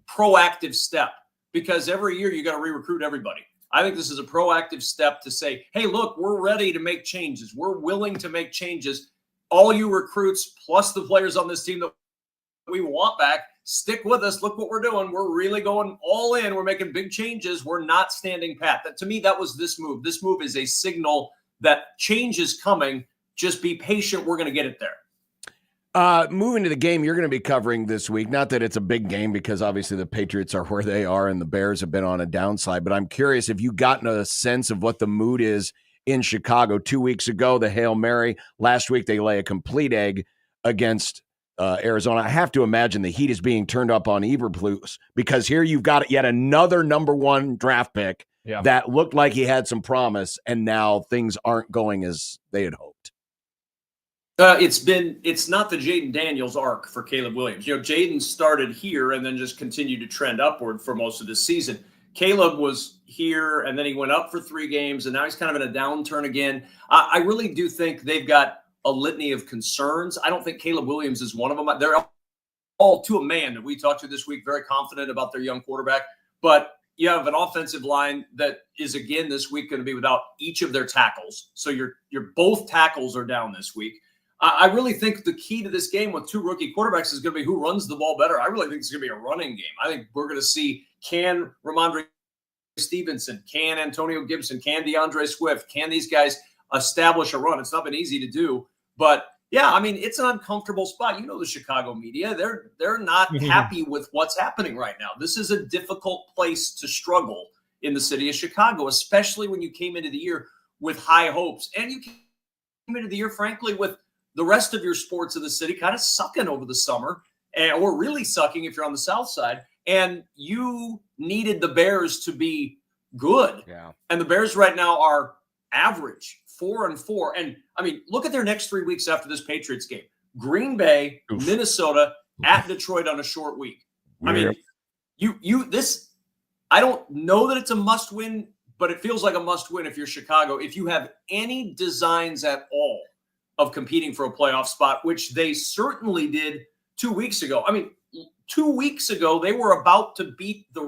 proactive step, because every year you got to re-recruit everybody. I think this is a proactive step to say, hey, look, we're ready to make changes. We're willing to make changes. All you recruits plus the players on this team that we want back, stick with us. Look what we're doing. We're really going all in. We're making big changes. We're not standing pat. To me, that was this move. This move is a signal that change is coming. Just be patient. We're going to get it there. Moving to the game you're going to be covering this week. Not that it's a big game, because obviously the Patriots are where they are and the Bears have been on a downslide. But I'm curious if you've gotten a sense of what the mood is in Chicago. 2 weeks ago, the Hail Mary. Last week, they lay a complete egg against Arizona. I have to imagine the heat is being turned up on Eberflus, because here you've got yet another number 1 draft pick that looked like he had some promise, and now things aren't going as they had hoped. It's not the Jaden Daniels arc for Caleb Williams. Jaden started here and then just continued to trend upward for most of the season. Caleb was here and then he went up for 3 games, and now he's kind of in a downturn again. I really do think they've got a litany of concerns. I don't think Caleb Williams is one of them. They're all, to a man that we talked to this week, very confident about their young quarterback. But you have an offensive line that is, again, this week going to be without each of their tackles. So your both tackles are down this week. I really think the key to this game with 2 rookie quarterbacks is going to be who runs the ball better. I really think it's going to be a running game. I think we're going to see, can Ramondre Stevenson, can Antonio Gibson, can DeAndre Swift, can these guys establish a run? It's not been easy to do. But, yeah, I mean, it's an uncomfortable spot. The Chicago media, they're not happy with what's happening right now. This is a difficult place to struggle in the city of Chicago, especially when you came into the year with high hopes. And you came into the year, frankly, with the rest of your sports in the city kind of sucking over the summer, or really sucking if you're on the south side. And you needed the Bears to be good. Yeah. And the Bears right now are average, 4-4. And I mean, look at their next 3 weeks after this Patriots game: Green Bay, Minnesota, at Detroit on a short week. I mean, I don't know that it's a must win, but it feels like a must win if you're Chicago, if you have any designs at all of competing for a playoff spot, which they certainly did 2 weeks ago. I mean, 2 weeks ago, they were about to beat the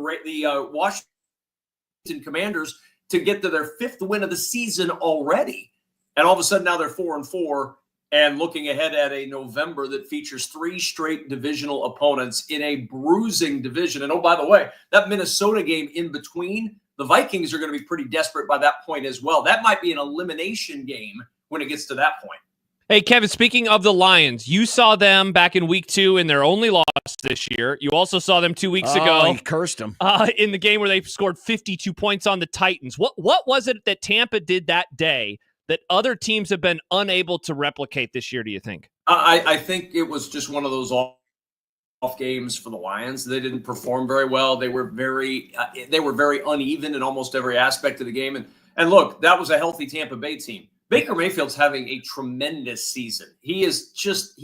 Washington Commanders to get to their 5th win of the season already. And all of a sudden now they're 4-4 and looking ahead at a November that features 3 straight divisional opponents in a bruising division. And oh, by the way, that Minnesota game in between, the Vikings are going to be pretty desperate by that point as well. That might be an elimination game when it gets to that point. Hey, Kevin, speaking of the Lions, you saw them back in week 2 in their only loss this year. You also saw them 2 weeks ago. He cursed them. In the game where they scored 52 points on the Titans. What was it that Tampa did that day that other teams have been unable to replicate this year, do you think? I think it was just one of those off games for the Lions. They didn't perform very well. They were very uneven in almost every aspect of the game. And look, that was a healthy Tampa Bay team. Baker Mayfield's having a tremendous season. He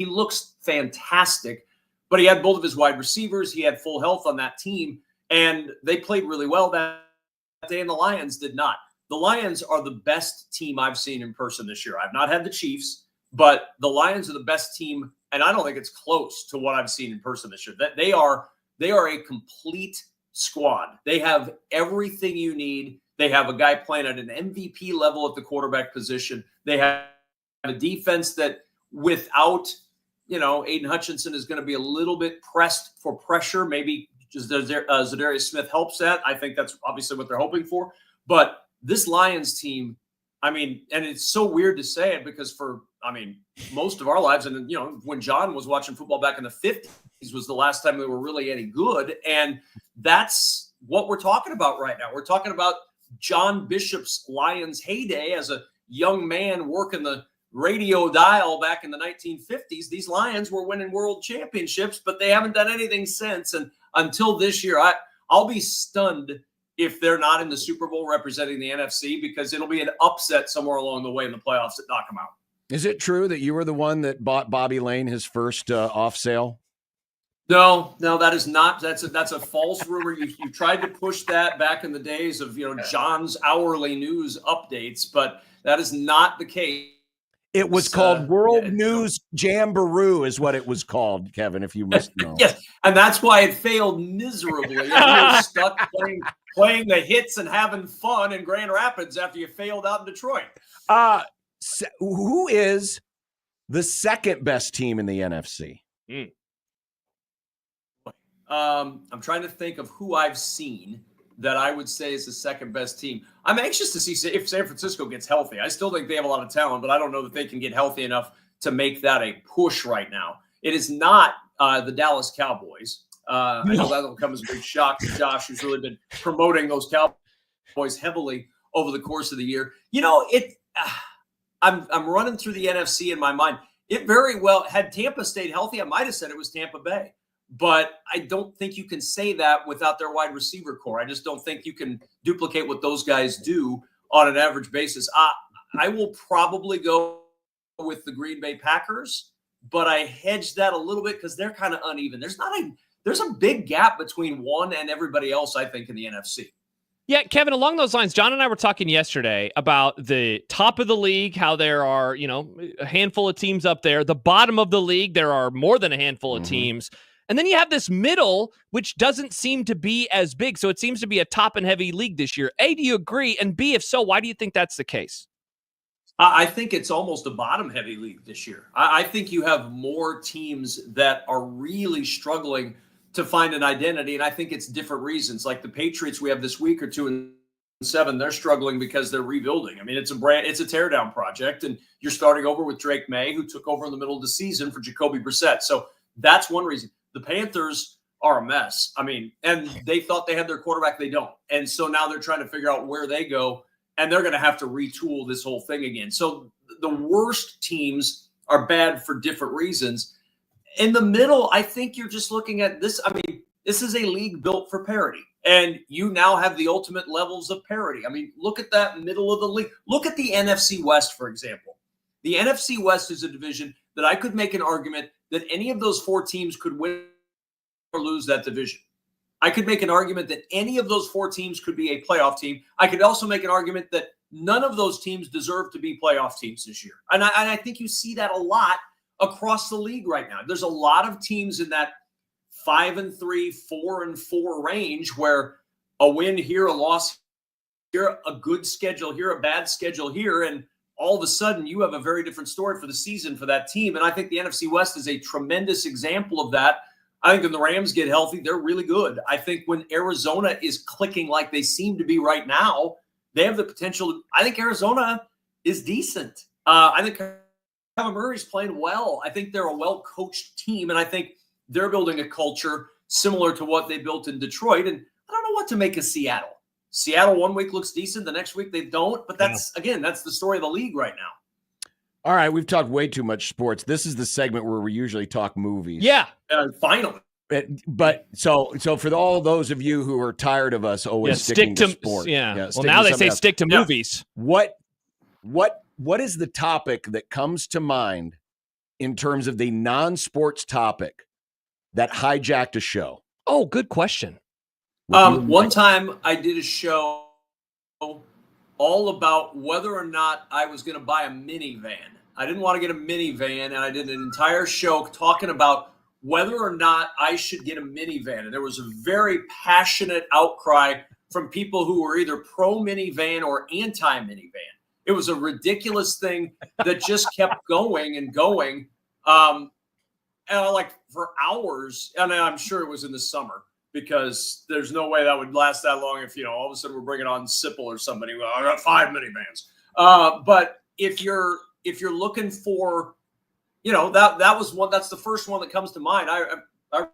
looks fantastic, but he had both of his wide receivers. He had full health on that team, and they played really well that day, and the Lions did not. The Lions are the best team I've seen in person this year. I've not had the Chiefs, but the Lions are the best team, and I don't think it's close to what I've seen in person this year. They are a complete squad. They have everything you need. They have a guy playing at an MVP level at the quarterback position. They have a defense that without, Aiden Hutchinson is going to be a little bit pressed for pressure. Maybe just Zadarius Smith helps that. I think that's obviously what they're hoping for. But this Lions team, and it's so weird to say it because most of our lives, and when John was watching football back in the 50s was the last time they were really any good. And that's what we're talking about right now. We're talking about John Bishop's Lions heyday as a young man working the radio dial back in the 1950s. These Lions were winning world championships, but they haven't done anything since. And until this year, I'll be stunned if they're not in the Super Bowl representing the NFC, because it'll be an upset somewhere along the way in the playoffs that knock them out. Is it true that you were the one that bought Bobby Lane his first off sale? No, that is not. That's a false rumor. You tried to push that back in the days of John's hourly news updates, but that is not the case. It was called World News Jamboree, is what it was called, Kevin. If you must know. Yes, and that's why it failed miserably. You were stuck playing the hits and having fun in Grand Rapids after you failed out in Detroit. Who is the second best team in the NFC? I'm trying to think of who I've seen that I would say is the second best team. I'm anxious to see if San Francisco gets healthy. I still think they have a lot of talent, but I don't know that they can get healthy enough to make that a push right now. It is not the Dallas Cowboys. I know that'll come as a big shock to Josh, who's really been promoting those Cowboys heavily over the course of the year. I'm running through the NFC in my mind. It very well, had Tampa stayed healthy, I might have said it was Tampa Bay. But I don't think you can say that without their wide receiver core. I just don't think you can duplicate what those guys do on an average basis. I will probably go with the Green Bay Packers, but I hedge that a little bit because they're kind of uneven. There's a big gap between one and everybody else, I think, in the NFC. Yeah, Kevin, along those lines, John and I were talking yesterday about the top of the league, how there are, a handful of teams up there. The bottom of the league, there are more than a handful of teams. And then you have this middle, which doesn't seem to be as big. So it seems to be a top and heavy league this year. A, do you agree? And B, if so, why do you think that's the case? I think it's almost a bottom heavy league this year. I think you have more teams that are really struggling to find an identity. And I think it's different reasons. Like the Patriots we have this week are 2-7. They're struggling because they're rebuilding. I mean, it's a teardown project. And you're starting over with Drake May, who took over in the middle of the season for Jacoby Brissett. So that's one reason. The Panthers are a mess. I mean, and they thought they had their quarterback. They don't. And so now they're trying to figure out where they go, and they're going to have to retool this whole thing again. So the worst teams are bad for different reasons. In the middle, I think you're just looking at this. I mean, this is a league built for parity, and you now have the ultimate levels of parity. I mean, look at that middle of the league. Look at the NFC West, for example. The NFC West is a division that I could make an argument that any of those four teams could win or lose that division. I could make an argument that any of those four teams could be a playoff team. I could also make an argument that none of those teams deserve to be playoff teams this year. And I think you see that a lot across the league right now. There's a lot of teams in that 5-3, 4-4 range where a win here, a loss here, a good schedule here, a bad schedule here, and all of a sudden you have a very different story for the season for that team. And I think the NFC West is a tremendous example of that. I think when the Rams get healthy, they're really good. I think when Arizona is clicking like they seem to be right now, they have the potential. I think Arizona is decent. I think Kyler Murray's playing well. I think they're a well-coached team, and I think they're building a culture similar to what they built in Detroit. And I don't know what to make of Seattle. Seattle one week looks decent, the next week they don't. But that's the story of the league right now. All right, we've talked way too much sports. This is the segment where we usually talk movies. Yeah, finally. But so for all those of you who are tired of us always sticking to sports, well, now they say stick to movies. What is the topic that comes to mind in terms of the non-sports topic that hijacked a show? Oh, good question. One time I did a show all about whether or not I was going to buy a minivan. I didn't want to get a minivan, and I did an entire show talking about whether or not I should get a minivan. And there was a very passionate outcry from people who were either pro-minivan or anti-minivan. It was a ridiculous thing that just kept going and going. And for hours, and I'm sure it was in the summer, because there's no way that would last that long if, all of a sudden we're bringing on Sipple or somebody. Well, I got 5 minivans. But if you're looking for, that was one, that's the first one that comes to mind. I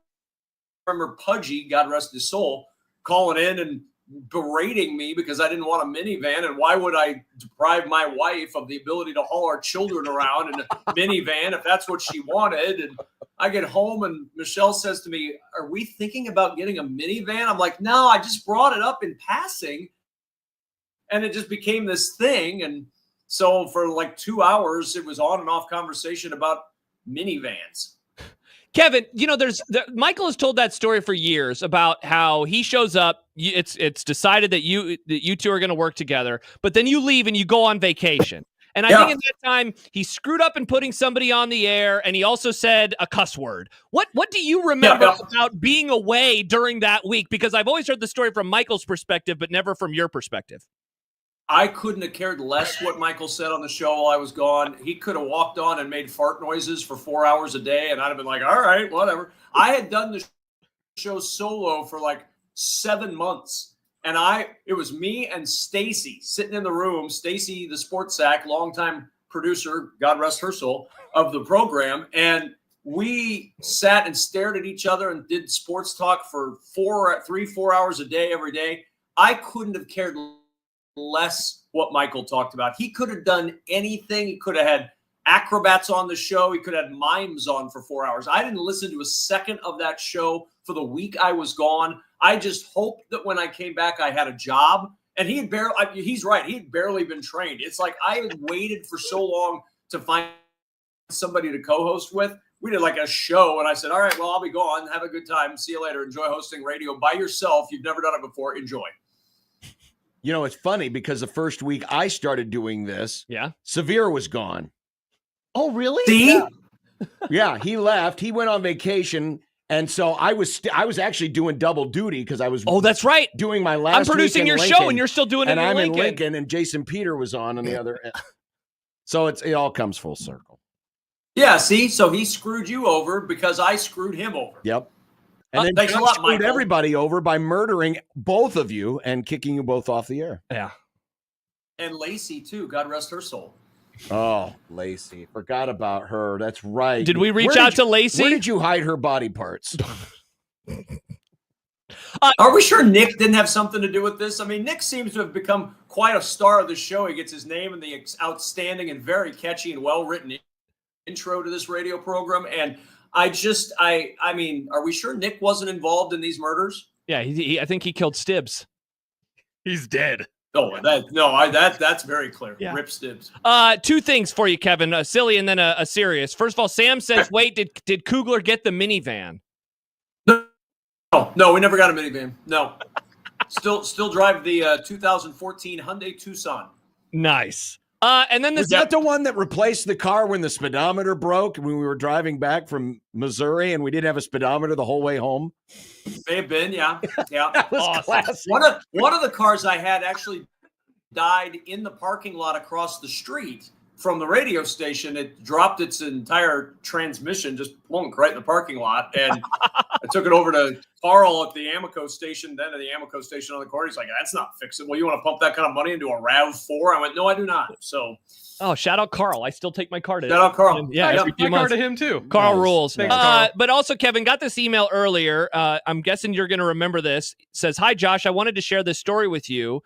remember Pudgy, God rest his soul, calling in and berating me because I didn't want a minivan, and why would I deprive my wife of the ability to haul our children around in a minivan if that's what she wanted? And I get home and Michelle says to me, "Are we thinking about getting a minivan?" I'm like, "No, I just brought it up in passing." And it just became this thing. And so for like 2 hours, it was on and off conversation about minivans. Kevin, Michael has told that story for years about how he shows up. It's decided that you two are going to work together, but then you leave and you go on vacation. And I think in that time he screwed up in putting somebody on the air, and he also said a cuss word. What do you remember about being away during that week? Because I've always heard the story from Michael's perspective, but never from your perspective. I couldn't have cared less what Michael said on the show while I was gone. He could have walked on and made fart noises for 4 hours a day, and I'd have been like, all right, whatever. I had done the show solo for like 7 months, and it was me and Stacy sitting in the room. Stacy, the sports sack, longtime producer, God rest her soul, of the program, and we sat and stared at each other and did sports talk for 4 hours a day every day. I couldn't have cared less what Michael talked about. He could have done anything. He could have had acrobats on the show. He could have had mimes on for 4 hours. I didn't listen to a second of that show for the week I was gone. I just hoped that when I came back, I had a job. And he's right. He had barely been trained. It's like I had waited for so long to find somebody to co-host with. We did like a show, and I said, all right, well, I'll be gone. Have a good time. See you later. Enjoy hosting radio by yourself. You've never done it before. Enjoy. It's funny because the first week I started doing this, Severe was gone. Oh, really? See? Yeah, he left. He went on vacation, and so I was actually doing double duty because I was. Oh, that's right. Doing my last. I'm producing your show, and you're still doing it in I'm Lincoln. in Lincoln, and Jason Peter was on the other end. So it all comes full circle. Yeah. See, so he screwed you over because I screwed him over. Yep. And then thanks a lot, screwed Michael. everybody over by murdering both of you and kicking you both off the air. Yeah. And Lacey, too. God rest her soul. Oh, Lacey. Forgot about her. That's right. Did we reach out to Lacey? Where did you hide her body parts? Are we sure Nick didn't have something to do with this? I mean, Nick seems to have become quite a star of the show. He gets his name in the outstanding and very catchy and well-written intro to this radio program. And I mean, are we sure Nick wasn't involved in these murders? Yeah, I think he killed Stibbs. He's dead. Oh, that's very clear. Yeah. Rip Stibbs. Two things for you, Kevin. A silly and then a serious. First of all, Sam says, wait, did Kugler get the minivan? No, we never got a minivan. No. Still drive the 2014 Hyundai Tucson. Nice. And then Was that the one that replaced the car when the speedometer broke when we were driving back from Missouri and we didn't have a speedometer the whole way home? May have been, yeah. That was awesome. classic. One of the cars I had actually died in the parking lot across the street from the radio station. It dropped its entire transmission, just plunk right in the parking lot. And I took it over to Carl at the Amoco station, then at the Amoco station on the corner. He's like, that's not fixable. You want to pump that kind of money into a RAV4? I went, no, I do not. So, shout out Carl. I still take my car to shout out Carl. Yeah, every few My car months. to him too. Carl rules. Thanks, Carl. But also, Kevin, got this email earlier. I'm guessing you're going to remember this. It says, hi, Josh. I wanted to share this story with you.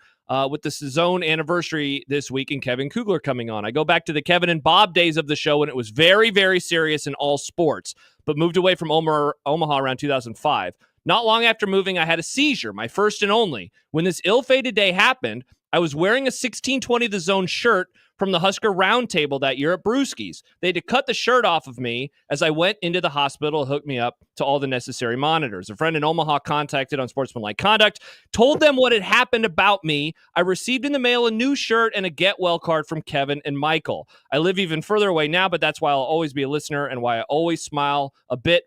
With the Zone anniversary this week and Kevin Kugler coming on. I go back to the Kevin and Bob days of the show when it was very, very serious in all sports, but moved away from Omaha around 2005. Not long after moving, I had a seizure, my first and only. When this ill-fated day happened, I was wearing a 1620 The Zone shirt from the Husker Roundtable that year at Brewski's. They had to cut the shirt off of me as I went into the hospital, hooked me up to all the necessary monitors. A friend in Omaha contacted Unsportsmanlike Conduct, told them what had happened about me. I received in the mail a new shirt and a get well card from Kevin and Michael. I live even further away now, but that's why I'll always be a listener and why I always smile a bit,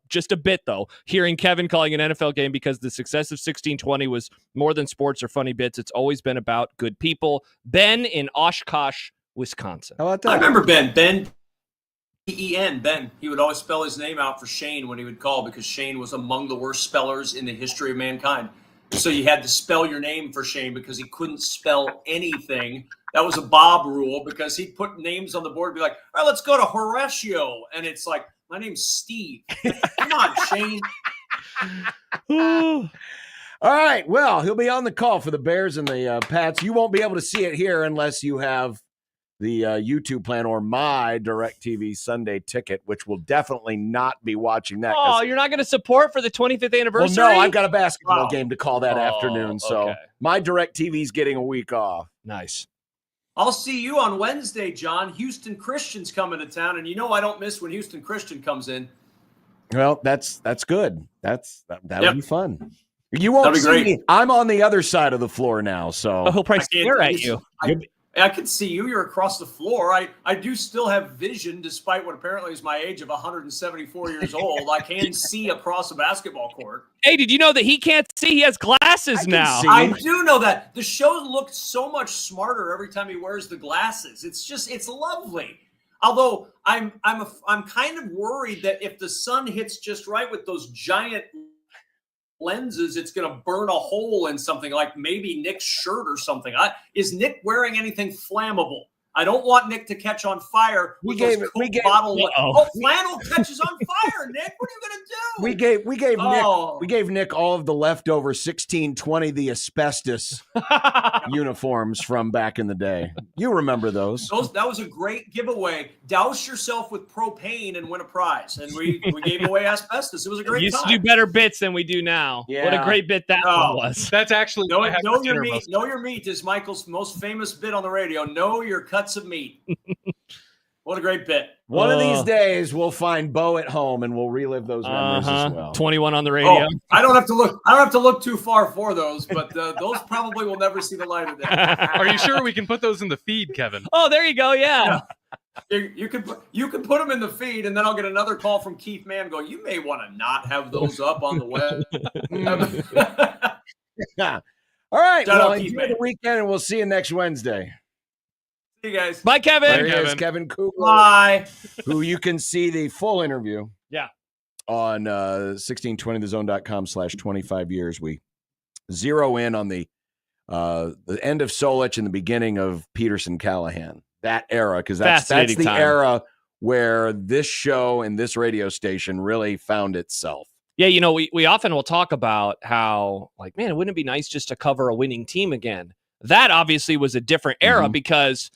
just a bit though, hearing Kevin calling an NFL game because the success of 1620 was more than sports or funny bits. It's always been about good people. Ben in Oshkosh, Wisconsin. How about that? I remember Ben, B-E-N, Ben. He would always spell his name out for Shane when he would call because Shane was among the worst spellers in the history of mankind. So you had to spell your name for Shane because he couldn't spell anything. That was a Bob rule because he'd put names on the board and be like, all right, let's go to Horatio. And it's like, my name's Steve. Come on, Shane. All right. Well, he'll be on the call for the Bears and the Pats. You won't be able to see it here unless you have the YouTube plan or my DirecTV Sunday ticket, which will definitely not be watching that. Oh, you're not going to support for the 25th anniversary? Well, no, I've got a basketball game to call that afternoon, so okay. my DirecTV's getting a week off. Nice. I'll see you on Wednesday, John. Houston Christian's coming to town, and I don't miss when Houston Christian comes in. Well, that's good. That'll be fun. You won't see me. I'm on the other side of the floor now, so he'll probably stare at you. I can see you. You're across the floor. I do still have vision, despite what apparently is my age of 174 years old. I can see across a basketball court. Hey, did you know that he can't see? He has glasses now. I do know that. The show looks so much smarter every time he wears the glasses. It's lovely. Although I'm kind of worried that if the sun hits just right with those giant lenses, it's going to burn a hole in something, like maybe Nick's shirt or something. Is Nick wearing anything flammable? I don't want Nick to catch on fire. Flannel catches on fire. Nick, what are you going to do? We gave Nick all of the leftover 1620 the asbestos uniforms from back in the day. You remember those? That was a great giveaway. Douse yourself with propane and win a prize. And we gave away asbestos. It was a great time. Used to do better bits than we do now. Yeah. What a great bit that one was. That's actually know your meat. Know your meat is Michael's most famous bit on the radio. Know your cuts of meat. What a great bit. One of these days we'll find Bo at home and we'll relive those memories as well. 21 on the radio. I don't have to look too far for those, but those probably will never see the light of day. Are you sure we can put those in the feed, Kevin? Oh, there you go. Yeah. You can put them in the feed, and then I'll get another call from Keith Mann going, you may want to not have those up on the web. All right. Shout out Enjoy the weekend, and we'll see you next Wednesday. See you guys. Bye, Kevin. There he is, Kevin Kugler. Bye. Who you can see the full interview. Yeah. On 1620thezone.com/25 years. We zero in on the end of Solich and the beginning of Peterson Callahan. That era, because that's the era where this show and this radio station really found itself. Yeah, we often will talk about how, like, man, wouldn't it be nice just to cover a winning team again? That obviously was a different era because,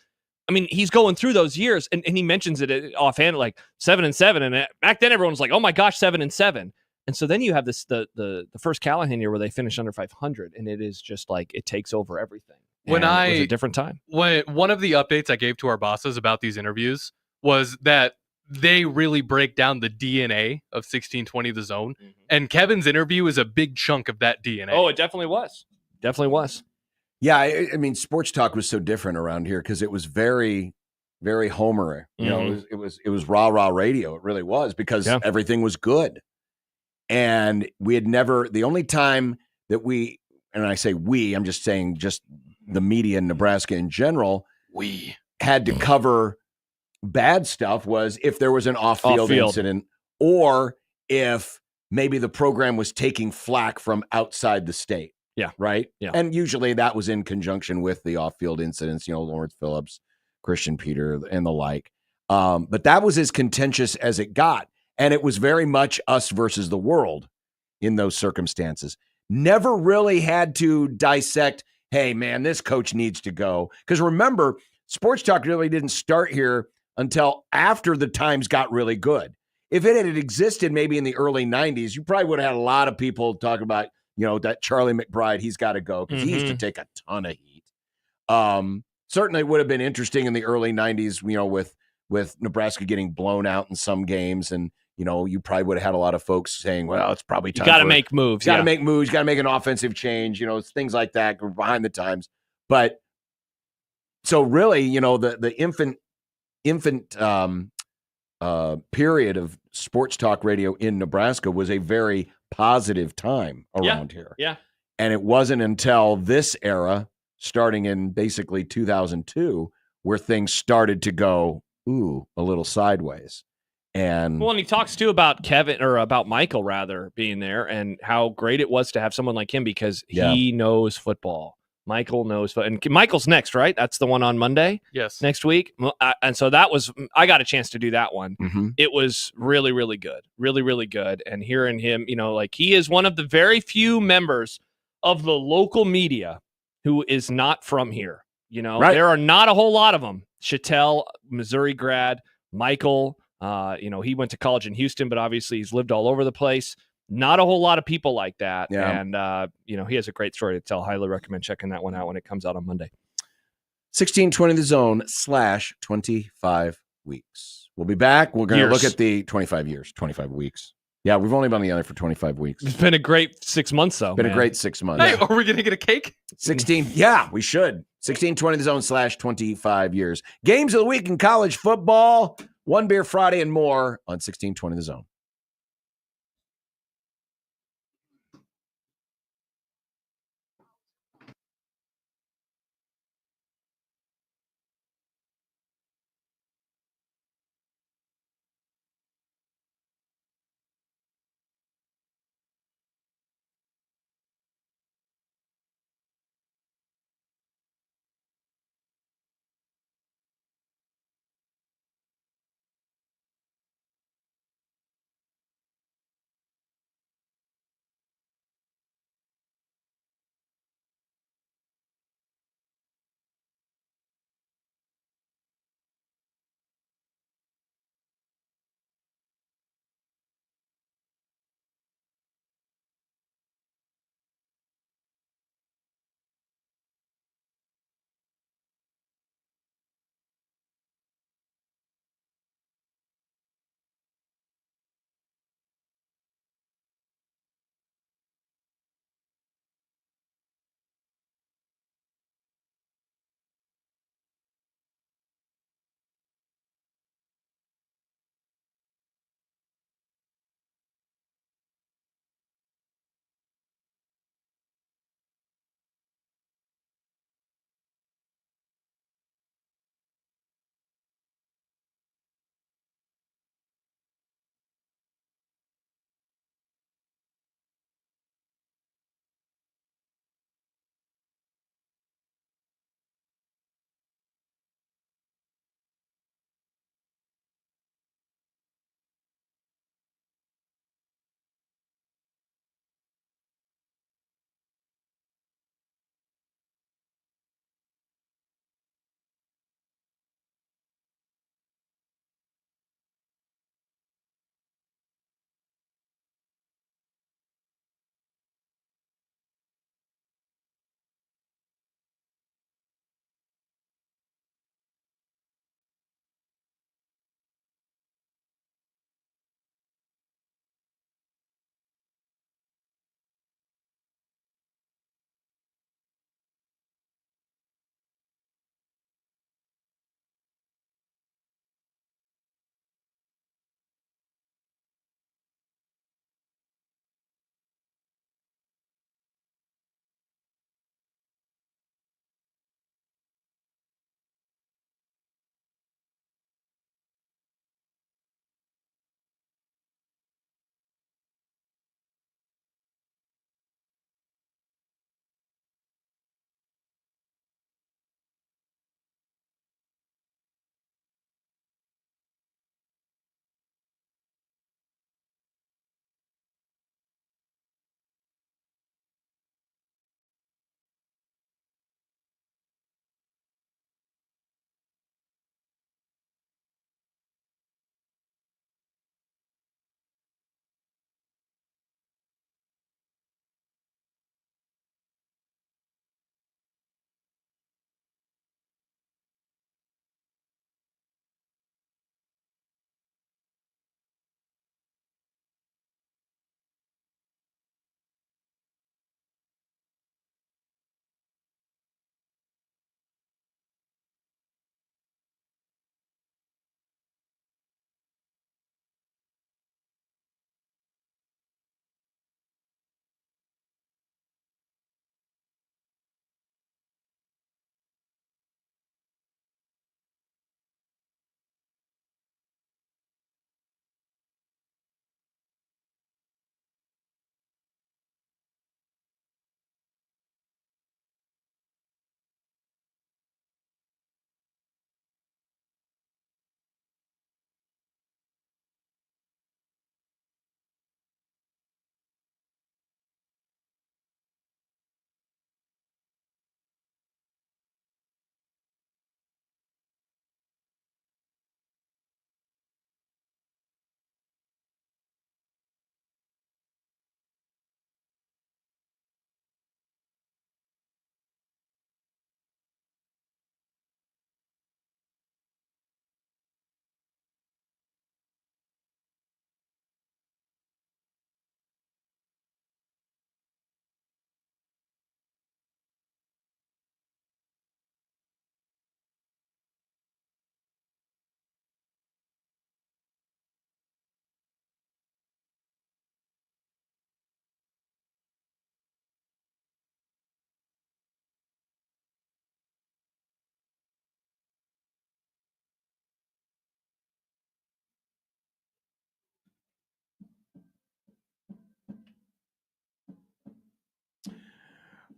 I mean, he's going through those years, and he mentions it offhand, like 7-7, and back then everyone was like, "Oh my gosh, 7-7." And so then you have this the first Callahan year where they finish under 500, and it is just like it takes over everything. It was a different time. One of the updates I gave to our bosses about these interviews was that they really break down the DNA of 1620 The Zone, and Kevin's interview is a big chunk of that DNA. Oh, it definitely was. Definitely was. Yeah, I mean, sports talk was so different around here because it was very, very Homer. You know, it was rah radio. It really was because everything was good, and we had never. The only time that we, and I say we, I'm just saying, just the media in Nebraska in general, we had to cover bad stuff was if there was an off-field incident, or if maybe the program was taking flack from outside the state. Yeah. Right. Yeah. And usually that was in conjunction with the off-field incidents, Lawrence Phillips, Christian Peter, and the like. But that was as contentious as it got. And it was very much us versus the world in those circumstances. Never really had to dissect, hey, man, this coach needs to go. Because remember, sports talk really didn't start here until after the times got really good. If it had existed maybe in the early 90s, you probably would have had a lot of people talk about, that Charlie McBride, he's got to go because he used to take a ton of heat. Certainly would have been interesting in the early 90s, with Nebraska getting blown out in some games. And, you probably would have had a lot of folks saying, well, it's probably time. You got to make moves. Got to make moves. Got to make an offensive change, things like that behind the times. But so really, the infant period of sports talk radio in Nebraska was a very positive time around here. Yeah. And it wasn't until this era, starting in basically 2002, where things started to go, a little sideways. And he talks too about Kevin, or about Michael rather, being there and how great it was to have someone like him because he knows football. Michael knows, and Michael's next, right? That's the one on Monday. Yes, next week. And so I got a chance to do that one. It was really, really good, really, really good. And hearing him, he is one of the very few members of the local media who is not from here. You know, Right. there are not a whole lot of them. Chattel, Missouri grad, Michael, he went to college in Houston, but obviously he's lived all over the place. Not a whole lot of people like that. Yeah. And, he has a great story to tell. Highly recommend checking that one out when it comes out on Monday. 1620 The Zone /25 weeks. We'll be back. We're going to look at the 25 years, 25 weeks. Yeah, we've only been on the other for 25 weeks. It's been a great 6 months, though. Been a great 6 months. Hey, are we going to get a cake? 16. Yeah, we should. 1620 The Zone /25 years. Games of the week in college football. One Beer Friday and more on 1620 The Zone.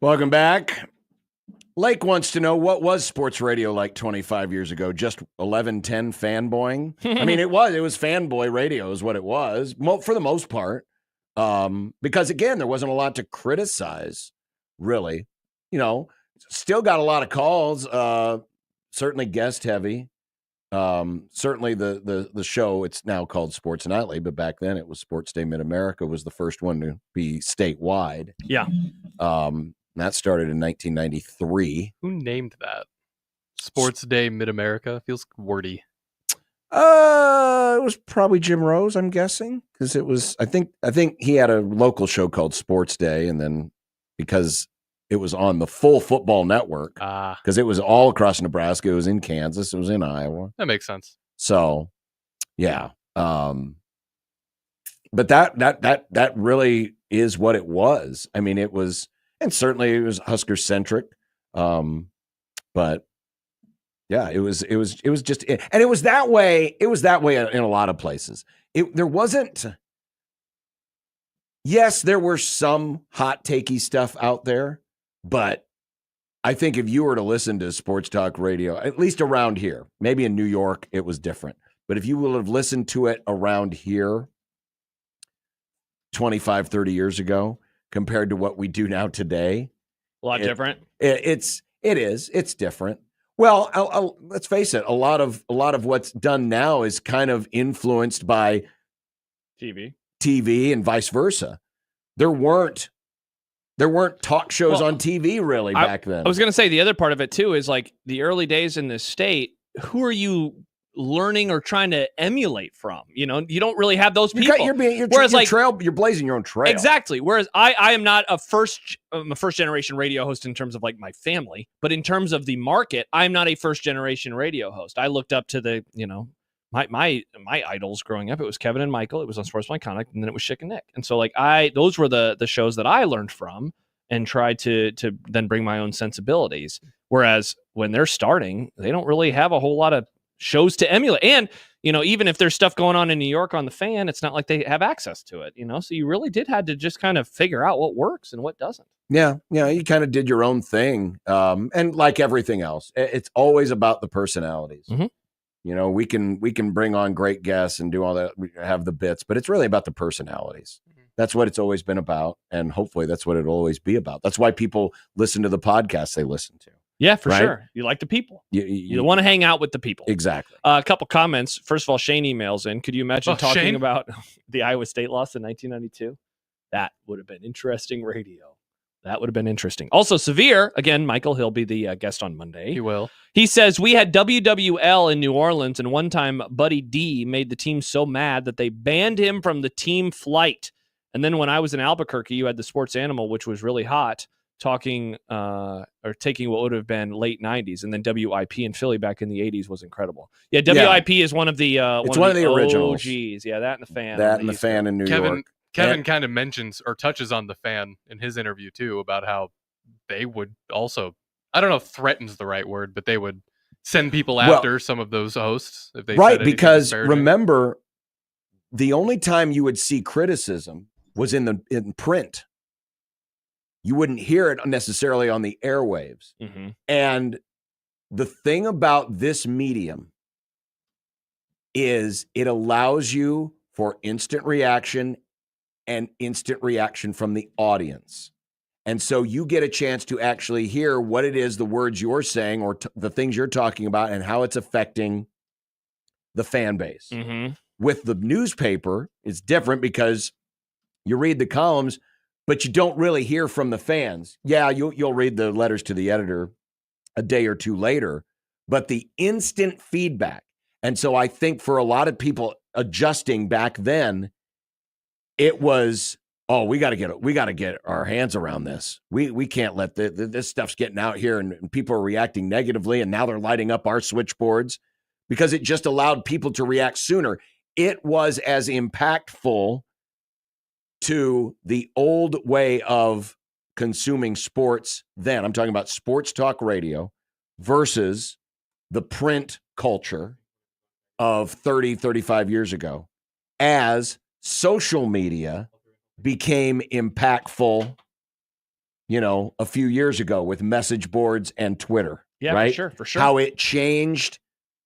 Welcome back. Lake wants to know, what was sports radio like 25 years ago? Just 1110 fanboying? I mean, it was fanboy radio is what it was for the most part. Because again, there wasn't a lot to criticize, really. Still got a lot of calls, certainly guest heavy. Certainly the show, it's now called Sports Nightly, but back then it was Sports Day Mid-America was the first one to be statewide. Yeah. That started in 1993. Who named that? Sports Day Mid-America? Feels wordy. It was probably Jim Rose, I'm guessing, because it was. I think he had a local show called Sports Day, and then because it was on the full football network, because it was all across Nebraska, it was in Kansas, it was in Iowa. That makes sense. So, yeah. But that really is what it was. I mean, it was. And certainly it was Husker centric, but yeah, it was just, and it was that way. It was that way in a lot of places. There wasn't. Yes, there were some hot takey stuff out there, but I think if you were to listen to sports talk radio, at least around here, maybe in New York, it was different. But if you would have listened to it around here 25, 30 years ago, compared to what we do now today, a lot different. It's different. Well, let's face it. A lot of what's done now is kind of influenced by TV and vice versa. There weren't talk shows on TV really back then. I was going to say the other part of it too is like the early days in this state. Who are you learning or trying to emulate from? You don't really have those people. You're blazing your own trail. Exactly. Whereas I am not a first generation radio host in terms of like my family, but in terms of the market, I'm not a first generation radio host. I looked up to the, my idols growing up. It was Kevin and Michael. It was Unsportsmanlike, and then it was Schick and Nick. And so like those were the shows that I learned from and tried to then bring my own sensibilities. Whereas when they're starting, they don't really have a whole lot of shows to emulate. And, even if there's stuff going on in New York on the Fan, it's not like they have access to it, so you really did have to just kind of figure out what works and what doesn't. Yeah. You kind of did your own thing. And like everything else, it's always about the personalities. Mm-hmm. We can bring on great guests and do all that. We have the bits, but it's really about the personalities. That's what it's always been about. And hopefully that's what it'll always be about. That's why people listen to the podcasts they listen to. Yeah, for sure. You like the people. You want to hang out with the people. Exactly. A couple comments. First of all, Shane emails in. Could you imagine talking about the Iowa State loss in 1992? That would have been interesting radio. That would have been interesting. Also, Severe, again, Michael, he'll be the guest on Monday. He will. He says, we had WWL in New Orleans, and one time Buddy D made the team so mad that they banned him from the team flight. And then when I was in Albuquerque, you had the Sports Animal, which was really hot, talking or taking what would have been late 90s, and then WIP in Philly back in the 80s was incredible. Yeah, WIP is one of the one of the originals. OGs. Yeah, that and the Fan. That and the Fan in New York. Kevin kind of mentions or touches on the Fan in his interview too about how they would also, I don't know if threaten's the right word, but they would send people after some of those hosts if they said because remember, the only time you would see criticism was in print. You wouldn't hear it necessarily on the airwaves. Mm-hmm. And the thing about this medium is it allows you for instant reaction and instant reaction from the audience. And so you get a chance to actually hear what it is, the words you're saying or the things you're talking about and how it's affecting the fan base. Mm-hmm. With the newspaper, it's different because you read the columns, but you don't really hear from the fans. Yeah, you'll read the letters to the editor a day or two later, but the instant feedback. And so I think for a lot of people adjusting back then, it was, we got to get our hands around this. We can't let this stuff's getting out here and people are reacting negatively, and now they're lighting up our switchboards because it just allowed people to react sooner. It was as impactful to the old way of consuming sports then. I'm talking about sports talk radio versus the print culture of 30, 35 years ago as social media became impactful a few years ago with message boards and Twitter. Yeah, right? for sure. How it changed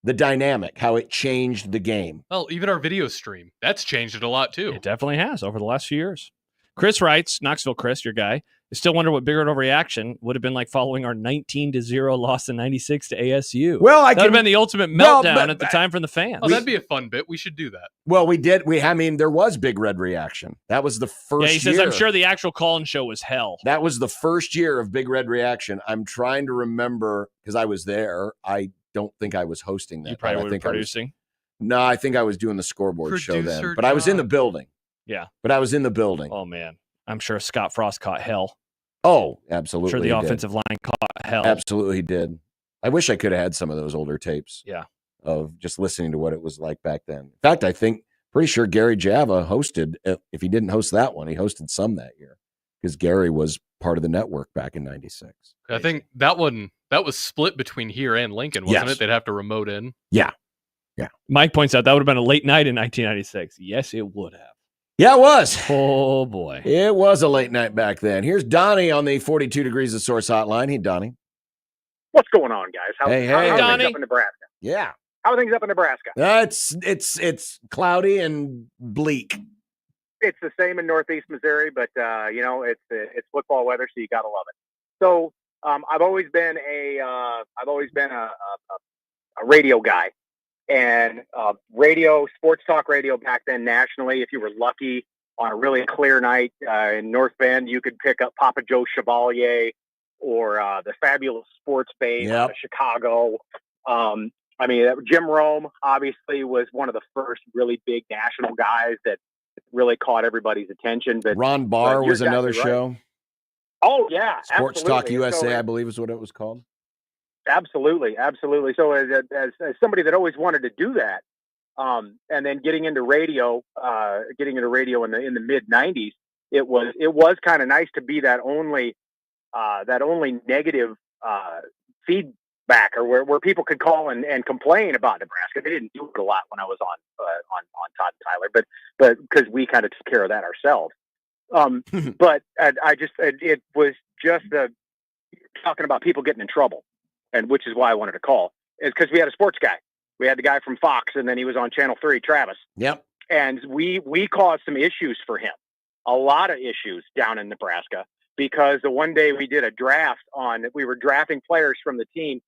the dynamic, how it changed the game. Well, even our video stream, that's changed it a lot too. It definitely has over the last few years. Chris writes, Knoxville Chris, your guy, I still wonder what bigger overreaction would have been like following our 19-0 loss in 96 to ASU. Well, that would have been the ultimate meltdown at the time from the fans. Oh, that'd be a fun bit. We should do that. Well, we did. There was Big Red reaction. That was the first he says, year. I'm sure the actual call-in show was hell. That was the first year of Big Red reaction. I'm trying to remember because I was there. I don't think I was hosting that. You probably were producing. No, I think I was doing the scoreboard show then. But job. I was in the building. Yeah. But I was in the building. Oh, man. I'm sure Scott Frost caught hell. Oh, absolutely. I'm sure the offensive line caught hell. Absolutely he did. I wish I could have had some of those older tapes. Yeah. Of just listening to what it was like back then. In fact, pretty sure Gary Java hosted, if he didn't host that one, he hosted some that year because Gary was part of the network back in 96. I think that was split between here and Lincoln, wasn't it? They'd have to remote in. Yeah. Yeah. Mike points out that would have been a late night in 1996. Yes, it would have. Yeah, it was. Oh, boy. It was a late night back then. Here's Donnie on the 42 Degrees of Source hotline. Hey, Donnie. What's going on, guys? How Donnie. are things up in Nebraska? Yeah. How are things up in Nebraska? It's cloudy and bleak. It's the same in Northeast Missouri, but it's football weather, so you gotta love it. So I've always been a radio guy, and sports talk radio back then nationally. If you were lucky on a really clear night in North Bend, you could pick up Papa Joe Chevalier or the Fabulous Sports Babe out of Chicago. Jim Rome obviously was one of the first really big national guys that really caught everybody's attention. But Ron Barr was another show. Oh yeah, Sports Talk USA, I believe is what it was called. Absolutely. So as somebody that always wanted to do that, and then getting into radio in the mid '90s, it was kind of nice to be that only negative feedback, or where people could call and complain about Nebraska. They didn't do it a lot when I was on Todd and Tyler, but because we kind of took care of that ourselves. But it was just talking about people getting in trouble, and which is why I wanted to call, is because we had a sports guy. We had the guy from Fox, and then he was on Channel 3, Travis. Yep. And we caused some issues for him, a lot of issues down in Nebraska, because the one day we did a draft we were drafting players from the team,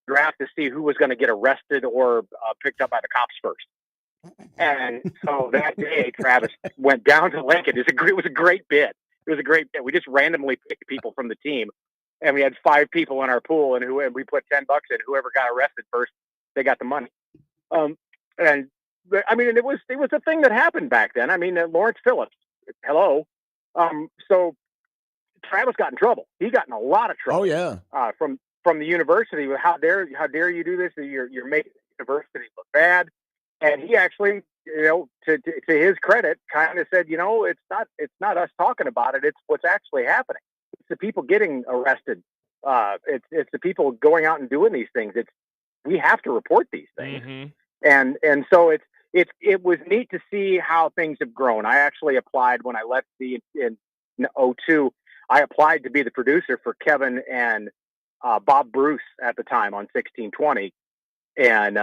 draft to see who was going to get arrested or picked up by the cops first. And so that day, Travis went down to Lincoln. It was a great bit. We just randomly picked people from the team, and we had 5 people in our pool, and we put $10 in. Whoever got arrested first, they got the money. It was a thing that happened back then. Lawrence Phillips, hello. So Travis got in trouble. He got in a lot of trouble. Oh yeah. From the university. How dare you do this? You're making the university look bad. And he actually, to his credit, kind of said, it's not us talking about it. It's what's actually happening. It's the people getting arrested. It's the people going out and doing these things. We have to report these things. Mm-hmm. And so it was neat to see how things have grown. I actually applied when I left in 2002. I applied to be the producer for Kevin and Bob Bruce at the time on 1620. And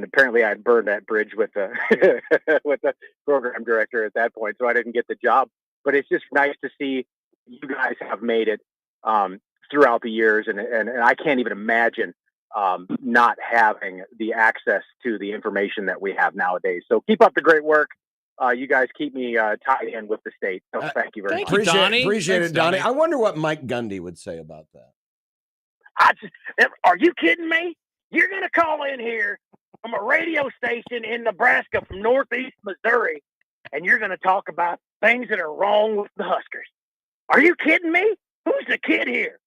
apparently I had burned that bridge with the with the program director at that point, so I didn't get the job. But it's just nice to see you guys have made it throughout the years, and I can't even imagine not having the access to the information that we have nowadays. So keep up the great work. You guys keep me tied in with the state. So thank you very much. Appreciate it, Donnie. I wonder what Mike Gundy would say about that. Are you kidding me? You're going to call in here from a radio station in Nebraska from Northeast Missouri, and you're going to talk about things that are wrong with the Huskers. Are you kidding me? Who's the kid here?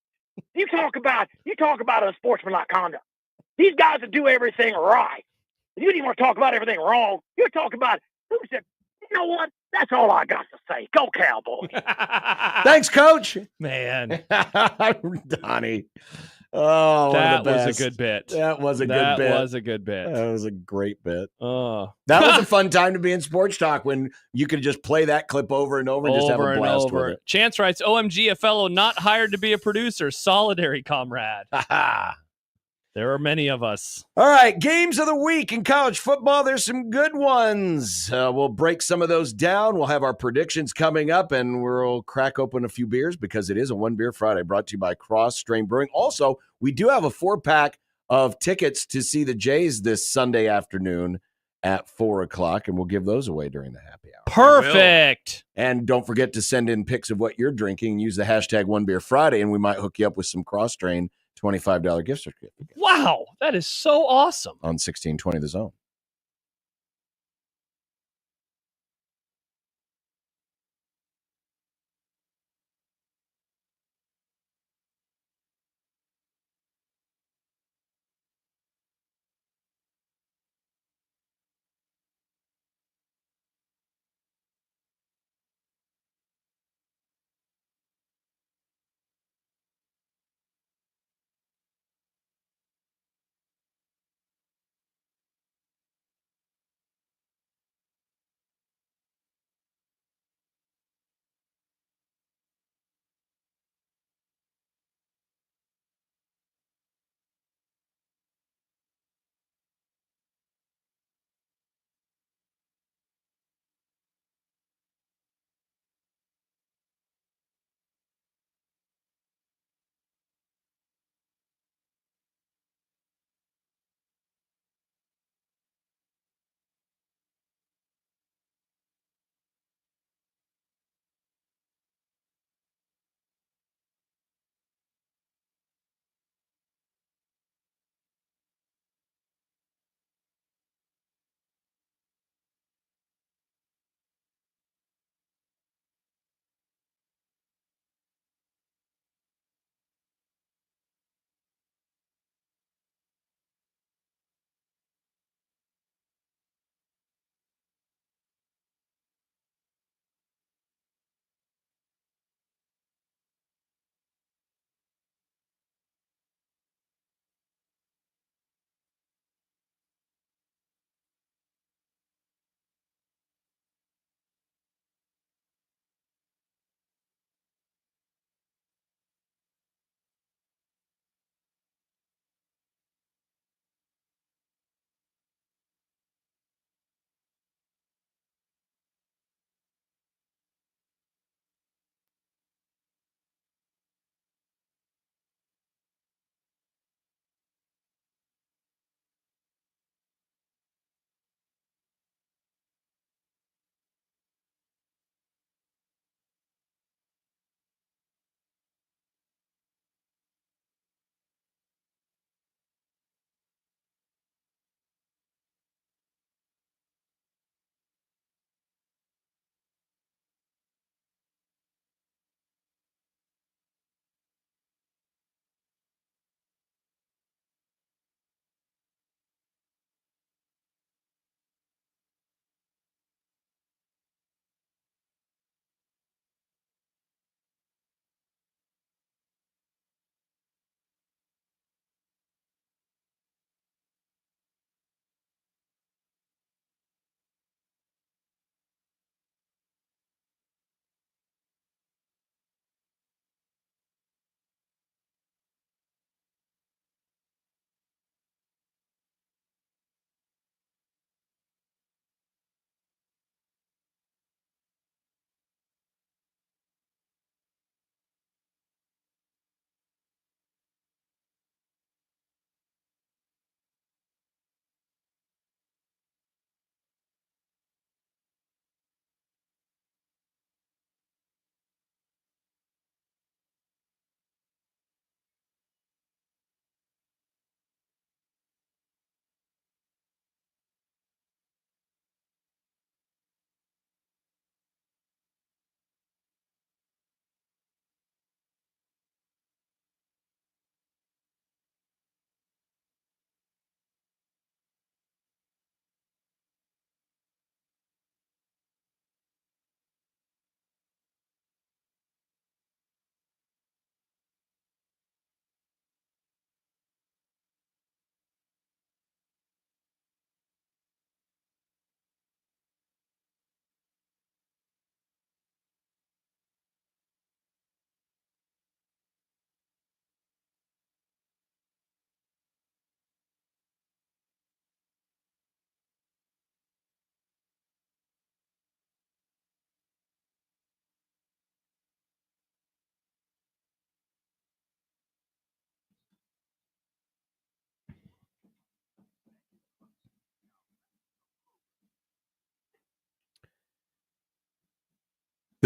You talk about unsportsmanlike conduct. These guys that do everything right. You didn't want to talk about everything wrong. You talk about who's the. You know what? That's all I got to say. Go Cowboys. Thanks, Coach. Man. Donnie. Oh, that one of the was a best. good bit. That was a good bit. That was a good bit. That was a great bit. Oh, that was a fun time to be in Sports Talk when you could just play that clip over and over and just have a blast with it. Chance writes, OMG, a fellow not hired to be a producer. Solidary, comrade. There are many of us. All right, games of the week in college football. There's some good ones. We'll break some of those down. We'll have our predictions coming up, and we'll crack open a few beers because it is a One Beer Friday brought to you by Cross Strain Brewing. Also, we do have a 4-pack of tickets to see the Jays this Sunday afternoon at 4 o'clock, and we'll give those away during the happy hour. Perfect. And don't forget to send in pics of what you're drinking. Use the hashtag One Beer Friday, and we might hook you up with some Cross Strain $25 gift certificate. Wow, that is so awesome. On 1620 The Zone.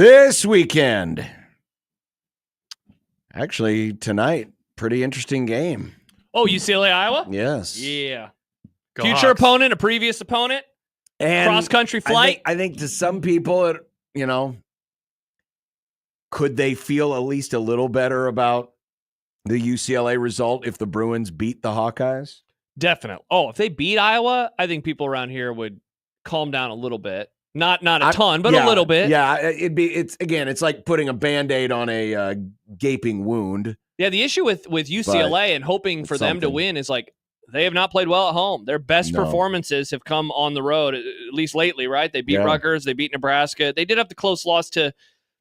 This weekend, actually tonight, pretty interesting game. Oh, UCLA, Iowa? Yes. Yeah. Go Future Hawks. opponent, a previous opponent, And cross-country flight. I think to some people, could they feel at least a little better about the UCLA result if the Bruins beat the Hawkeyes? Definitely. Oh, if they beat Iowa, I think people around here would calm down a little bit. Not a ton, but a little bit. Yeah, it's like putting a Band-Aid on a gaping wound. Yeah, the issue with UCLA and hoping for them to win is like they have not played well at home. Their best performances have come on the road, at least lately, right? They beat Rutgers, they beat Nebraska. They did have the close loss to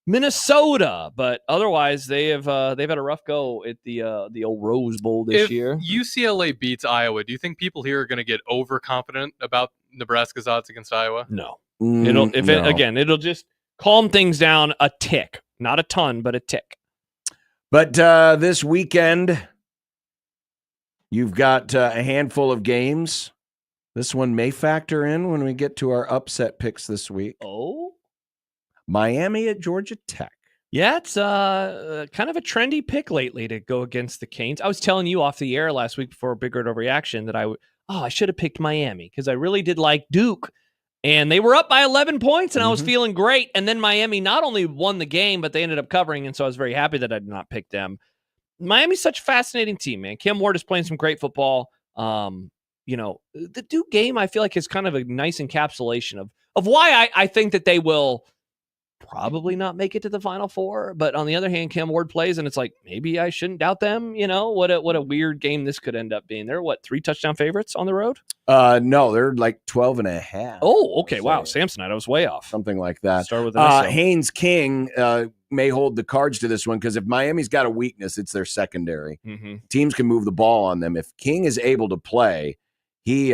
Minnesota, but otherwise they've had a rough go at the old Rose Bowl this year. If UCLA beats Iowa, do you think people here are going to get overconfident about Nebraska's odds against Iowa? No. It'll just calm things down a tick. Not a ton, but a tick. But this weekend, you've got a handful of games. This one may factor in when we get to our upset picks this week. Oh? Miami at Georgia Tech. Yeah, it's kind of a trendy pick lately to go against the Canes. I was telling you off the air last week before Big Red Overreaction that I should have picked Miami because I really did like Duke. And they were up by 11 points, and I was feeling great. And then Miami not only won the game, but they ended up covering, and so I was very happy that I did not pick them. Miami's such a fascinating team, man. Kim Ward is playing some great football. The Duke game, I feel like, is kind of a nice encapsulation of why I think that they will probably not make it to the Final Four. But on the other hand, Kim Ward plays, and it's like, maybe I shouldn't doubt them. What a weird game this could end up being. They're, 3 touchdown favorites on the road? No, they're like 12.5. Oh, okay. Wow. Samsonite, I was way off. Something like that. Start with an Haynes King may hold the cards to this one because if Miami's got a weakness, it's their secondary. Teams can move the ball on them. If King is able to play, he's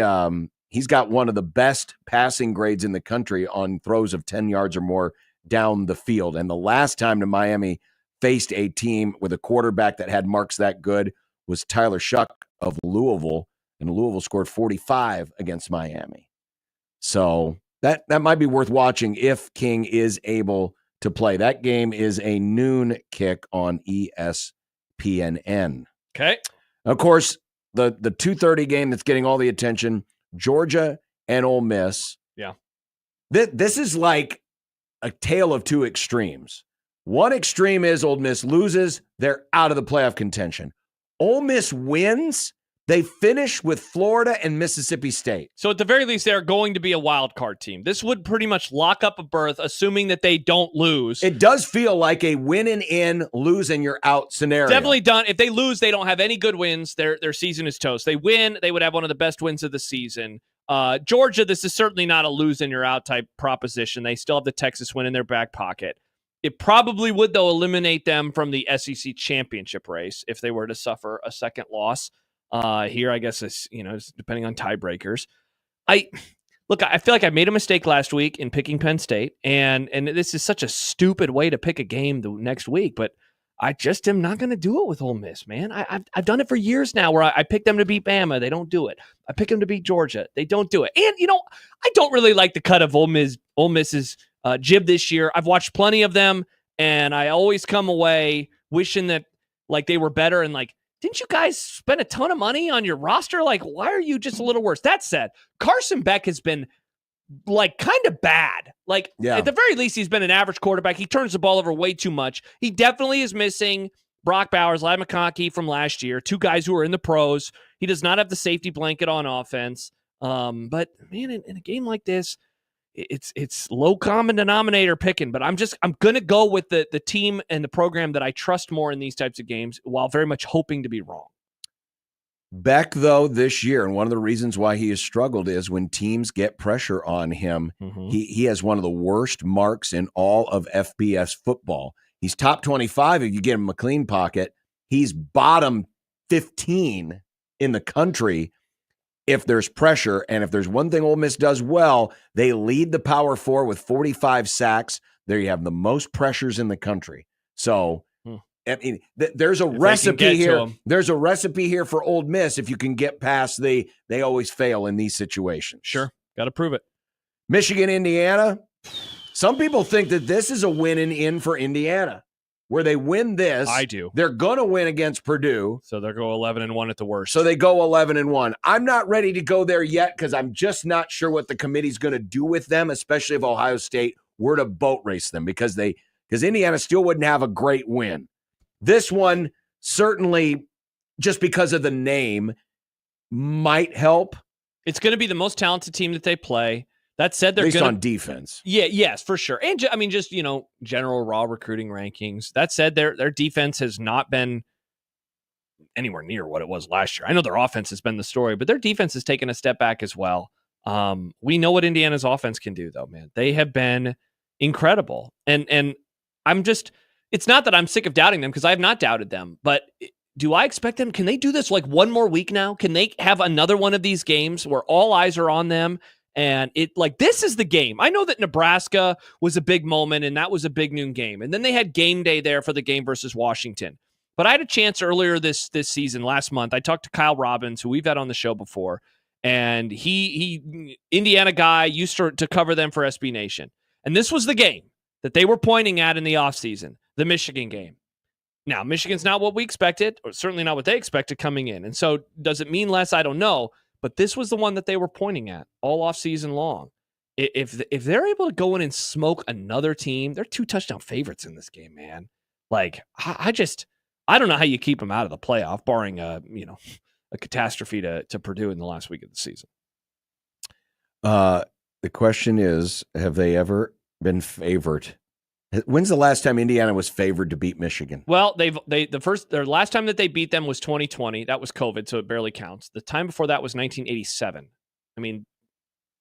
got one of the best passing grades in the country on throws of 10 yards or more down the field. And the last time that Miami faced a team with a quarterback that had marks that good was Tyler Shuck of Louisville. And Louisville scored 45 against Miami. So that might be worth watching if King is able to play. That game is a noon kick on ESPN. Okay. Of course, the 2:30 game that's getting all the attention, Georgia and Ole Miss. Yeah. This is like a tale of two extremes. One extreme is Ole Miss loses, they're out of the playoff contention. Ole Miss wins, they finish with Florida and Mississippi State. So at the very least, they're going to be a wild card team. This would pretty much lock up a berth, assuming that they don't lose. It does feel like a win and in, lose and you're out scenario. Definitely done. If they lose, they don't have any good wins. Their season is toast. They win, they would have one of the best wins of the season. Georgia, this is certainly not a lose and you're out type proposition. They still have the Texas win in their back pocket. It probably would, though, eliminate them from the SEC championship race if they were to suffer a second loss. Here, I guess, it's depending on tiebreakers. I feel like I made a mistake last week in picking Penn State, and this is such a stupid way to pick a game the next week, but I just am not going to do it with Ole Miss, man. I've done it for years now where I pick them to beat Bama. They don't do it. I pick them to beat Georgia. They don't do it. And, I don't really like the cut of Ole Miss's jib this year. I've watched plenty of them, and I always come away wishing that, they were better and, didn't you guys spend a ton of money on your roster? Why are you just a little worse? That said, Carson Beck has been kind of bad. At the very least, he's been an average quarterback. He turns the ball over way too much. He definitely is missing Brock Bowers, Ladd McConkey from last year, 2 guys who are in the pros. He does not have the safety blanket on offense. But man, in a game like this, it's low common denominator picking, but I'm going to go with the team and the program that I trust more in these types of games while very much hoping to be wrong. Beck, though, this year, and one of the reasons why he has struggled is when teams get pressure on him, he has one of the worst marks in all of FBS football. He's top 25 if you get him a clean pocket. He's bottom 15 in the country if there's pressure. And if there's one thing Ole Miss does well, they lead the Power 4 with 45 sacks. There you have the most pressures in the country. So I mean, there's a recipe here. There's a recipe here for Ole Miss if you can get past they always fail in these situations. Sure. Got to prove it. Michigan, Indiana. Some people think that this is a win in for Indiana, where they win this. I do. They're going to win against Purdue. So they'll go 11-1 at the worst. So they go 11-1. I'm not ready to go there yet because I'm just not sure what the committee's going to do with them, especially if Ohio State were to boat race them because Indiana still wouldn't have a great win. This one certainly, just because of the name, might help. It's going to be the most talented team that they play. That said, they're based gonna, on defense. Yeah, yes, for sure. And just general raw recruiting rankings. That said, their defense has not been anywhere near what it was last year. I know their offense has been the story, but their defense has taken a step back as well. We know what Indiana's offense can do, though, man. They have been incredible, and I'm just. It's not that I'm sick of doubting them because I have not doubted them, but. Do I expect them? Can they do this like one more week now? Can they have another one of these games where all eyes are on them? And this is the game. I know that Nebraska was a big moment and that was a big noon game. And then they had game day there for the game versus Washington. But I had a chance earlier this season, last month. I talked to Kyle Robbins, who we've had on the show before. And he Indiana guy, used to cover them for SB Nation. And this was the game that they were pointing at in the offseason, the Michigan game. Now, Michigan's not what we expected, or certainly not what they expected coming in. And so does it mean less? I don't know. But this was the one that they were pointing at all offseason long. If they're able to go in and smoke another team, they're 2 touchdown favorites in this game, man. Like, I don't know how you keep them out of the playoff, barring a catastrophe to Purdue in the last week of the season. The question is, have they ever been favored? When's the last time Indiana was favored to beat Michigan? Well, their last time that they beat them was 2020. That was COVID, so it barely counts. The time before that was 1987. I mean,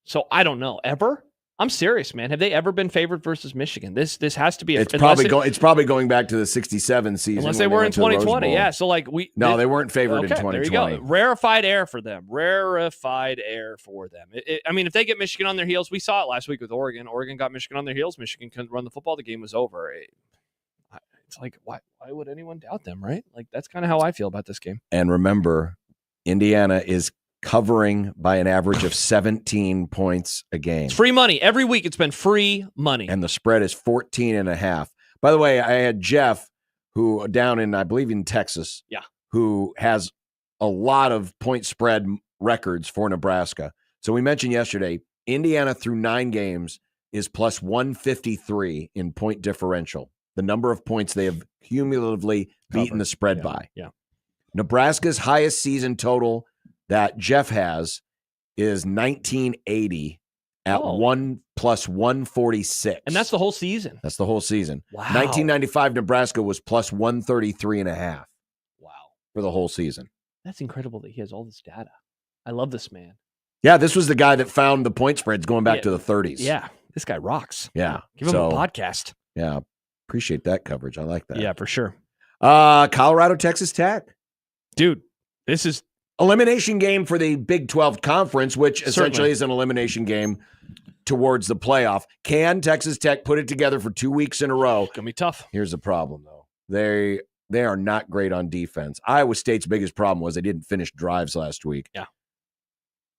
so I don't know. Ever? I'm serious, man. Have they ever been favored versus Michigan? This has to be. It's probably going back to the '67 season. Unless they were in 2020, yeah. So they weren't favored in 2020. There you go. Rarefied air for them. Rarefied air for them. I mean, if they get Michigan on their heels, we saw it last week with Oregon. Oregon got Michigan on their heels. Michigan couldn't run the football. The game was over. It's like, why would anyone doubt them, right? Like, that's kind of how I feel about this game. And remember, Indiana is covering by an average of 17 points a game. It's free money. Every week it's been free money. And the spread is 14.5. By the way, I had Jeff, who down in, I believe in Texas, who has a lot of point spread records for Nebraska. So we mentioned yesterday, Indiana through 9 games is plus 153 in point differential. The number of points they have cumulatively beaten the spread by. Yeah. Nebraska's highest season total that Jeff has is 1980 at 1 plus 146. And that's the whole season. That's the whole season. Wow. 1995 Nebraska was plus 133.5. Wow. For the whole season. That's incredible that he has all this data. I love this man. Yeah, this was the guy that found the point spreads going back to the 30s. Yeah, this guy rocks. Yeah. Give him a podcast. Yeah, appreciate that coverage. I like that. Yeah, for sure. Colorado, Texas Tech. Dude, this is elimination game for the Big 12 Conference, which essentially is an elimination game towards the playoff. Can Texas Tech put it together for 2 weeks in a row? It's going to be tough. Here's the problem, though. They are not great on defense. Iowa State's biggest problem was they didn't finish drives last week. Yeah.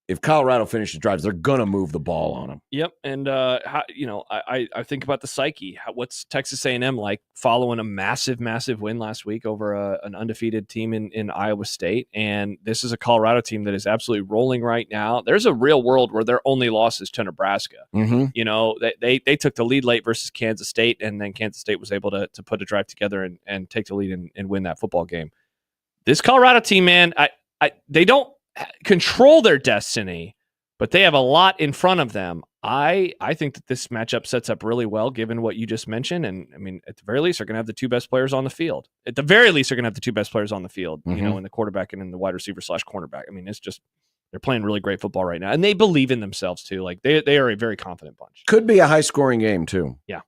If Colorado finishes drives, they're going to move the ball on them. Yep, and I think about the psyche. What's Texas A&M like following a massive win last week over an undefeated team in Iowa State? And this is a Colorado team that is absolutely rolling right now. There's a real world where their only loss is to Nebraska. Mm-hmm. You know, they took the lead late versus Kansas State, and then Kansas State was able to put a drive together and take the lead and win that football game. This Colorado team, man, they don't control their destiny, but they have a lot in front of them. I think that this matchup sets up really well, given what you just mentioned. And I mean, at the very least, they're going to have the 2 best players on the field. At the very least, they're going to have the 2 best players on the field, Mm-hmm. you know, in the quarterback and in the wide receiver / cornerback. I mean, it's just, they're playing really great football right now. And they believe in themselves too. Like they are a very confident bunch. Could be a high scoring game too. Yeah.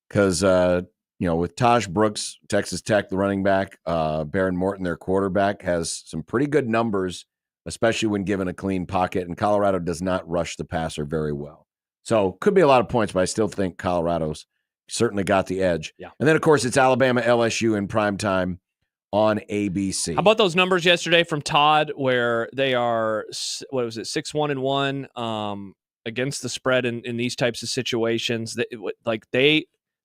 Because, with Taj Brooks, Texas Tech, the running back, Baron Morton, their quarterback, has some pretty good numbers, especially when given a clean pocket, and Colorado does not rush the passer very well. So could be a lot of points, but I still think Colorado's certainly got the edge. Yeah. And then, of course, it's Alabama, LSU in primetime on ABC. How about those numbers yesterday from Todd where they are, 6-1-1, against the spread in these types of situations.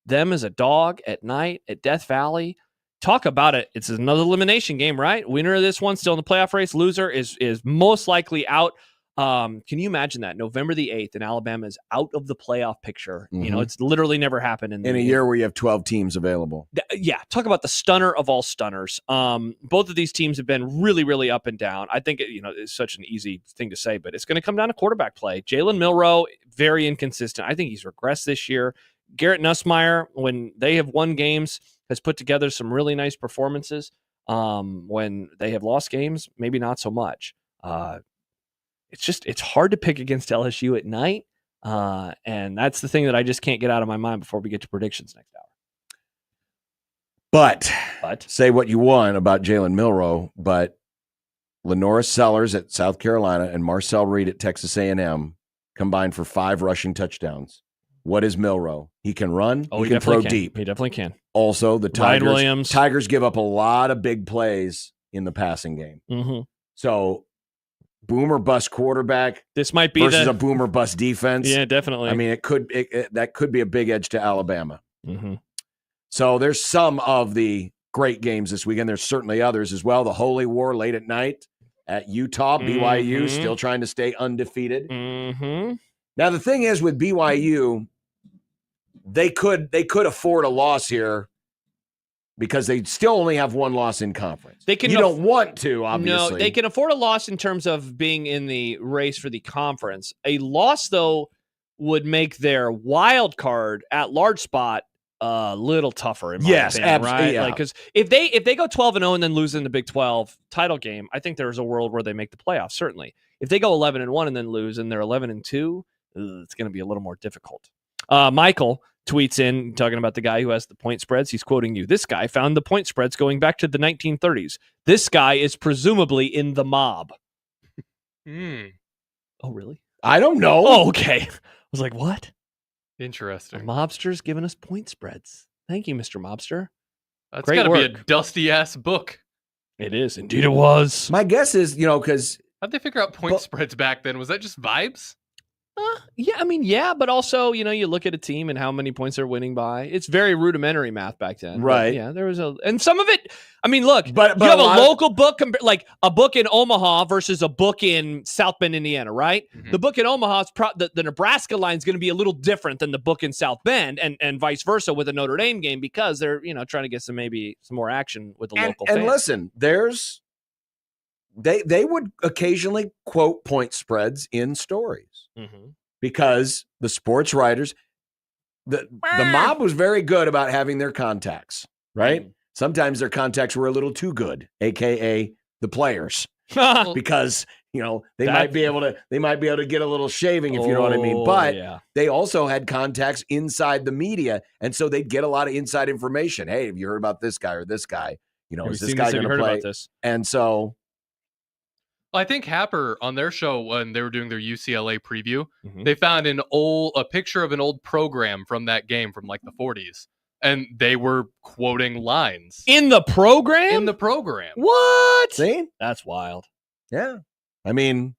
Them as a dog at night at Death Valley. Talk about it. It's another elimination game, right? Winner of this one still in the playoff race. Loser is most likely out. Can you imagine that? November the 8th and Alabama is out of the playoff picture. Mm-hmm. You know, it's literally never happened in a year where you have 12 teams available. Yeah, talk about the stunner of all stunners. Both of these teams have been really, really up and down. I think it's such an easy thing to say, but it's going to come down to quarterback play. Jalen Milroe, very inconsistent. I think he's regressed this year. Garrett Nussmeier, when they have won games, has put together some really nice performances. When they have lost games, maybe not so much. It's hard to pick against LSU at night. And that's the thing that I just can't get out of my mind before we get to predictions next hour. But say what you want about Jalen Milroe, but Lenora Sellers at South Carolina and Marcel Reed at Texas A&M combined for 5 rushing touchdowns. What is Milroe? He can run. He can throw deep. He definitely can. Also, the Williams. Tigers give up a lot of big plays in the passing game. Mm-hmm. So, boomer bust quarterback. This might be versus a boomer bust defense. Yeah, definitely. I mean, that could be a big edge to Alabama. Mm-hmm. So there's some of the great games this weekend. There's certainly others as well. The Holy War late at night at Utah, BYU still trying to stay undefeated. Mm-hmm. Now the thing is with BYU, they could afford a loss here because they still only have one loss in conference. You don't want to, obviously. No, they can afford a loss in terms of being in the race for the conference. A loss, though, would make their wild card at large spot a little tougher. In my opinion, absolutely. right? Yeah. Because if they go 12-0 and then lose in the Big 12 title game, I think there's a world where they make the playoffs. Certainly, if they go 11-1 and then lose and they're 11-2, it's going to be a little more difficult. Michael tweets in talking about the guy who has the point spreads. He's quoting you. This guy found the point spreads going back to the 1930s. This guy is presumably in the mob. Oh, really? I don't know. Oh, okay. I was like, what? Interesting. A mobster's giving us point spreads. Thank you, Mr. Mobster. That's got to be a dusty-ass book. It is. Indeed it was. My guess is, because... How'd they figure out point spreads back then? Was that just vibes? Yeah, I mean, yeah, but also, you look at a team and how many points they're winning by. It's very rudimentary math back then. Right. But yeah, there was and some of it, I mean, look, but you have a local book, like a book in Omaha versus a book in South Bend, Indiana, right? Mm-hmm. The book in Omaha, is the Nebraska line is going to be a little different than the book in South Bend and vice versa with a Notre Dame game because they're, trying to get some more action with the local fans. And listen, they would occasionally quote point spreads in stories. Mm-hmm. Because the sports writers, the mob was very good about having their contacts, right? Sometimes their contacts were a little too good, aka the players, because they might be able to get a little shaving if you know what I mean. But they also had contacts inside the media, and so they'd get a lot of inside information. Hey, have you heard about this guy or this guy? Is this guy going to play? About this? And so. Well, I think Happer on their show when they were doing their UCLA preview, they found a picture of an old program from that game from like the 40s, and they were quoting lines in the program. In the program, what? See, that's wild. Yeah, I mean,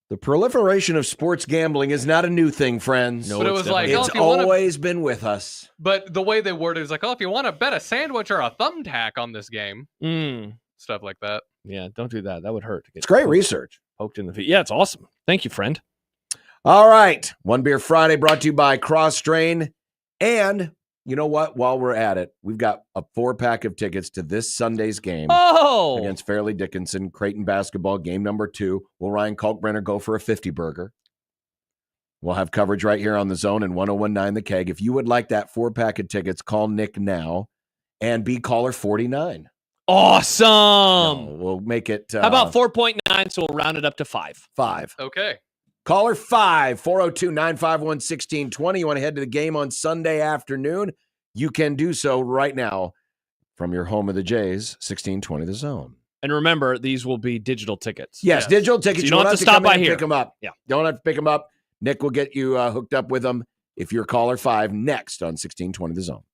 the proliferation of sports gambling is not a new thing, friends. No, but it was like it's always been with us. But the way they worded it was like, if you want to bet a sandwich or a thumbtack on this game, stuff like that. Yeah, don't do that. That would hurt. It's great research. Poked in the feet. Yeah, it's awesome. Thank you, friend. All right. One Beer Friday brought to you by Cross Strain. And you know what? While we're at it, we've got a 4-pack of tickets to this Sunday's game against Fairleigh Dickinson, Creighton basketball, game number 2. Will Ryan Kalkbrenner go for a 50-burger? We'll have coverage right here on The Zone and 101.9 The Keg. If you would like that 4-pack of tickets, call Nick now and be caller 49. Awesome. No, we'll make it. How about 4.9? So we'll round it up to 5. 5. Okay. Caller 5, 402-951-1620. You want to head to the game on Sunday afternoon? You can do so right now from your home of the Jays, 1620 The Zone. And remember, these will be digital tickets. Yes, digital tickets. So you don't have to stop by here. Pick them up. Yeah. Don't have to pick them up. Nick will get you hooked up with them if you're caller 5 next on 1620 The Zone.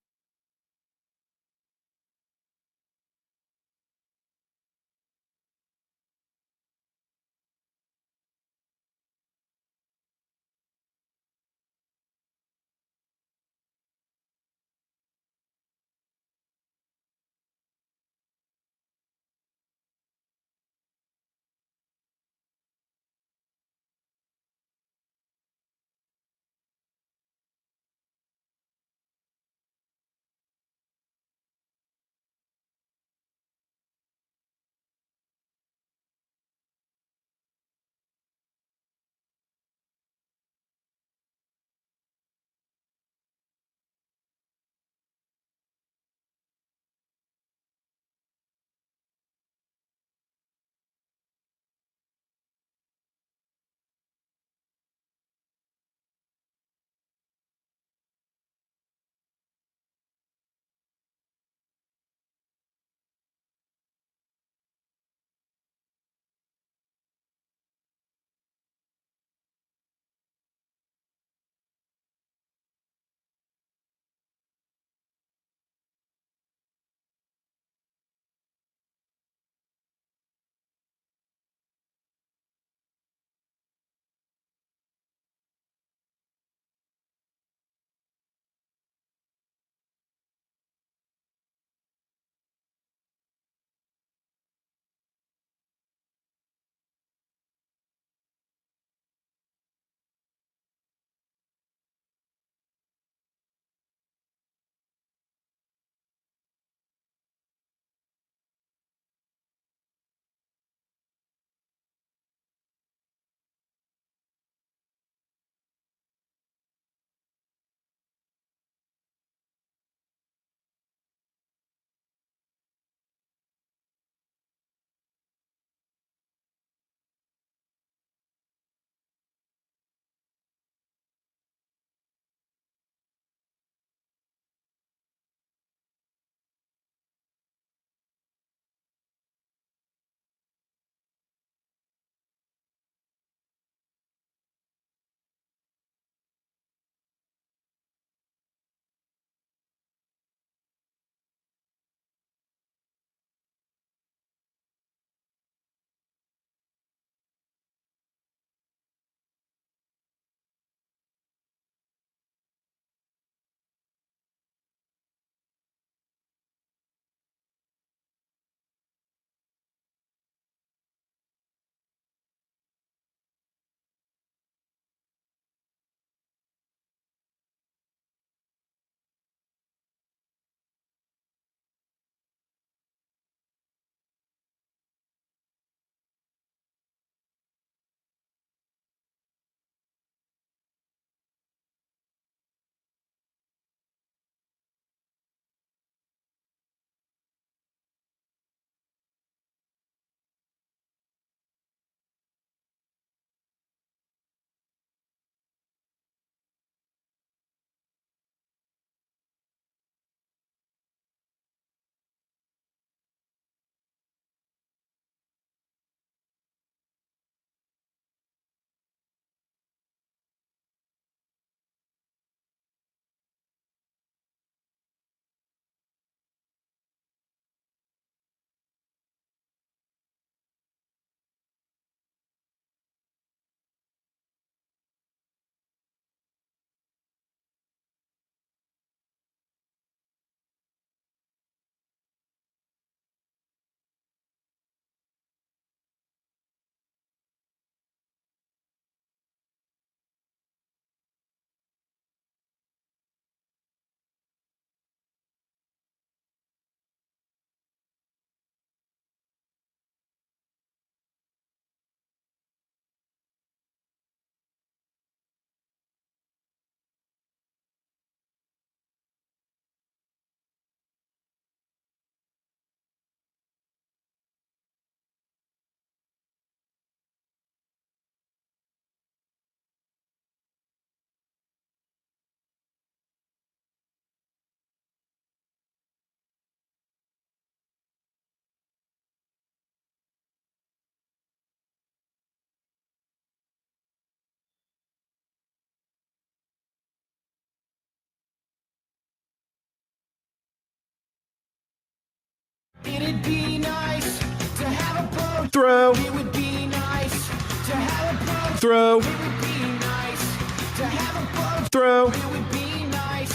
It'd be nice to have a boat. Throw. It would be nice to have a boat. Throw. It would be nice to have a boat. Throw. It would be nice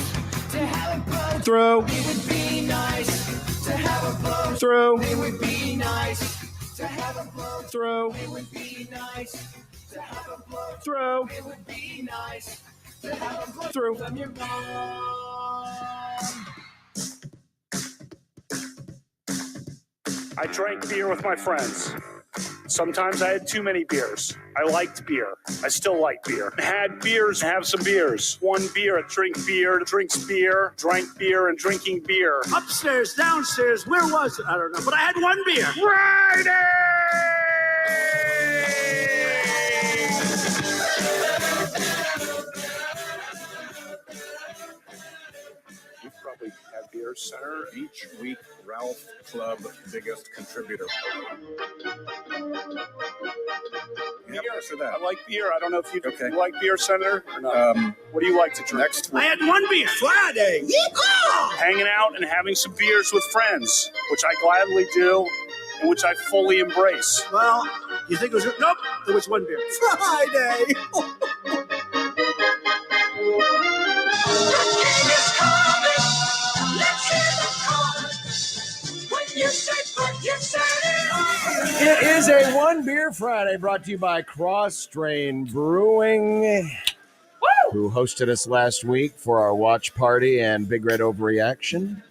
to have a boat. Throw. It would be nice to have a boat. Throw. It would be nice to have a boat. Throw. It would be nice to have a boat. Throw. It would be nice to have a boat. Throw. From your mom. I drank beer with my friends. Sometimes I had too many beers. I liked beer. I still like beer. Had beers, have some beers. One beer, drink beer, drinks beer, drank beer, and drinking beer. Upstairs, downstairs, where was it? I don't know, but I had one beer. You probably have Beer Center each week. Ralph Club, biggest contributor. Beer. I like beer. I don't know if you like Beer Center or not. What do you like to drink? Next I had one beer. Friday. Yeehaw! Hanging out and having some beers with friends, which I gladly do and which I fully embrace. Well, you think it was... Nope, it was one beer. Friday. It is a One Beer Friday brought to you by Cross Strain Brewing, who hosted us last week for our watch party and Big Red Overreaction.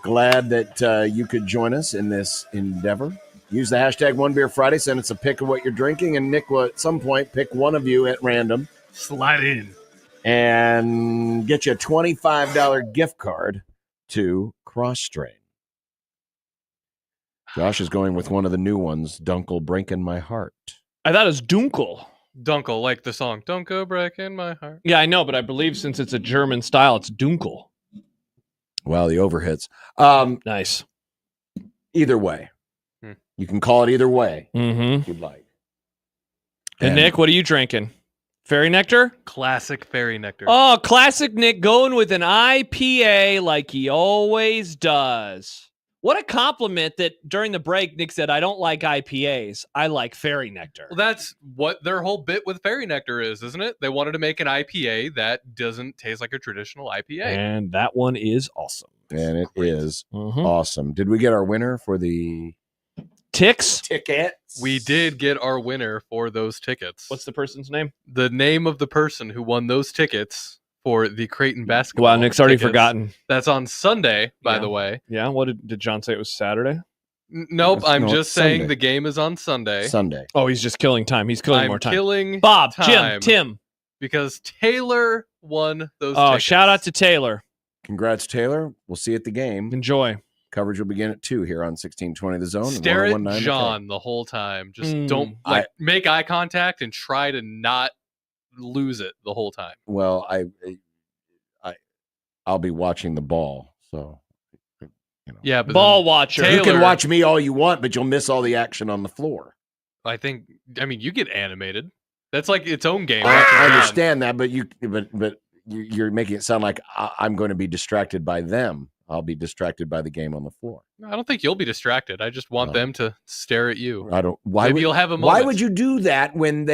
Glad that you could join us in this endeavor. Use the hashtag One Beer Friday. Send us a pic of what you're drinking, and Nick will at some point pick one of you at random. Slide in. And get you a $25 gift card to Cross Strain. Josh is going with one of the new ones, Dunkel Breaking My Heart. I thought it was Dunkel. Dunkel, like the song. Don't go breaking my heart. Yeah, I know, but I believe since it's a German style, it's Dunkel. Wow, the overhits. Nice. Either way. You can call it either way if you'd like. And Nick, what are you drinking? Fairy Nectar? Classic Fairy Nectar. Oh, classic Nick going with an IPA like he always does. What a compliment that during the break, Nick said, I don't like IPAs. I like Fairy Nectar. Well, that's what their whole bit with Fairy Nectar is, isn't it? They wanted to make an IPA that doesn't taste like a traditional IPA. And that one is awesome. And it is awesome. Did we get our winner for the tickets? We did get our winner for those tickets. What's the person's name? The name of the person who won those tickets for the Creighton basketball. Wow, Nick's already tickets. forgotten. That's on Sunday, by the way. Yeah, what did John say it was Saturday? Nope, I'm just saying Sunday. the game is on Sunday. Sunday. Oh, he's just killing time. He's killing I'm more time. killing Bob, time Tim. Because Taylor won those Oh, tickets. shout out to Taylor. Congrats, Taylor. We'll see you at the game. Enjoy. Coverage will begin at 2 here on 1620 The Zone. Stare and at 1019 John the whole time. Just Mm. don't make eye contact and try to not lose it the whole time. Well, I'll be watching the ball, so Yeah, but Ball then watcher. you can Taylor- watch me all you want, but you'll miss all the action on the floor. I mean, you get animated. That's like its own game. I understand that, but you're making it sound like I'm going to be distracted by them. I'll be distracted by the game on the floor. I don't think you'll be distracted. I just want them to stare at you. I don't. Maybe you'll have a moment. Why would you do that when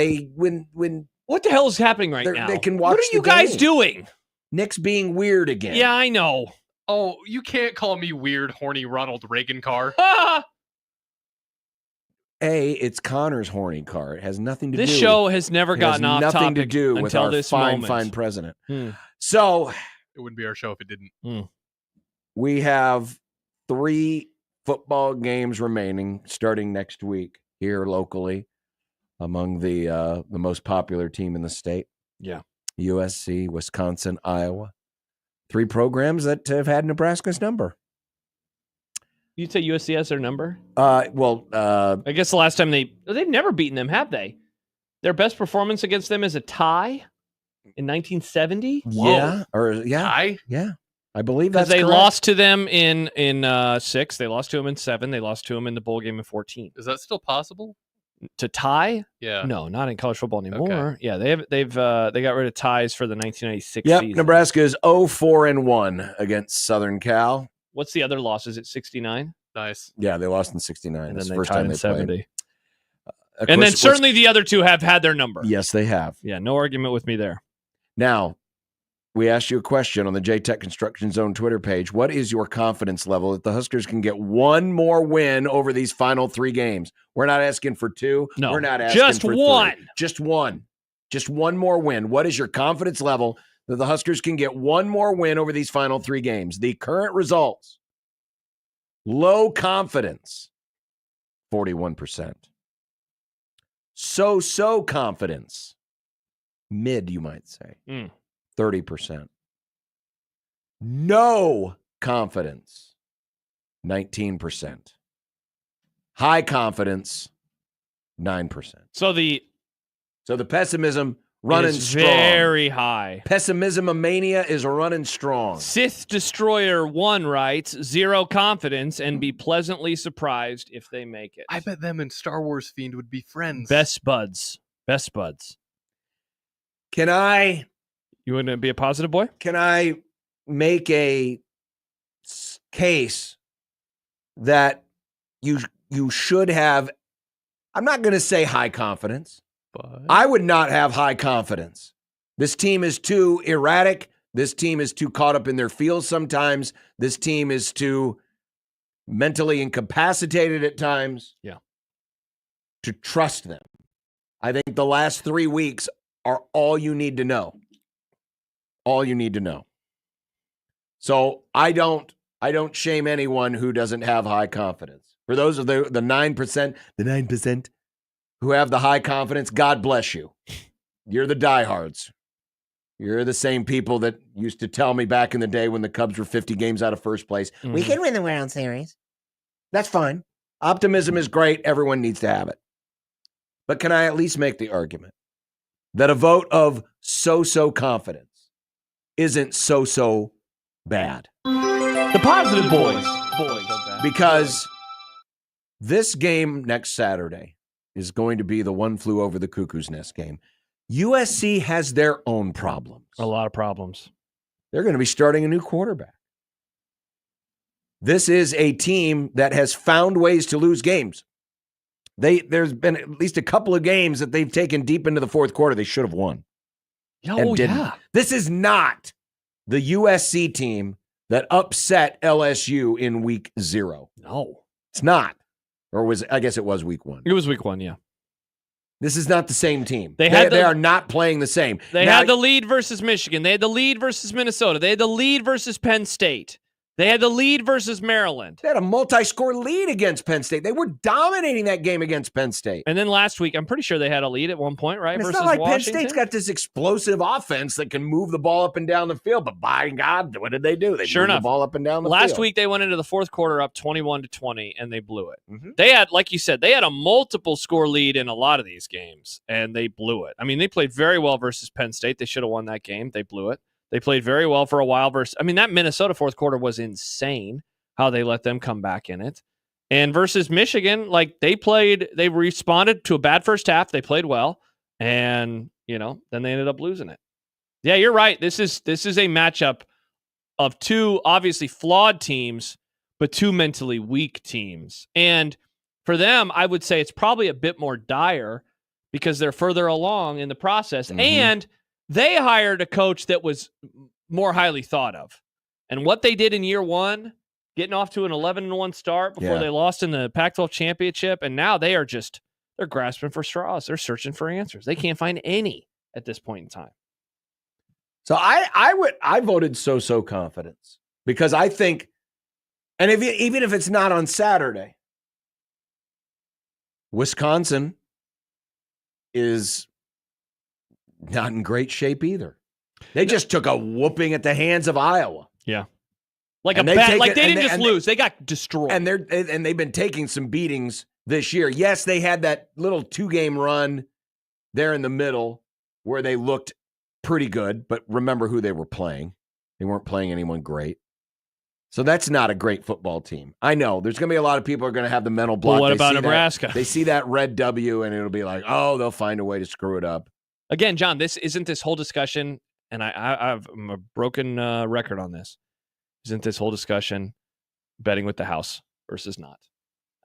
what the hell is happening right now? They can watch. What are you guys doing? Nick's being weird again. Yeah, I know. Oh, you can't call me weird, horny Ronald Reagan car. It's Connor's horny car. It has nothing to do. This show has never gotten off nothing to topic do with until our this fine moment. president. So it wouldn't be our show if it didn't. We have 3 football games remaining starting next week here locally among the most popular team in the state. Yeah. USC, Wisconsin, Iowa. 3 programs that have had Nebraska's number. You'd say USC has their number? I guess the last time they've never beaten them, have they? Their best performance against them is a tie in 1970. Yeah, tie? Yeah, I believe because that's they correct. lost to them in 6. They lost to them in 7. They lost to them in the bowl game in 14. Is that still possible? To tie? Yeah. No, not in college football anymore. Okay. Yeah, they got rid of ties for the 1996 Yep, season. Nebraska is 0-4-1 against Southern Cal. What's the other loss? Is it 69? Nice. Yeah, they lost in 69. And That's then the they first tied time in they 70. played. And then certainly the other two have had their number. Yes, they have. Yeah, no argument with me there. Now, we asked you a question on the J-Tech Construction Zone Twitter page. What is your confidence level that the Huskers can get one more win over these final 3 games? We're not asking for 2. No, we're not asking just for 1. 3. Just 1. Just one more win. What is your confidence level that the Huskers can get one more win over these final 3 games? The current results: low confidence, 41%. So confidence, mid, you might say, 30%. No confidence, 19%. High confidence, 9%. So the pessimism running is strong. Very high. Pessimism-mania is running strong. Sith Destroyer 1 writes, 0 confidence and be pleasantly surprised if they make it. I bet them and Star Wars Fiend would be friends. Best buds. Best buds. Can I... You want to be a positive boy? Can I make a case that you should have... I'm not going to say high confidence. But I would not have high confidence. This team is too erratic. This team is too caught up in their feels sometimes. This team is too mentally incapacitated at times. Yeah. To trust them. I think the last 3 weeks are all you need to know. All you need to know. So I don't shame anyone who doesn't have high confidence. For those of the 9%, who have the high confidence, God bless you. You're the diehards. You're the same people that used to tell me back in the day when the Cubs were 50 games out of first place, we can win the World Series. That's fine. Optimism is great. Everyone needs to have it. But can I at least make the argument that a vote of so confidence isn't so bad? The positive boys. Because this game next Saturday is going to be the One Flew Over the Cuckoo's Nest game. USC has their own problems. A lot of problems. They're going to be starting a new quarterback. This is a team that has found ways to lose games. There's been at least a couple of games that they've taken deep into the fourth quarter they should have won. Oh, yeah. This is not the USC team that upset LSU in week 0. No. It's not. Or I guess it was week 1. It was week 1, yeah. This is not the same team. They are not playing the same. They had the lead versus Michigan. They had the lead versus Minnesota. They had the lead versus Penn State. They had the lead versus Maryland. They had a multi-score lead against Penn State. They were dominating that game against Penn State. And then last week, I'm pretty sure they had a lead at one point, right? And it's versus not like Washington. Penn State's got this explosive offense that can move the ball up and down the field. But by God, what did they do? They moved the ball up and down the field. Last week, they went into the fourth quarter up 21-20, and they blew it. Mm-hmm. They had, like you said, they had a multiple score lead in a lot of these games, and they blew it. I mean, they played very well versus Penn State. They should have won that game. They blew it. They played very well for a while versus, I mean, that Minnesota fourth quarter was insane how they let them come back in it. And versus Michigan, like they responded to a bad first half. They played well. And, then they ended up losing it. Yeah, you're right. This is a matchup of two obviously flawed teams, but two mentally weak teams. And for them, I would say it's probably a bit more dire because they're further along in the process. Mm-hmm. And they hired a coach that was more highly thought of. And what they did in year one, getting off to an 11-1 start before they lost in the Pac-12 championship, and now they're grasping for straws. They're searching for answers. They can't find any at this point in time. So I voted so confidence because I think, and even if it's not on Saturday, Wisconsin is not in great shape either. They just took a whooping at the hands of Iowa. Yeah. They didn't just lose. They got destroyed. And they've been taking some beatings this year. Yes, they had that little 2-game run there in the middle where they looked pretty good, but remember who they were playing. They weren't playing anyone great. So that's not a great football team. I know there's going to be a lot of people who are going to have the mental block. Well, what about Nebraska? They see that red W and it'll be like, oh, they'll find a way to screw it up. Again, John, this whole discussion, and I'm a broken record on this. Isn't this whole discussion betting with the house versus not.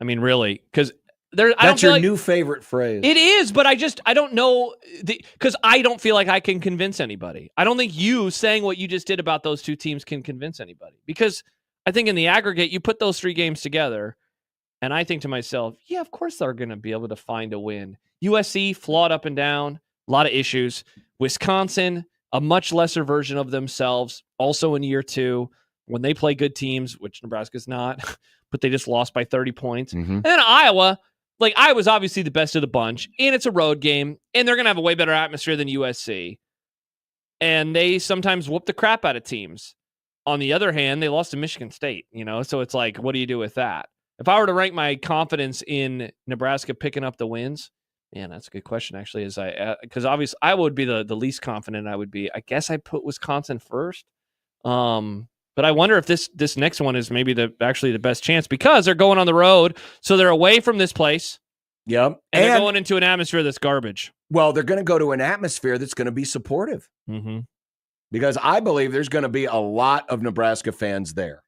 I mean, really, because that's That's your new favorite phrase. It is, but I don't know, because I don't feel like I can convince anybody. I don't think you saying what you just did about those two teams can convince anybody, because I think in the aggregate, you put those 3 games together, and I think to myself, yeah, of course they're going to be able to find a win. USC, flawed up and down, a lot of issues. Wisconsin, a much lesser version of themselves, also in year 2, when they play good teams, which Nebraska's not, but they just lost by 30 points. And then Iowa, like, Iowa's obviously the best of the bunch, and it's a road game, and they're going to have a way better atmosphere than USC. And they sometimes whoop the crap out of teams. On the other hand, they lost to Michigan State, so it's like, what do you do with that? If I were to rank my confidence in Nebraska picking up the wins, man, that's a good question, actually, because obviously Iowa would be the least confident I would be. I guess I put Wisconsin first. But I wonder if this next one is maybe actually the best chance, because they're going on the road, so they're away from this place. Yep. And they're going into an atmosphere that's garbage. Well, they're going to go to an atmosphere that's going to be supportive. Mm-hmm. Because I believe there's going to be a lot of Nebraska fans there.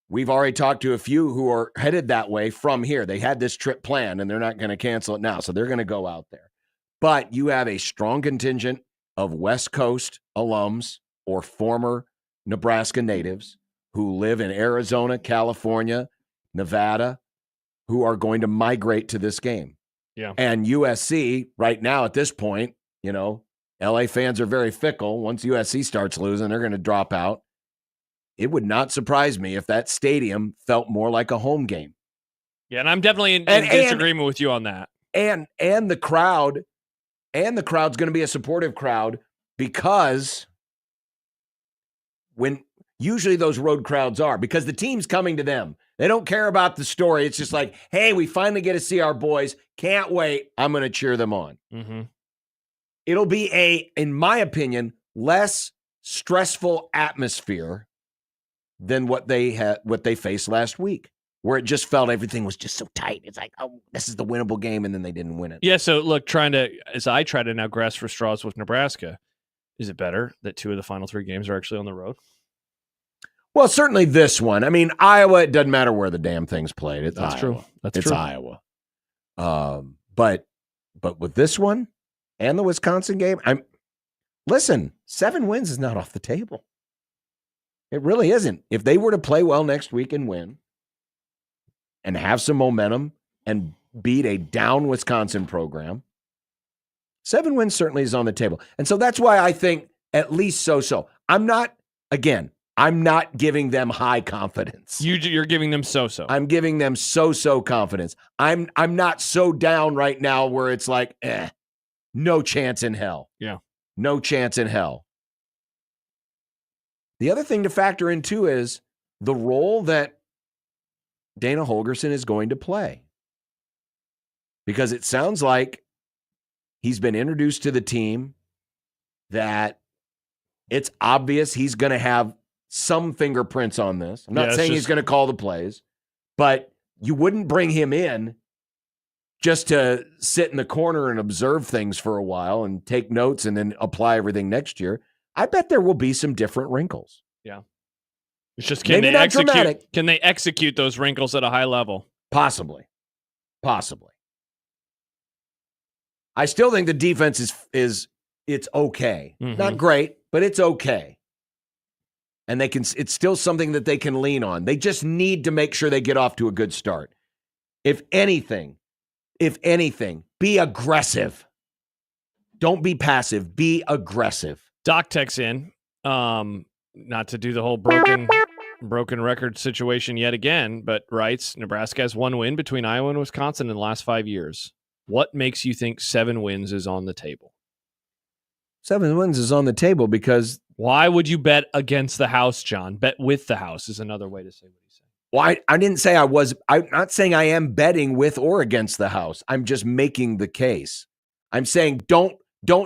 We've already talked to a few who are headed that way from here. They had this trip planned, and they're not going to cancel it now, so they're going to go out there. But you have a strong contingent of West Coast alums or former Nebraska natives who live in Arizona, California, Nevada, who are going to migrate to this game. Yeah. And USC right now at this point, LA fans are very fickle. Once USC starts losing, they're going to drop out. It would not surprise me if that stadium felt more like a home game. Yeah, and I'm definitely in disagreement with you on that. And the crowd's going to be a supportive crowd, because when usually those road crowds are, because the team's coming to them. They don't care about the story. It's just like, hey, we finally get to see our boys. Can't wait. I'm going to cheer them on. Mm-hmm. It'll be in my opinion, less stressful atmosphere than what they faced last week, where it just felt everything was just so tight. It's like, oh, this is the winnable game, and then they didn't win it. Yeah, so look, as I try to now grasp for straws with Nebraska, is it better that 2 of the final 3 games are actually on the road? Well, certainly this one. I mean, Iowa, it doesn't matter where the damn thing's played. It's That's Iowa. true. That's it's true. Iowa. But with this one and the Wisconsin game, 7 wins is not off the table. It really isn't. If they were to play well next week and win and have some momentum and beat a down Wisconsin program, 7 wins certainly is on the table. And so that's why I think at least so. I'm not giving them high confidence. You're giving them so-so. I'm giving them so confidence. I'm not so down right now where it's like, no chance in hell. Yeah. No chance in hell. The other thing to factor in, too, is the role that Dana Holgorsen is going to play. Because it sounds like he's been introduced to the team, that it's obvious he's going to have some fingerprints on this. I'm not saying he's going to call the plays, but you wouldn't bring him in just to sit in the corner and observe things for a while and take notes and then apply everything next year. I bet there will be some different wrinkles. Yeah. It's just, Maybe not dramatic. Can they execute those wrinkles at a high level? Possibly. I still think the defense is it's okay. Mm-hmm. Not great, but it's okay. And it's still something that they can lean on. They just need to make sure they get off to a good start. If anything, be aggressive. Don't be passive. Be aggressive. Doc texts in, not to do the whole broken record situation yet again, but writes, Nebraska has 1 win between Iowa and Wisconsin in the last 5 years. What makes you think 7 wins is on the table? 7 wins is on the table because... Why would you bet against the house, John? Bet with the house is another way to say what he's saying. Well, I didn't say I was. I'm not saying I am betting with or against the house. I'm just making the case. I'm saying don't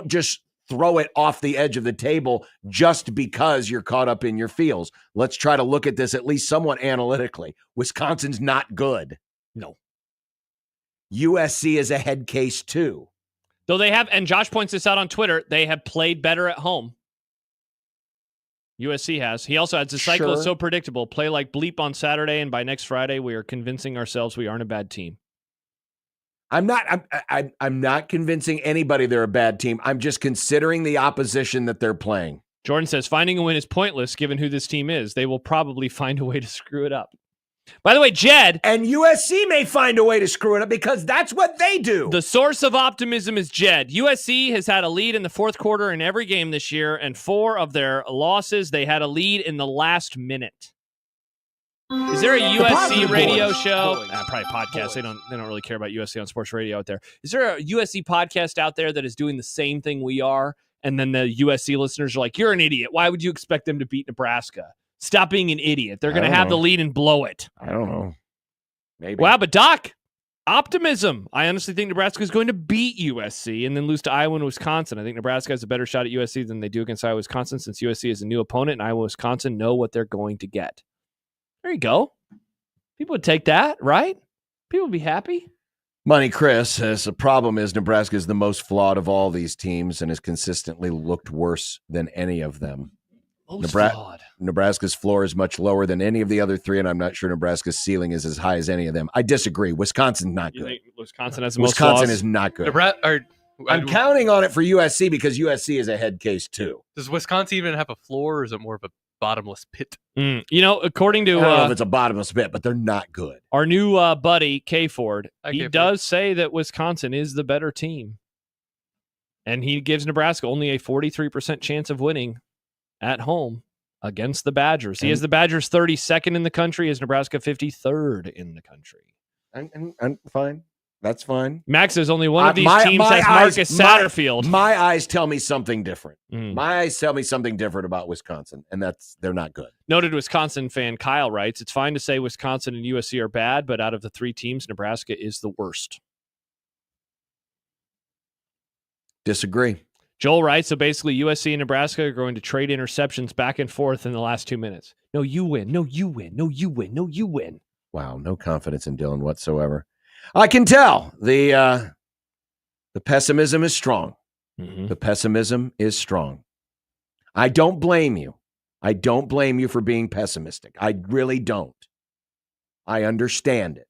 just throw it off the edge of the table just because you're caught up in your feels. Let's try to look at this at least somewhat analytically. Wisconsin's not good. No. USC is a head case too. Though they have, and Josh points this out on Twitter, they have played better at home. USC has. He also adds the cycle is Sure. so predictable. Play like bleep on Saturday, and by next Friday, we are convincing ourselves we aren't a bad team. I'm not convincing anybody they're a bad team. I'm just considering the opposition that they're playing. Jordan says, finding a win is pointless given who this team is. They will probably find a way to screw it up. By the way, Jed. And USC may find a way to screw it up because that's what they do. The source of optimism is Jed. USC has had a lead in the fourth quarter in every game this year, and 4 of their losses, they had a lead in the last minute. Is there a USC radio show? Probably podcast. They don't really care about USC on sports radio out there. Is there a USC podcast out there that is doing the same thing we are? And then the USC listeners are like, you're an idiot. Why would you expect them to beat Nebraska? Stop being an idiot. They're going to have the lead and blow it. I don't know. Maybe. Wow, but Doc, optimism. I honestly think Nebraska is going to beat USC and then lose to Iowa and Wisconsin. I think Nebraska has a better shot at USC than they do against Iowa and Wisconsin since USC is a new opponent and Iowa and Wisconsin know what they're going to get. There you go. People would take that, right? People would be happy. Money Chris says the problem is Nebraska is the most flawed of all these teams and has consistently looked worse than any of them. Nebraska's floor is much lower than any of the other 3, and I'm not sure Nebraska's ceiling is as high as any of them. I disagree. Wisconsin's not good. You think Wisconsin has the most Wisconsin flaws? is not good. I'm I'm counting on it for USC because USC is a head case too. Does Wisconsin even have a floor, or is it more of a bottomless pit? You know, according to I don't know if it's a bottomless pit, but they're not good. Our new buddy, K Ford, Hi, he K. Ford. does say that Wisconsin is the better team. And he gives Nebraska only a 43% chance of winning at home against the Badgers. He has the Badgers 32nd in the country, has Nebraska 53rd in the country. I'm fine. That's fine. Max says only one of these teams has Marcus Satterfield. My eyes tell me something different. Mm. My eyes tell me something different about Wisconsin, and they're not good. Noted Wisconsin fan Kyle writes, it's fine to say Wisconsin and USC are bad, but out of the 3 teams, Nebraska is the worst. Disagree. Joel writes, so basically USC and Nebraska are going to trade interceptions back and forth in the last 2 minutes. No, you win. No, you win. No, you win. No, you win. Wow, no confidence in Dylan whatsoever. I can tell the pessimism is strong. Mm-hmm. The pessimism is strong. I don't blame you. I don't blame you for being pessimistic. I really don't. I understand it.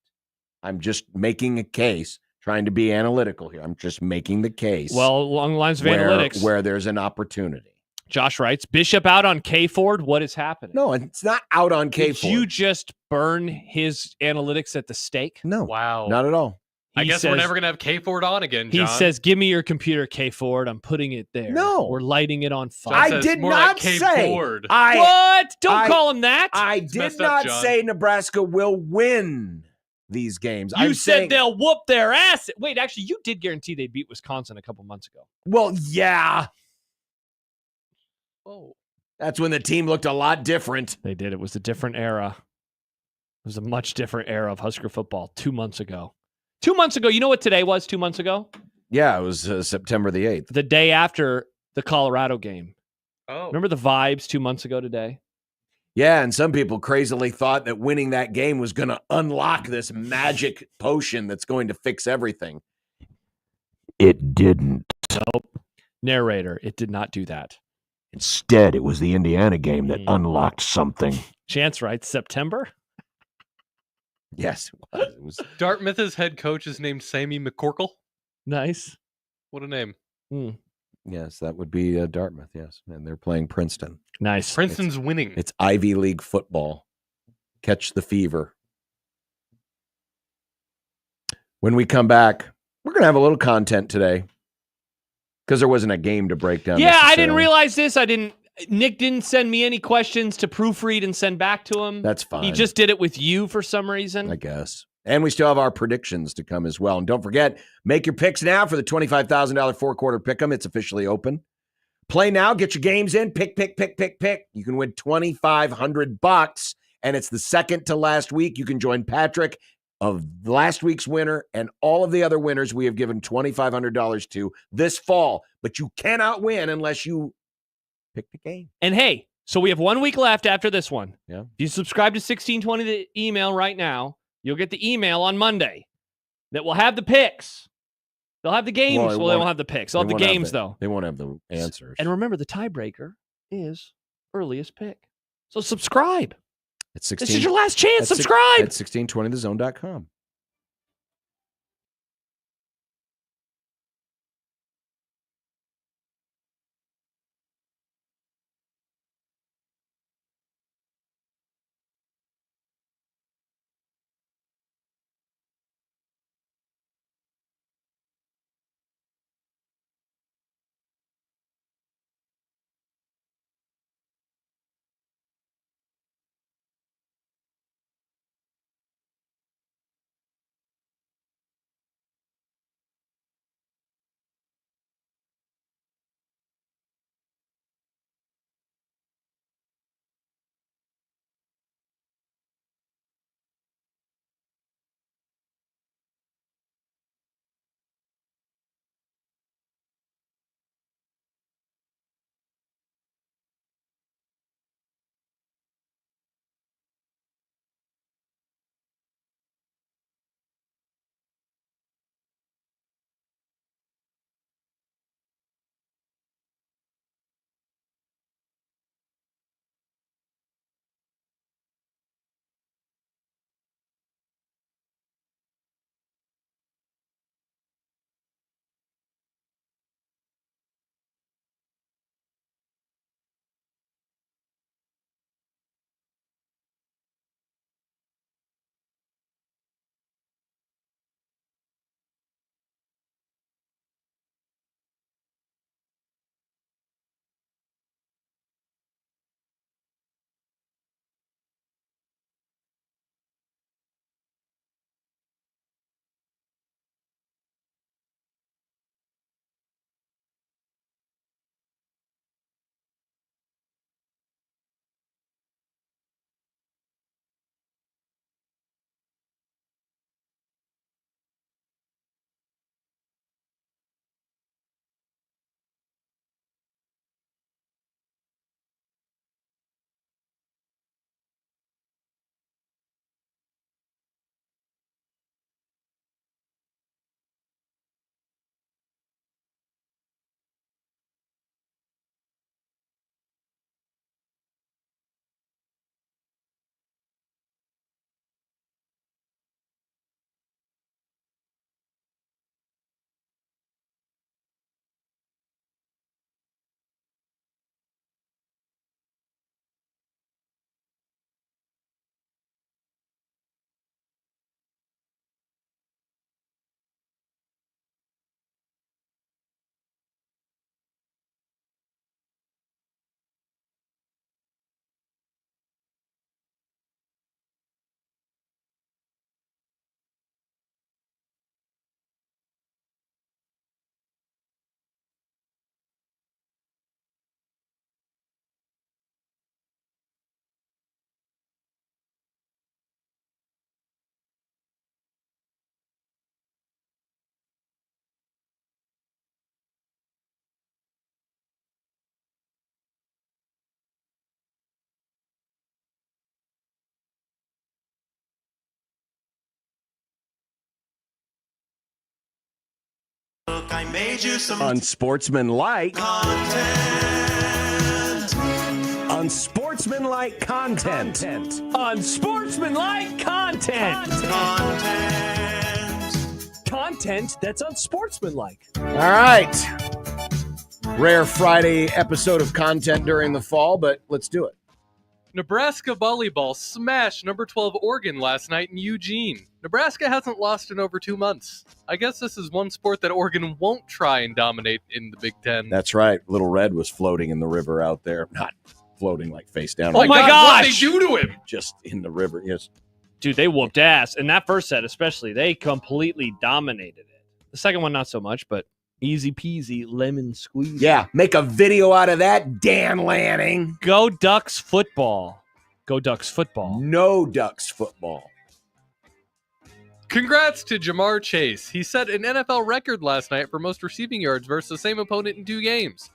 I'm just making a case, trying to be analytical here. I'm just making the case. Well, along the lines of analytics. Where there's an opportunity. Josh writes, Bishop out on K Ford. What is happening? No, it's not out on K Ford. Did you just burn his analytics at the stake? No. Wow. Not at all. I guess we're never going to have K Ford on again, John. He says, give me your computer, K Ford. I'm putting it there. No. We're lighting it on fire. I did not say. What? Don't call him that. I did not say Nebraska will win these games. You said they'll whoop their ass. Wait, actually, you did guarantee they'd beat Wisconsin a couple months ago. Well, yeah. Whoa. That's when the team looked a lot different. They did. It was a different era. It was a much different era of Husker football 2 months ago. 2 months ago, you know what today was 2 months ago? Yeah, it was September the 8th. The day after the Colorado game. Oh. Remember the vibes 2 months ago today? Yeah, and some people crazily thought that winning that game was going to unlock this magic potion that's going to fix everything. It didn't. Nope. Narrator, it did not do that. Instead, it was the Indiana game that unlocked something. Chance writes, September? Yes, it was. Dartmouth's head coach is named Sammy McCorkle. Nice. What a name. Yes, that would be Dartmouth, yes. And they're playing Princeton. Nice. Princeton's winning. It's Ivy League football. Catch the fever. When we come back, we're going to have a little content today because there wasn't a game to break down. Yeah, I didn't realize this. Nick didn't send me any questions to proofread and send back to him. That's fine. He just did it with you for some reason. I guess. And we still have our predictions to come as well. And don't forget, make your picks now for the $25,000 four-quarter pick'em. It's officially open. Play now. Get your games in. Pick. You can win $2,500, and it's the second to last week. You can join Patrick of last week's winner and all of the other winners we have given $2,500 to this fall. But you cannot win unless you pick the game. And hey, so we have 1 week left after this one. Yeah. If you subscribe to 1620, the email right now, you'll get the email on Monday that will have the picks. They'll have the games. Well, they won't have the picks. They'll have the games, though. They won't have the answers. And remember, the tiebreaker is earliest pick. So subscribe. At 16, This is your last chance. at Subscribe. At 1620thezone.com. I made you some Unsportsmanlike content. Unsportsmanlike content. Unsportsmanlike content. Content that's unsportsmanlike. All right. Rare Friday episode of content during the fall, but let's do it. Nebraska volleyball smashed number 12 Oregon last night in Eugene. Nebraska hasn't lost in over 2 months. I guess this is one sport that Oregon won't try and dominate in the Big Ten. That's right. Little Red was floating in the river out there. Not floating like face down. Oh my God, gosh! what did they do to him? Just in the river, yes. Dude, they whooped ass. And that first set especially, they completely dominated it. The second one, not so much, but easy peasy, lemon squeeze. Yeah, make a video out of that, Dan Lanning. Go Ducks football. Go Ducks football. No Ducks football. Congrats to Jamar Chase. He set an NFL record last night for most receiving yards versus the same opponent in 2 games.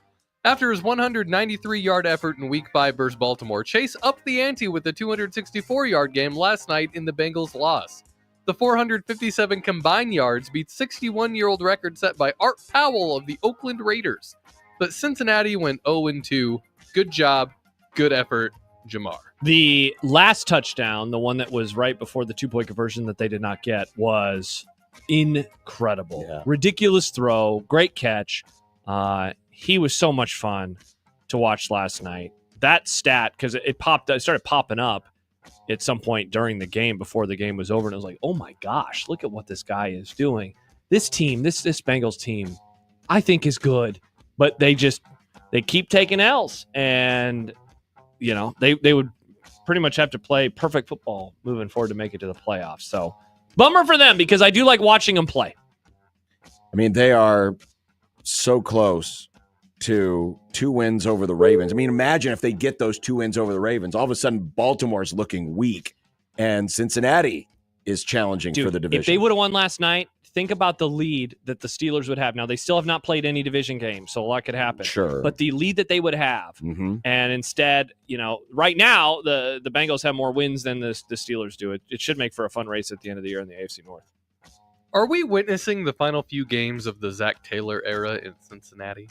After his 193-yard effort in Week 5 versus Baltimore, Chase upped the ante with a 264-yard game last night in the Bengals' loss. The 457 combined yards beat 61-year-old record set by Art Powell of the Oakland Raiders. But Cincinnati went 0-2. Good job. Good effort, Jamar. The last touchdown, the one that was right before the 2-point conversion that they did not get, was incredible. Yeah. Ridiculous throw, great catch. He was so much fun to watch last night. That stat, because it started popping up at some point during the game before the game was over, and I was like, oh my gosh, look at what this guy is doing. This team, this Bengals team, I think is good, but they keep taking L's, and they would pretty much have to play perfect football moving forward to make it to the playoffs. So bummer for them, because I do like watching them play. I mean, they are so close to 2 wins over the Ravens. I mean, imagine if they get those 2 wins over the Ravens. All of a sudden, Baltimore's looking weak, and Cincinnati is challenging for the division. If they would have won last night, think about the lead that the Steelers would have. Now, they still have not played any division games, so a lot could happen. Sure. But the lead that they would have, Mm-hmm. and instead, right now, the Bengals have more wins than the Steelers do. It should make for a fun race at the end of the year in the AFC North. Are we witnessing the final few games of the Zach Taylor era in Cincinnati?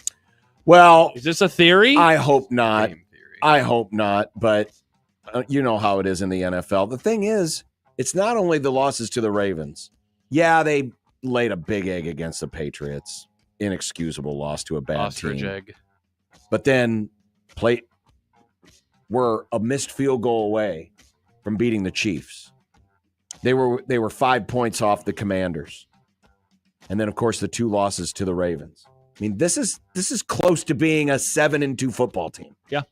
Well, is this a theory? I hope not. I hope not, but you know how it is in the NFL. The thing is, it's not only the losses to the Ravens. Yeah, they laid a big egg against the Patriots. Inexcusable loss to a bad Ostrich team. egg. But then were a missed field goal away from beating the Chiefs. They were 5 points off the Commanders. And then, of course, the 2 losses to the Ravens. I mean, this is close to being a 7-2 football team. Yeah.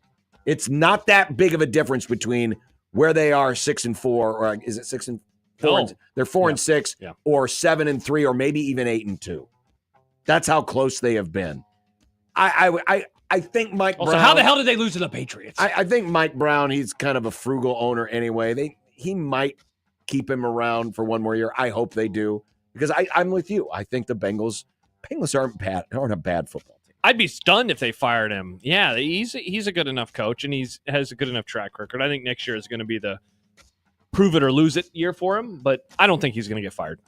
It's not that big of a difference between where they are 6-4, or is it 6-4? No. They're 4-6, Yeah. or 7-3, or maybe even 8-2. That's how close they have been. I think Mike Brown. Also, how the hell did they lose to the Patriots? I think Mike Brown, he's kind of a frugal owner anyway. He might keep him around for one more year. I hope they do, because I'm with you. I think the Bengals aren't a bad football team. I'd be stunned if they fired him. Yeah, he's a good enough coach, and has a good enough track record. I think next year is going to be the prove it or lose it year for him, but I don't think he's going to get fired.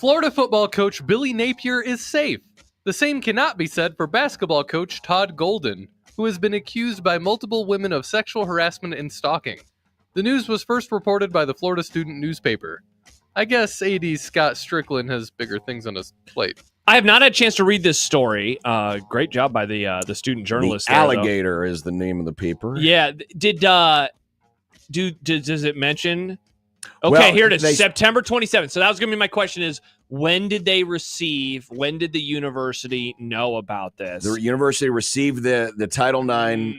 Florida football coach Billy Napier is safe. The same cannot be said for basketball coach Todd Golden, who has been accused by multiple women of sexual harassment and stalking. The news was first reported by the Florida Student newspaper. I guess AD Scott Strickland has bigger things on his plate. I have not had a chance to read this story. Great job by the student journalist. The Alligator is the name of the paper. Yeah. Does it mention? Okay, Well, here it is. September 27th. So that was going to be my question: is when did the university know about this? The university received the Title IX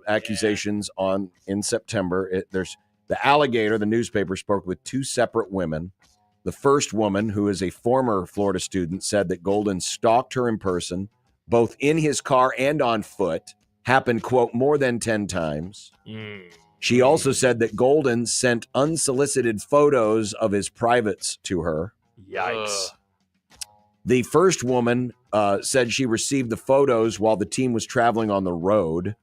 accusations in September. There's the Alligator, the newspaper, spoke with 2 separate women. The first woman, who is a former Florida student, said that Golden stalked her in person, both in his car and on foot. Happened, quote, more than 10 times. She also said that Golden sent unsolicited photos of his privates to her. Yikes. The first woman said she received the photos while the team was traveling on the road.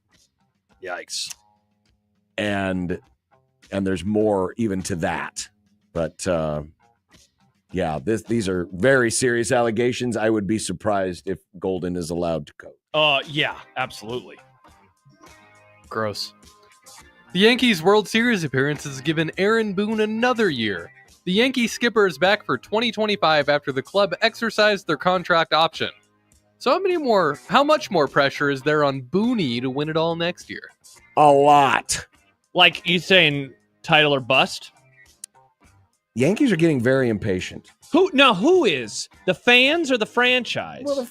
Yikes. And there's more even to that. But, these are very serious allegations. I would be surprised if Golden is allowed to coach. Yeah, absolutely. Gross. The Yankees' World Series appearance has given Aaron Boone another year. The Yankee skipper is back for 2025 after the club exercised their contract option. So how much more pressure is there on Booney to win it all next year? A lot. Like you saying title or bust? Yankees are getting very impatient. Who is? The fans or the franchise? Well,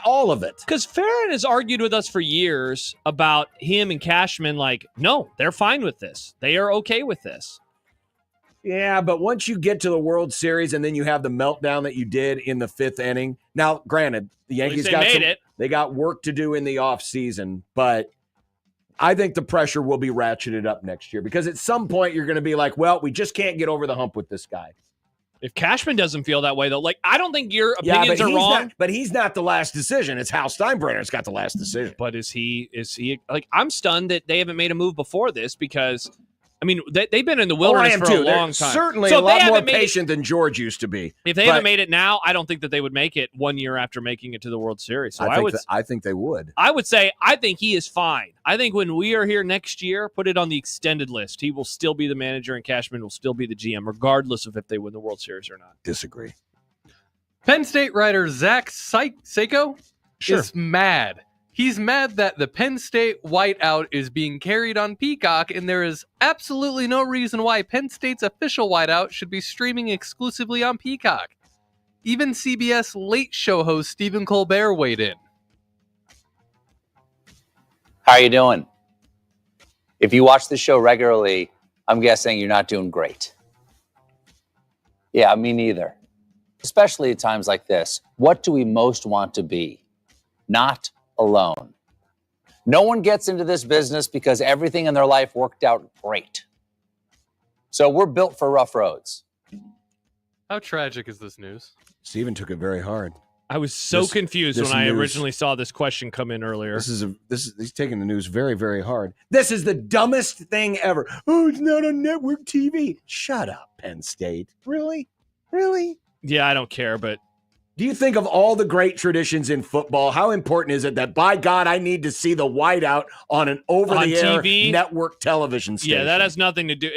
all of it. Because Farron has argued with us for years about him and Cashman, no, they're fine with this. They are okay with this. Yeah, but once you get to the World Series and then you have the meltdown that you did in the 5th inning. Now, granted, the Yankees they got work to do in the offseason, but I think the pressure will be ratcheted up next year, because at some point you're going to be like, well, we just can't get over the hump with this guy. If Cashman doesn't feel that way, though, I don't think your opinions are wrong. But he's not the last decision. It's Hal Steinbrenner's got the last decision. But is he I'm stunned that they haven't made a move before this, because, mean, they've been in the wilderness for a long time. Certainly So a if they lot more haven't made it- patient than George used to be. If they haven't made it now, I don't think that they would make it 1 year after making it to the World Series. So I think they would. I would say I think he is fine. I think when we are here next year, put it on the extended list. He will still be the manager and Cashman will still be the GM, regardless of if they win the World Series or not. Disagree. Penn State writer Zach Seiko Sure. is mad. He's mad that the Penn State whiteout is being carried on Peacock, and there is absolutely no reason why Penn State's official whiteout should be streaming exclusively on Peacock. Even CBS Late Show host Stephen Colbert weighed in. How are you doing? If you watch the show regularly, I'm guessing you're not doing great. Yeah, me neither. Especially at times like this. What do we most want to be? Not alone. No one gets into this business because everything in their life worked out great. So we're built for rough roads. How tragic is this news? Steven took it very hard. I was so confused when I news- originally saw this question come in earlier. He's taking the news very, very hard. This is the dumbest thing ever. Oh, it's not on network TV. Shut up, Penn State. Really? Really? Yeah, I don't care, but do you think of all the great traditions in football, how important is it that, by God, I need to see the whiteout on an over-the-air TV? network television station? Yeah, that has nothing to do.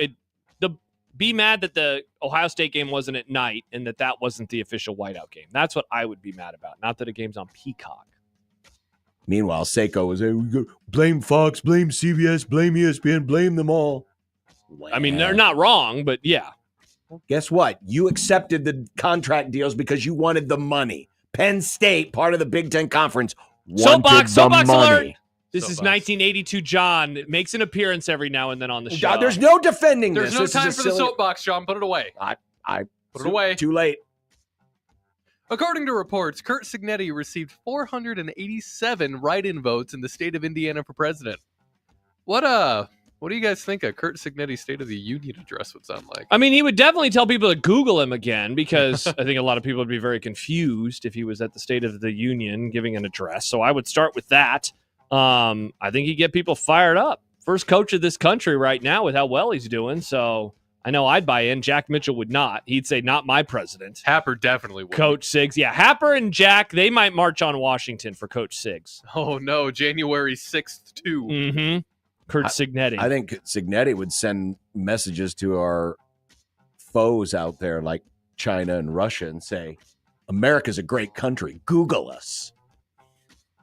Be mad that the Ohio State game wasn't at night and that wasn't the official whiteout game. That's what I would be mad about, not that a game's on Peacock. Meanwhile, Seiko was blame Fox, blame CBS, blame ESPN, blame them all. I mean, they're not wrong, but yeah. Guess what? You accepted the contract deals because you wanted the money. Penn State, part of the Big Ten Conference, wanted Soapbox the money. alert. This is 1982 John. It makes an appearance every now and then on the show. God, there's no defending There's this. no time for the soapbox, John. Put it away. Put it away. Too late. According to reports, Curt Cignetti received 487 write-in votes in the state of Indiana for president. What do you guys think a Curt Cignetti State of the Union address would sound like? I mean, he would definitely tell people to Google him again because I think a lot of people would be very confused if he was at the State of the Union giving an address. So I would start with that. I think he'd get people fired up. First coach of this country right now with how well he's doing. So I know I'd buy in. Jack Mitchell would not. He'd say, not my president. Happer definitely would. Coach Siggs. Yeah, Happer and Jack, they might march on Washington for Coach Siggs. Oh, no. January 6th, too. Mm-hmm. Curt Cignetti. I think Cignetti would send messages to our foes out there like China and Russia and say, America's a great country. Google us.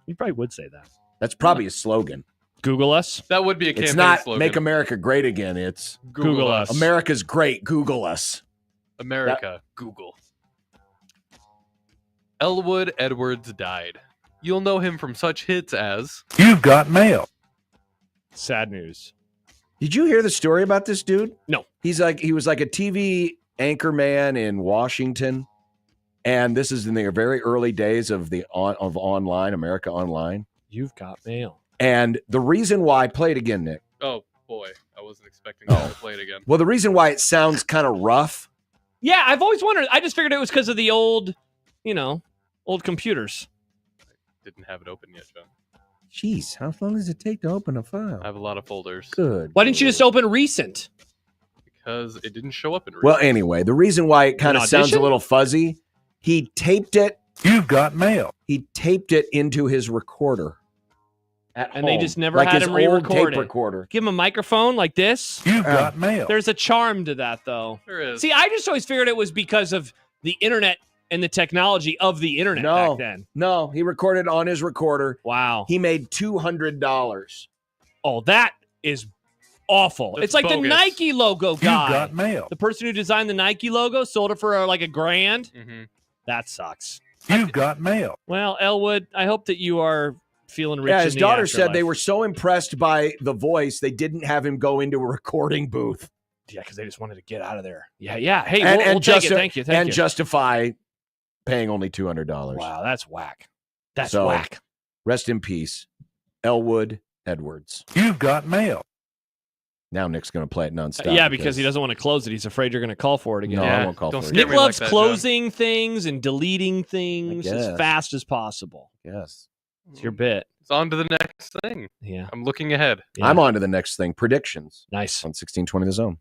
He probably would say that. That's probably a slogan. Google us? That would be a campaign It's not slogan. make America great again. It's Google us. America's great. Google us. America. Google. Elwood Edwards died. You'll know him from such hits as You've Got Mail. Sad news. Did you hear the story about this dude? No. He was like a TV anchor man in Washington. And this is in the very early days of online, America Online. You've Got Mail. And the reason why, play it again, Nick. Oh, boy. I wasn't expecting to play it again. Well, the reason why it sounds kind of rough. Yeah, I've always wondered. I just figured it was because of the old computers. Didn't have it open yet, John. Jeez, how long does it take to open a file? I have a lot of folders. Good. Why didn't you just open recent? Because it didn't show up in recent. Well, anyway, the reason why it kind of sounds a little fuzzy, he taped it. You've Got Mail. He taped it into his recorder. And they just never like had his him old re-record tape it. recorder. Give him a microphone like this. You've Got Mail. There's a charm to that, though. There is. See, I just always figured it was because of the internet and the technology of the internet back then. No, he recorded on his recorder. Wow. He made $200. Oh, that is awful. That's it's like bogus. the Nike logo guy. You've Got Mail. The person who designed the Nike logo sold it for like $1,000. Mm-hmm. That sucks. You've Got Mail. Well, Elwood, I hope that you are feeling rich. Yeah, in his the daughter said afterlife. they were so impressed by the voice, they didn't have him go into a recording booth. Yeah, because they just wanted to get out of there. Yeah. Hey, And, we'll take it. Thank you. and justify paying only $200. Wow, that's whack. That's So, whack. Rest in peace, Elwood Edwards. You've Got Mail. Now Nick's going to play it nonstop. Yeah, because he doesn't want to close it. He's afraid you're going to call for it again. No, Yeah, I won't call don't for scare it. Nick me like loves that, closing things and deleting things I as guess. fast as possible. Yes. It's your bit. It's on to the next thing. Yeah. I'm looking ahead. Yeah. I'm on to the next thing. Predictions. Nice. On 1620 The Zone.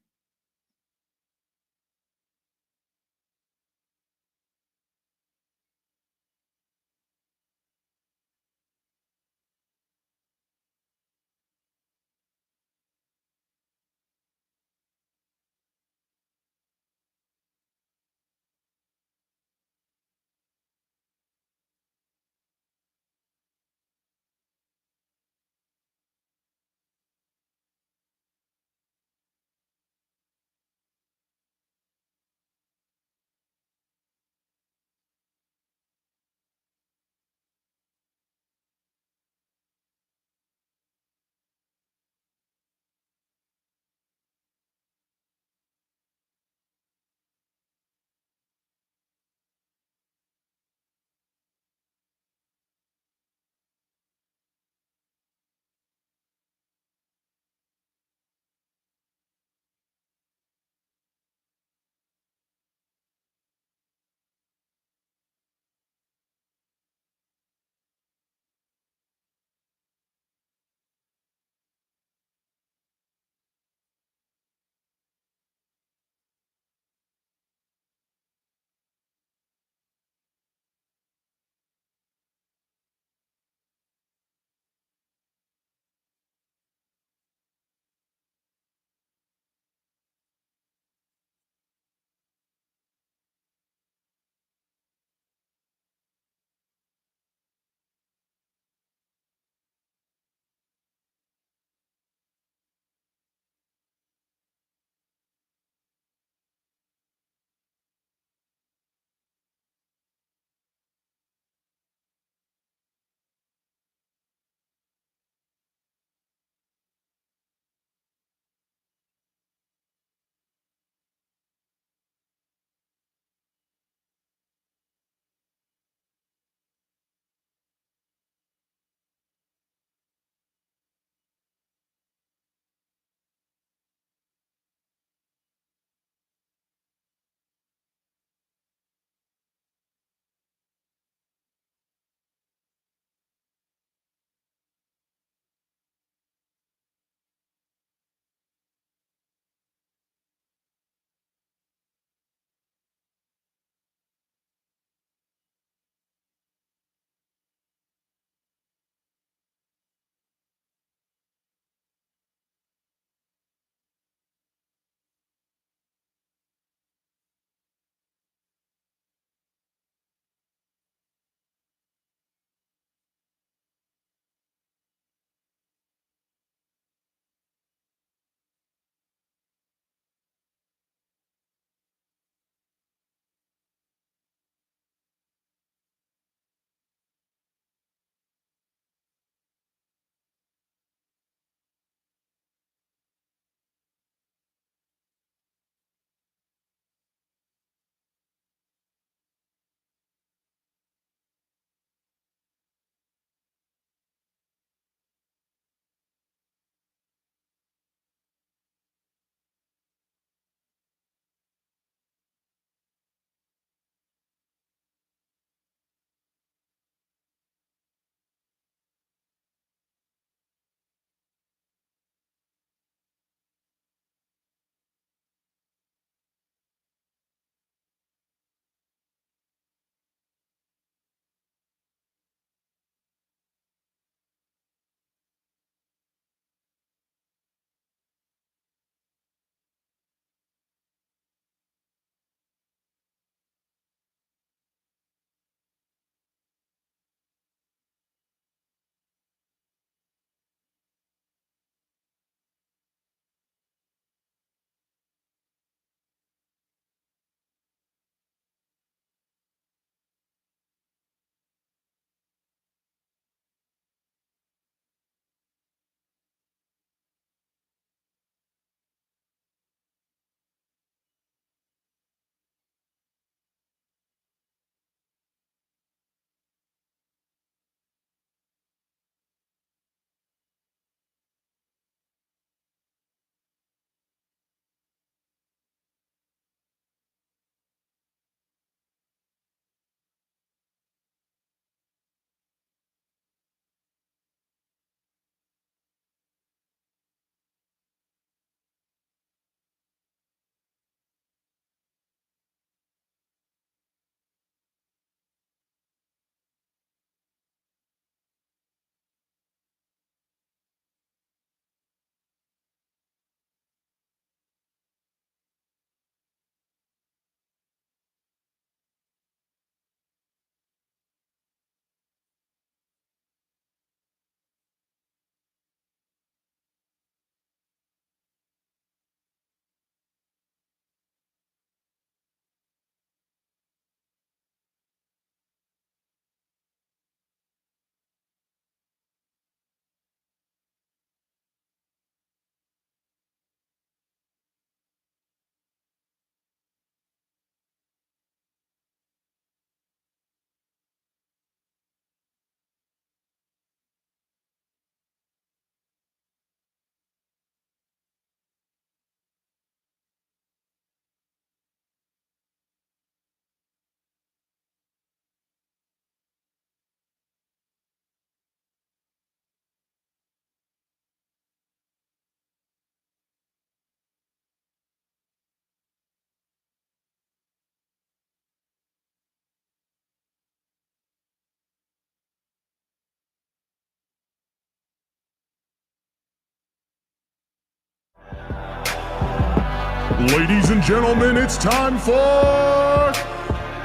Ladies and gentlemen, it's time for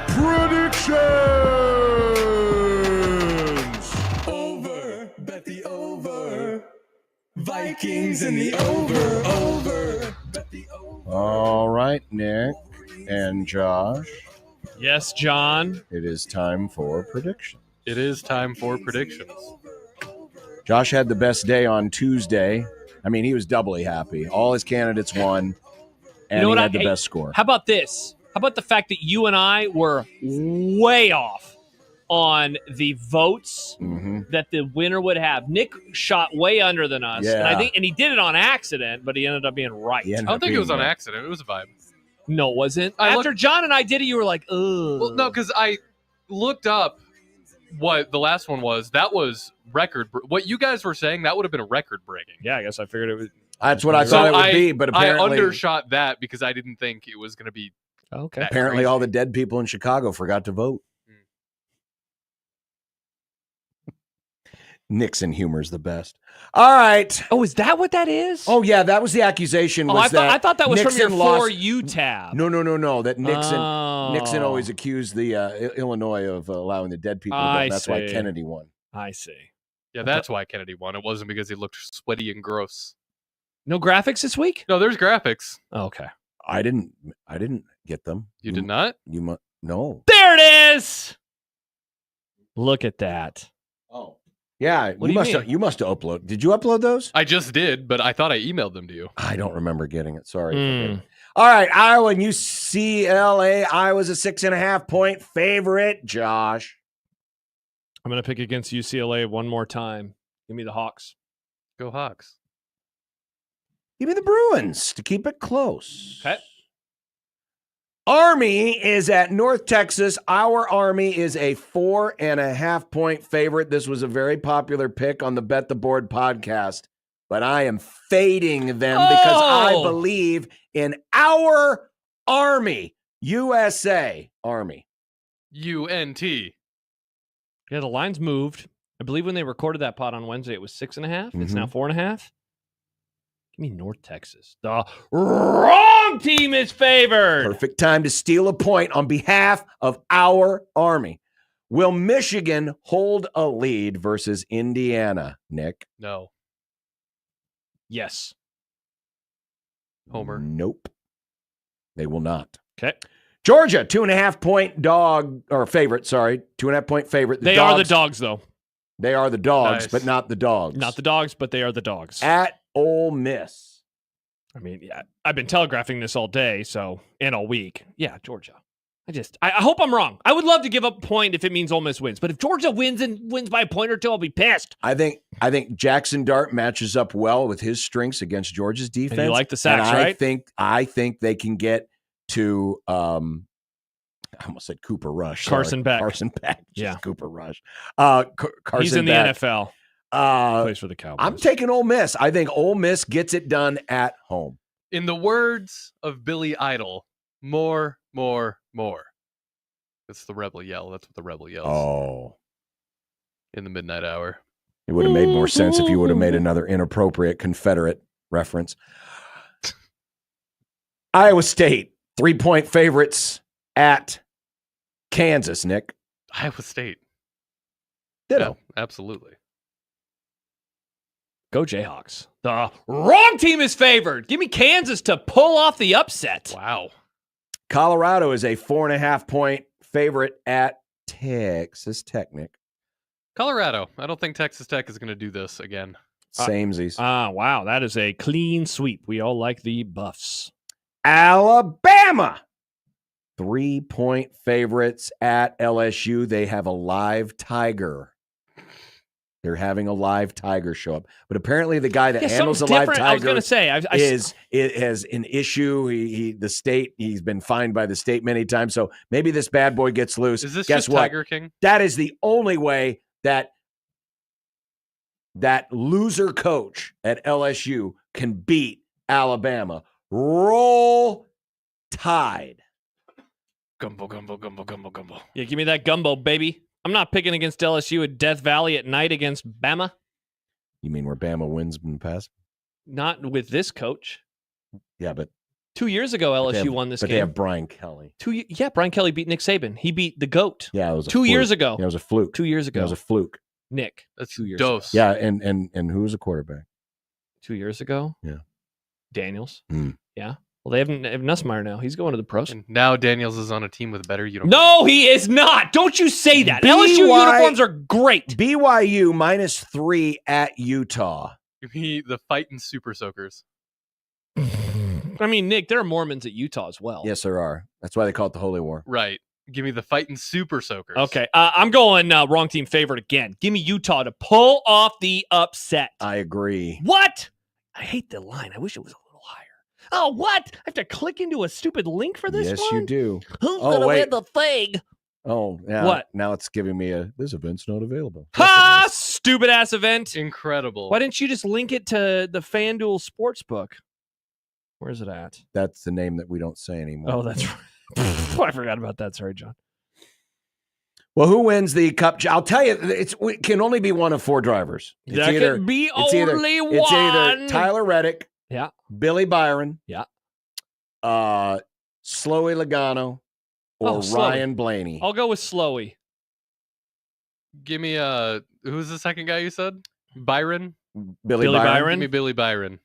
predictions. Over, bet the over. Vikings in the over. Bet the over. All right, Nick and Josh. Yes, John. It is time for predictions. It is time for predictions. Josh had the best day on Tuesday. I mean, he was doubly happy. All his candidates won, and he had the best score. How about this? How about the fact that you and I were way off on the votes that the winner would have? Nick shot way under than us, and he did it on accident, but he ended up being right. I don't think it was on accident. It was a vibe. No, it wasn't. After John and I did it, you were like, ugh. Well, no, because I looked up what the last one was. That was what you guys were saying, that would have been a record breaking. Yeah, I guess I figured it was. That's what I thought it would be, but apparently I undershot that because I didn't think it was going to be. Okay. Apparently, all the dead people in Chicago forgot to vote. Nixon humor is the best. All right. Oh, is that what that is? Oh, yeah, that was the accusation. I thought that was Nixon from your lost. For You tab. No. That Nixon always accused the Illinois of allowing the dead people to vote. That's why Kennedy won. I see. Yeah, that's why Kennedy won. It wasn't because he looked sweaty and gross. No graphics this week? No, there's graphics. Oh, okay. I didn't get them. You did not? No. There it is. Look at that. Oh. Yeah, What do you mean? you must have uploaded. Did you upload those? I just did, but I thought I emailed them to you. I don't remember getting it. Sorry. All right, Iowa and UCLA. Iowa's a 6.5-point favorite. Josh. I'm going to pick against UCLA one more time. Give me the Hawks. Go Hawks. Give me the Bruins to keep it close. Okay. Army is at North Texas. Our Army is a 4.5-point favorite. This was a very popular pick on the Bet the Board podcast, but I am fading them because I believe in our Army. USA Army. UNT. Yeah, the line's moved. I believe when they recorded that pod on Wednesday, it was 6.5. It's now 4.5. Give me North Texas. The wrong team is favored. Perfect time to steal a point on behalf of our Army. Will Michigan hold a lead versus Indiana, Nick? No. Yes. Homer. Nope. They will not. Okay. Georgia, 2.5-point dog or favorite. Sorry, 2.5-point favorite. They are the dogs, though. They are the dogs, Nice. but not the dogs. Not the dogs, but they are the dogs. At Ole Miss. I mean, yeah, I've been telegraphing this all day, and all week. Yeah, Georgia. I hope I'm wrong. I would love to give up a point if it means Ole Miss wins, but if Georgia wins by a point or two, I'll be pissed. I think Jackson Dart matches up well with his strengths against Georgia's defense. And you like the sacks, and right? I think they can get to I almost said Cooper Rush. Carson Beck. Yeah, Cooper Rush. Carson He's in the Beck. NFL. Plays for the Cowboys. I'm taking Ole Miss. I think Ole Miss gets it done at home. In the words of Billy Idol, more. That's the rebel yell. That's what the rebel yells. Oh. In the midnight hour. It would have made more sense if you would have made another inappropriate Confederate reference. Iowa State, 3-point favorites at Kansas, Nick. Iowa State. Ditto. Yeah, absolutely. Go Jayhawks. The wrong team is favored. Give me Kansas to pull off the upset. Wow. Colorado is a 4.5-point favorite at Texas Tech, Nick. Colorado. I don't think Texas Tech is going to do this again. Samesies. Wow. That is a clean sweep. We all like the Buffs. Alabama, 3-point favorites at LSU. They have a live tiger. They're having a live tiger show up, but apparently the guy that handles the live tiger I was going to say, it has an issue. He's been fined by the state many times, so maybe this bad boy gets loose. Is this Guess just what? Tiger King? That is the only way that loser coach at LSU can beat Alabama. Roll Tide. Gumbo. Yeah, give me that gumbo, baby. I'm not picking against LSU at Death Valley at night against Bama. You mean where Bama wins in the past? Not with this coach. Yeah, but 2 years ago, LSU won this but game. they have Brian Kelly. Brian Kelly beat Nick Saban. He beat the GOAT. Yeah, it was 2 years ago. Yeah, it was a fluke. 2 years ago. It was a fluke. Nick. That's 2 years dose. ago. Yeah, and who was a quarterback? 2 years ago? Yeah. Daniels. Mm. Yeah. Well, they have Nussmeier now. He's going to the pros. And now Daniels is on a team with better uniforms. No, he is not. Don't you say that. LSU uniforms are great. BYU -3 at Utah. Give me the fighting Super Soakers. I mean, Nick, there are Mormons at Utah as well. Yes, there are. That's why they call it the Holy War. Right. Give me the fighting Super Soakers. Okay. I'm going wrong team favorite again. Give me Utah to pull off the upset. I agree. What? I hate the line. I wish it was a little higher. Oh, what? I have to click into a stupid link for this Yes, one? you do. Who's going to win the thing? Oh, yeah. What? Now it's giving me this event's not available. Ha! Stupid ass event. Incredible. Why didn't you just link it to the FanDuel Sportsbook? Where's it at? That's the name that we don't say anymore. Oh, that's right. I forgot about that. Sorry, John. Well, who wins the Cup? I'll tell you, it can only be one of 4 drivers. It's That either, can be it's either- only It's either one. Tyler Reddick, Yeah. Billy Byron, Yeah. Slowey Logano, or Slowey. Ryan Blaney. I'll go with Slowey. Give me who's the second guy you said? Byron? Billy Byron. Give me Billy Byron.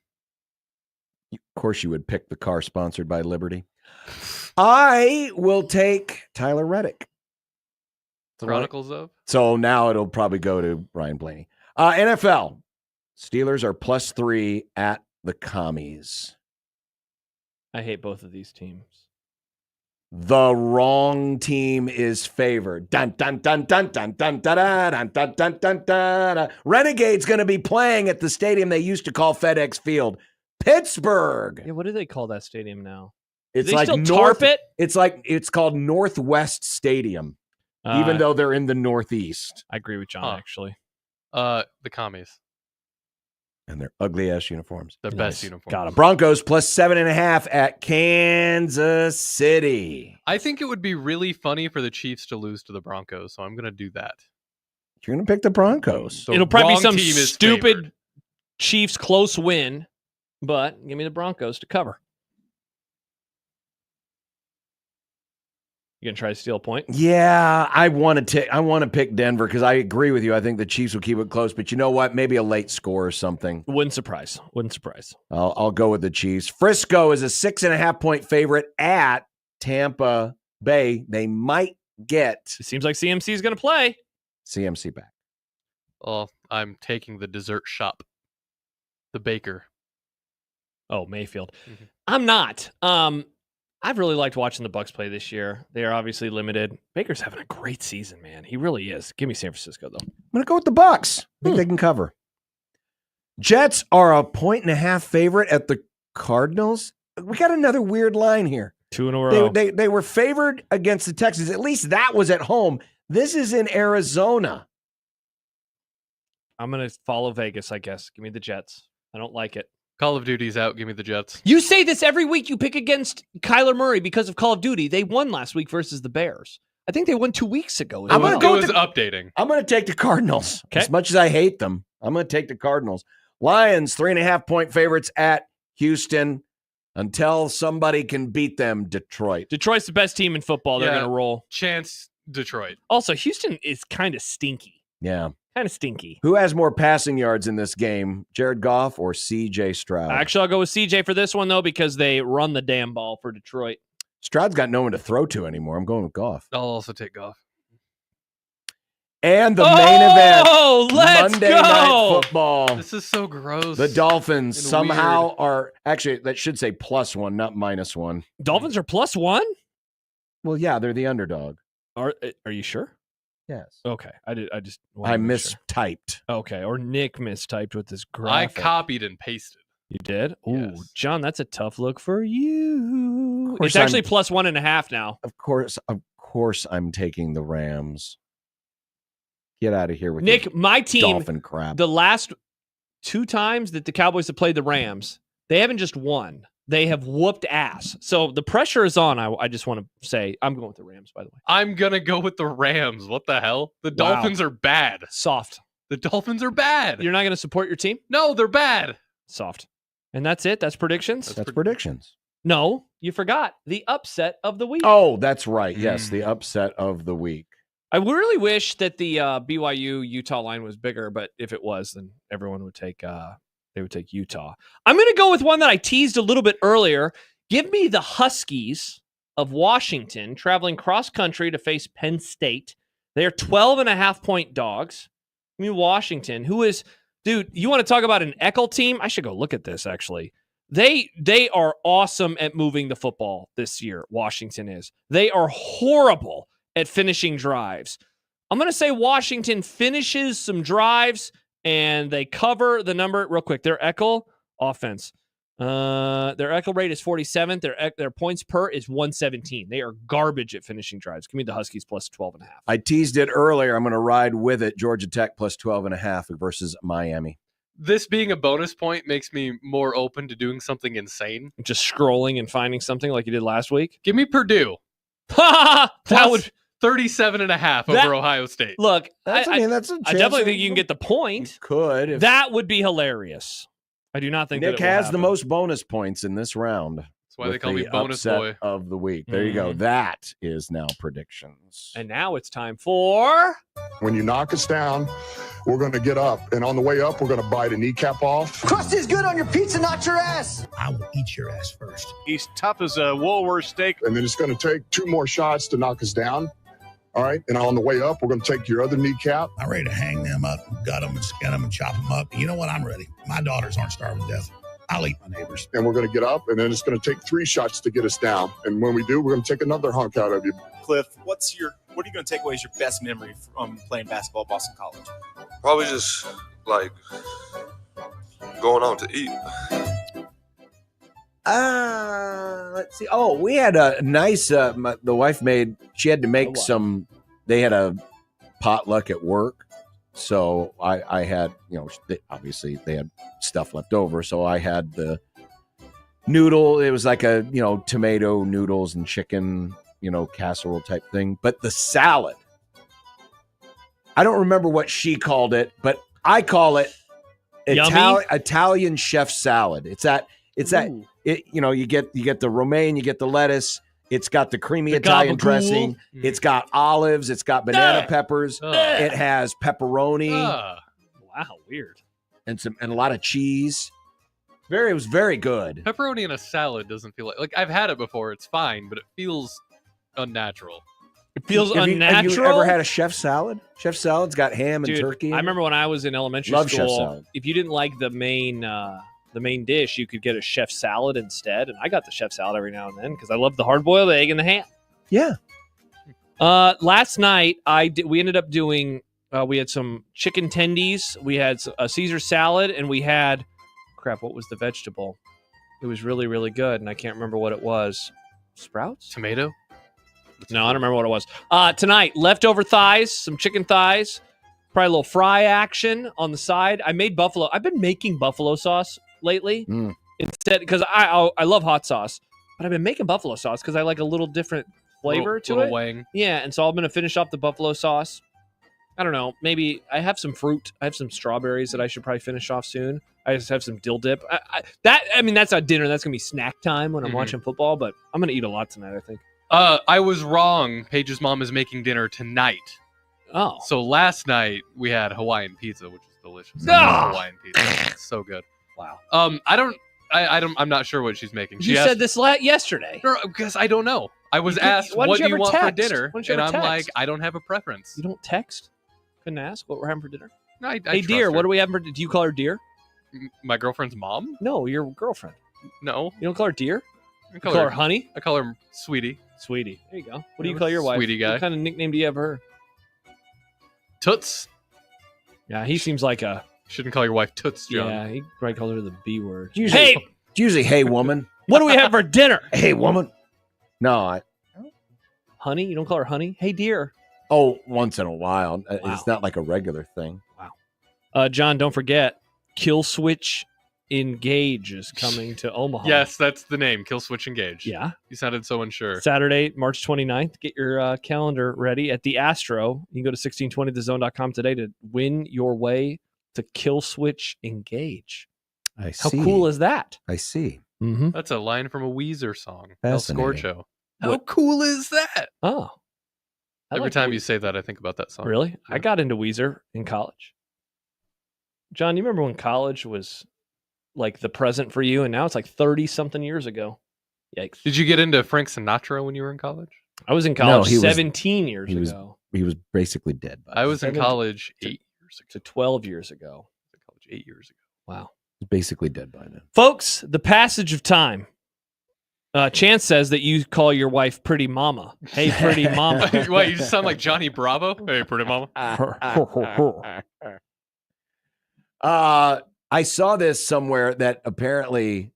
Of course, you would pick the car sponsored by Liberty. I will take Tyler Reddick. Chronicles of? So now it'll probably go to Ryan Blaney. NFL. Steelers are +3 at the Commies. I hate both of these teams. The wrong team is favored. Dun dun dun dun dun dun dun dun dun dun dun dun. Renegade's going to be playing at the stadium they used to call FedEx Field, Pittsburgh. Yeah, what do they call that stadium now? It's Do they like still tarp it? It's called Northwest Stadium, even though they're in the Northeast. I agree with John, actually. The Commies. And their ugly ass uniforms. The best uniforms. Got 'em. Broncos +7.5 at Kansas City. I think it would be really funny for the Chiefs to lose to the Broncos, so I'm going to do that. You're going to pick the Broncos. The It'll probably be wrong some team is stupid favored. Chiefs close win, but give me the Broncos to cover. You gonna try to steal a point? Yeah, I want to pick Denver because I agree with you. I think the Chiefs will keep it close, but you know what? Maybe a late score or something. Wouldn't surprise. I'll go with the Chiefs. Frisco is a 6.5-point favorite at Tampa Bay. They might get. It seems like CMC is gonna play. CMC back. Oh, I'm taking the dessert shop. The baker. Oh, Mayfield. Mm-hmm. I'm not. I've really liked watching the Bucs play this year. They are obviously limited. Baker's having a great season, man. He really is. Give me San Francisco, though. I'm going to go with the Bucs. I think they can cover. Jets are a 1.5 favorite at the Cardinals. We got another weird line here. 2 in a row. They were favored against the Texans. At least that was at home. This is in Arizona. I'm going to follow Vegas, I guess. Give me the Jets. I don't like it. Call of Duty's out. Give me the Jets. You say this every week. You pick against Kyler Murray because of Call of Duty. They won last week versus the Bears. I think they won 2 weeks ago. I'm going to go with updating. I'm going to take the Cardinals. Okay. As much as I hate them, I'm going to take the Cardinals. Lions, 3.5-point favorites at Houston until somebody can beat them, Detroit. Detroit's the best team in football. They're Yeah. going to roll. Chance Detroit. Also, Houston is kind of stinky. Yeah. Kind of stinky. Who has more passing yards in this game, Jared Goff or C.J. Stroud? Actually, I'll go with CJ for this one, though, because they run the damn ball for Detroit. Stroud's got no one to throw to anymore. I'm going with Goff. I'll also take Goff. And the main event, let's Monday go! Night Football. This is so gross. The Dolphins and somehow weird. are actually that should say +1, not -1. Dolphins are +1? Well, yeah, they're the underdog. Are you sure? Yes. Okay. I just I wanted to make sure. mistyped. Okay. Or Nick mistyped with this I graphic. copied and pasted. You did? Ooh, Yes. John, that's a tough look for you. course It's actually I'm- +1.5 now. Of course, I'm taking the Rams. Get out of here with Nick, your my team, Dolphin crap. the last 2 times that the Cowboys have played the Rams, they haven't just won. They have whooped ass. So the pressure is on. I just want to say, I'm going with the Rams, by the way. I'm going to go with the Rams. What the hell? The Wow. Dolphins are bad. Soft. The Dolphins are bad. You're not going to support your team? No, they're bad. Soft. And that's it? That's predictions? That's predictions. No, you forgot the upset of the week. Oh, that's right. Yes, the upset of the week. I really wish that the BYU Utah line was bigger, but if it was, then everyone would take Utah. I'm going to go with one that I teased a little bit earlier. Give me the Huskies of Washington traveling cross country to face Penn State. They are 12.5-point dogs. I mean, Washington, who is, dude, you want to talk about an Eckel team? I should go look at this, actually. They are awesome at moving the football this year, Washington is. They are horrible at finishing drives. I'm going to say Washington finishes some drives and they cover the number real quick. Their Eckel offense. Their Eckel rate is 47th. Their points per is 117. They are garbage at finishing drives. Give me the Huskies plus 12.5. I teased it earlier. I'm going to ride with it. Georgia Tech plus 12.5 versus Miami. This being a bonus point makes me more open to doing something insane. Just scrolling and finding something like you did last week. Give me Purdue. That would 37.5 over Ohio State. Look, that's a I chance definitely think you can get the point. Could. That would be hilarious. I do not think Nick that it will has happen. the most bonus points in this round. That's why they call me bonus boy of the week. There you go. That is now predictions. And now it's time for... When you knock us down, we're going to get up. And on the way up, we're going to bite a kneecap off. Crust is good on your pizza, not your ass. I will eat your ass first. He's tough as a Woolworth steak. And then it's going to take 2 more shots to knock us down. All right. And on the way up, we're going to take your other kneecap. I'm ready to hang them up, gut them, and skin them, and chop them up. You know what? I'm ready. My daughters aren't starving to death. I'll eat my neighbors. And we're going to get up, and then it's going to take 3 shots to get us down. And when we do, we're going to take another hunk out of you. Cliff, what are you going to take away as your best memory from playing basketball at Boston College? Probably just like going out to eat. Let's see. Oh, we had a nice, the wife she had to make they had a potluck at work. So I had, obviously they had stuff left over. So I had the noodle. It was like a, tomato noodles and chicken, casserole type thing. But the salad, I don't remember what she called it, but I call it Italian chef salad. You get the romaine, you get the lettuce. It's got the creamy Italian dressing. It's got olives. It's got banana peppers. It has pepperoni. Wow, weird. And a lot of cheese. It was very good. Pepperoni in a salad doesn't feel like I've had it before. It's fine, but it feels unnatural. It feels unnatural. Have you ever had a chef salad? Chef salad's got ham and turkey. I remember when I was in elementary Love school, chef salad. If you didn't like the main dish, you could get a chef salad instead. And I got the chef salad every now and then because I love the hard-boiled egg and the ham. Yeah. Last night, we ended up doing, we had some chicken tendies, we had a Caesar salad, and we had, what was the vegetable? It was really, really good, and I can't remember what it was. Sprouts? Tomato? No, I don't remember what it was. Tonight, leftover thighs, some chicken thighs, probably a little fry action on the side. I made buffalo. I've been making buffalo sauce lately instead because I love hot sauce, but I've been making buffalo sauce because I like a little different flavor to it. Wang. Yeah, and so I'm going to finish off the buffalo sauce. I don't know. Maybe I have some fruit. I have some strawberries that I should probably finish off soon. I just have some dill dip. That's not dinner. That's going to be snack time when I'm watching football, but I'm going to eat a lot tonight, I think. I was wrong. Paige's mom is making dinner tonight. Oh. So last night we had Hawaiian pizza, which is delicious. Hawaiian pizza. It's so good. Wow. I'm not sure what she's making. You said this yesterday. No, because I don't know. I was asked, what do you want for dinner? And I'm like, I don't have a preference. You don't text? Couldn't ask what we're having for dinner? No, I hey, dear, what are we having for dinner? Do you call her dear? My girlfriend's mom? No, your girlfriend. No. You don't call her dear? I call her honey? I call her sweetie. Sweetie. There you go. What do you call your wife? Sweetie guy. What kind of nickname do you have for her? Toots. Yeah, he seems like a... Shouldn't call your wife Toots, John. Yeah, he probably called her the B word. It's usually, hey, woman. What do we have for dinner? Hey, woman. No, honey? You don't call her honey? Hey, dear. Oh, once in a while. Wow. It's not like a regular thing. Wow. John, don't forget, Kill Switch Engage is coming to Omaha. Yes, that's the name, Kill Switch Engage. Yeah. You sounded so unsure. Saturday, March 29th. Get your calendar ready at the Astro. You can go to 1620thezone.com today to win your way to Kill Switch Engage. I see. How cool is that? I see. Mm-hmm. That's a line from a Weezer song. El Fascinating. Scorcho. How cool is that? Oh. Every time you say that, I think about that song. Really? I got into Weezer in college. John, you remember when college was like the present for you, and now it's like 30-something years ago. Yikes. Did you get into Frank Sinatra when you were in college? I was in college he was- 17 years ago. He was basically dead. By I was in 17 college 8 years ago. To 12 years ago. College 8 years ago. Wow. He's basically dead by then. Folks, the passage of time. Chance says that you call your wife pretty mama. Hey, pretty mama. What, you just sound like Johnny Bravo? Hey, pretty mama. I saw this somewhere that apparently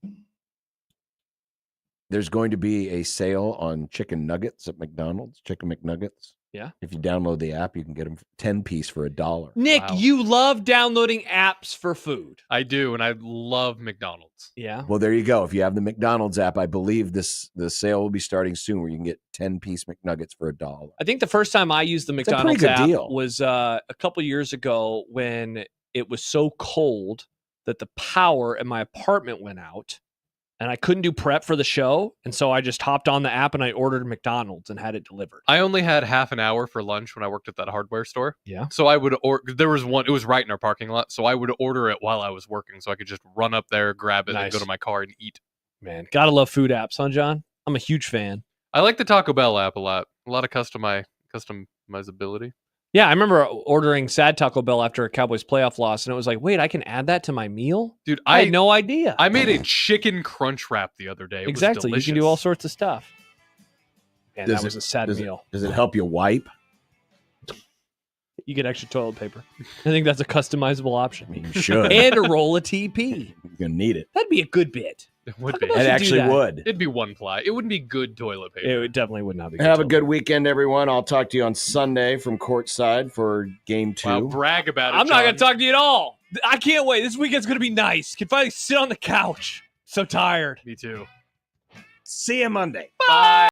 there's going to be a sale on chicken nuggets at McDonald's, chicken McNuggets. Yeah. If you download the app, you can get them 10 piece for $1. Nick, Wow. you love downloading apps for food. I do, and I love McDonald's. Yeah. Well, there you go. If you have the McDonald's app, I believe the sale will be starting soon where you can get 10 piece McNuggets for $1. I think the first time I used the It's a pretty McDonald's good app deal. was a couple years ago when it was so cold that the power in my apartment went out and I couldn't do prep for the show. And so I just hopped on the app and I ordered McDonald's and had it delivered. I only had half an hour for lunch when I worked at that hardware store. Yeah. So I would order. There was one. It was right in our parking lot. So I would order it while I was working, so I could just run up there, grab it, and Nice. go to my car and eat. Man, gotta love food apps, huh, John? I'm a huge fan. I like the Taco Bell app a lot. A lot of customizability. Yeah, I remember ordering sad Taco Bell after a Cowboys playoff loss, and it was like, wait, I can add that to my meal? Dude, I had no idea. I made a chicken crunch wrap the other day. It Exactly. was You can do all sorts of stuff. Man, Does that was a sad meal. Does it help you wipe? You get extra toilet paper. I think that's a customizable option. You should. And a roll of TP. You're going to need it. That'd be a good bit. It would Talk be. about It should do actually that. would. It'd be one ply. It wouldn't be good toilet paper. It definitely would not be. Have a toilet good weekend, everyone. I'll talk to you on Sunday from courtside for game 2. Wow, brag about it. I'm not going to John. talk to you at all. I can't wait. This weekend's going to be nice. Can finally sit on the couch. So tired. Me too. See you Monday. Bye.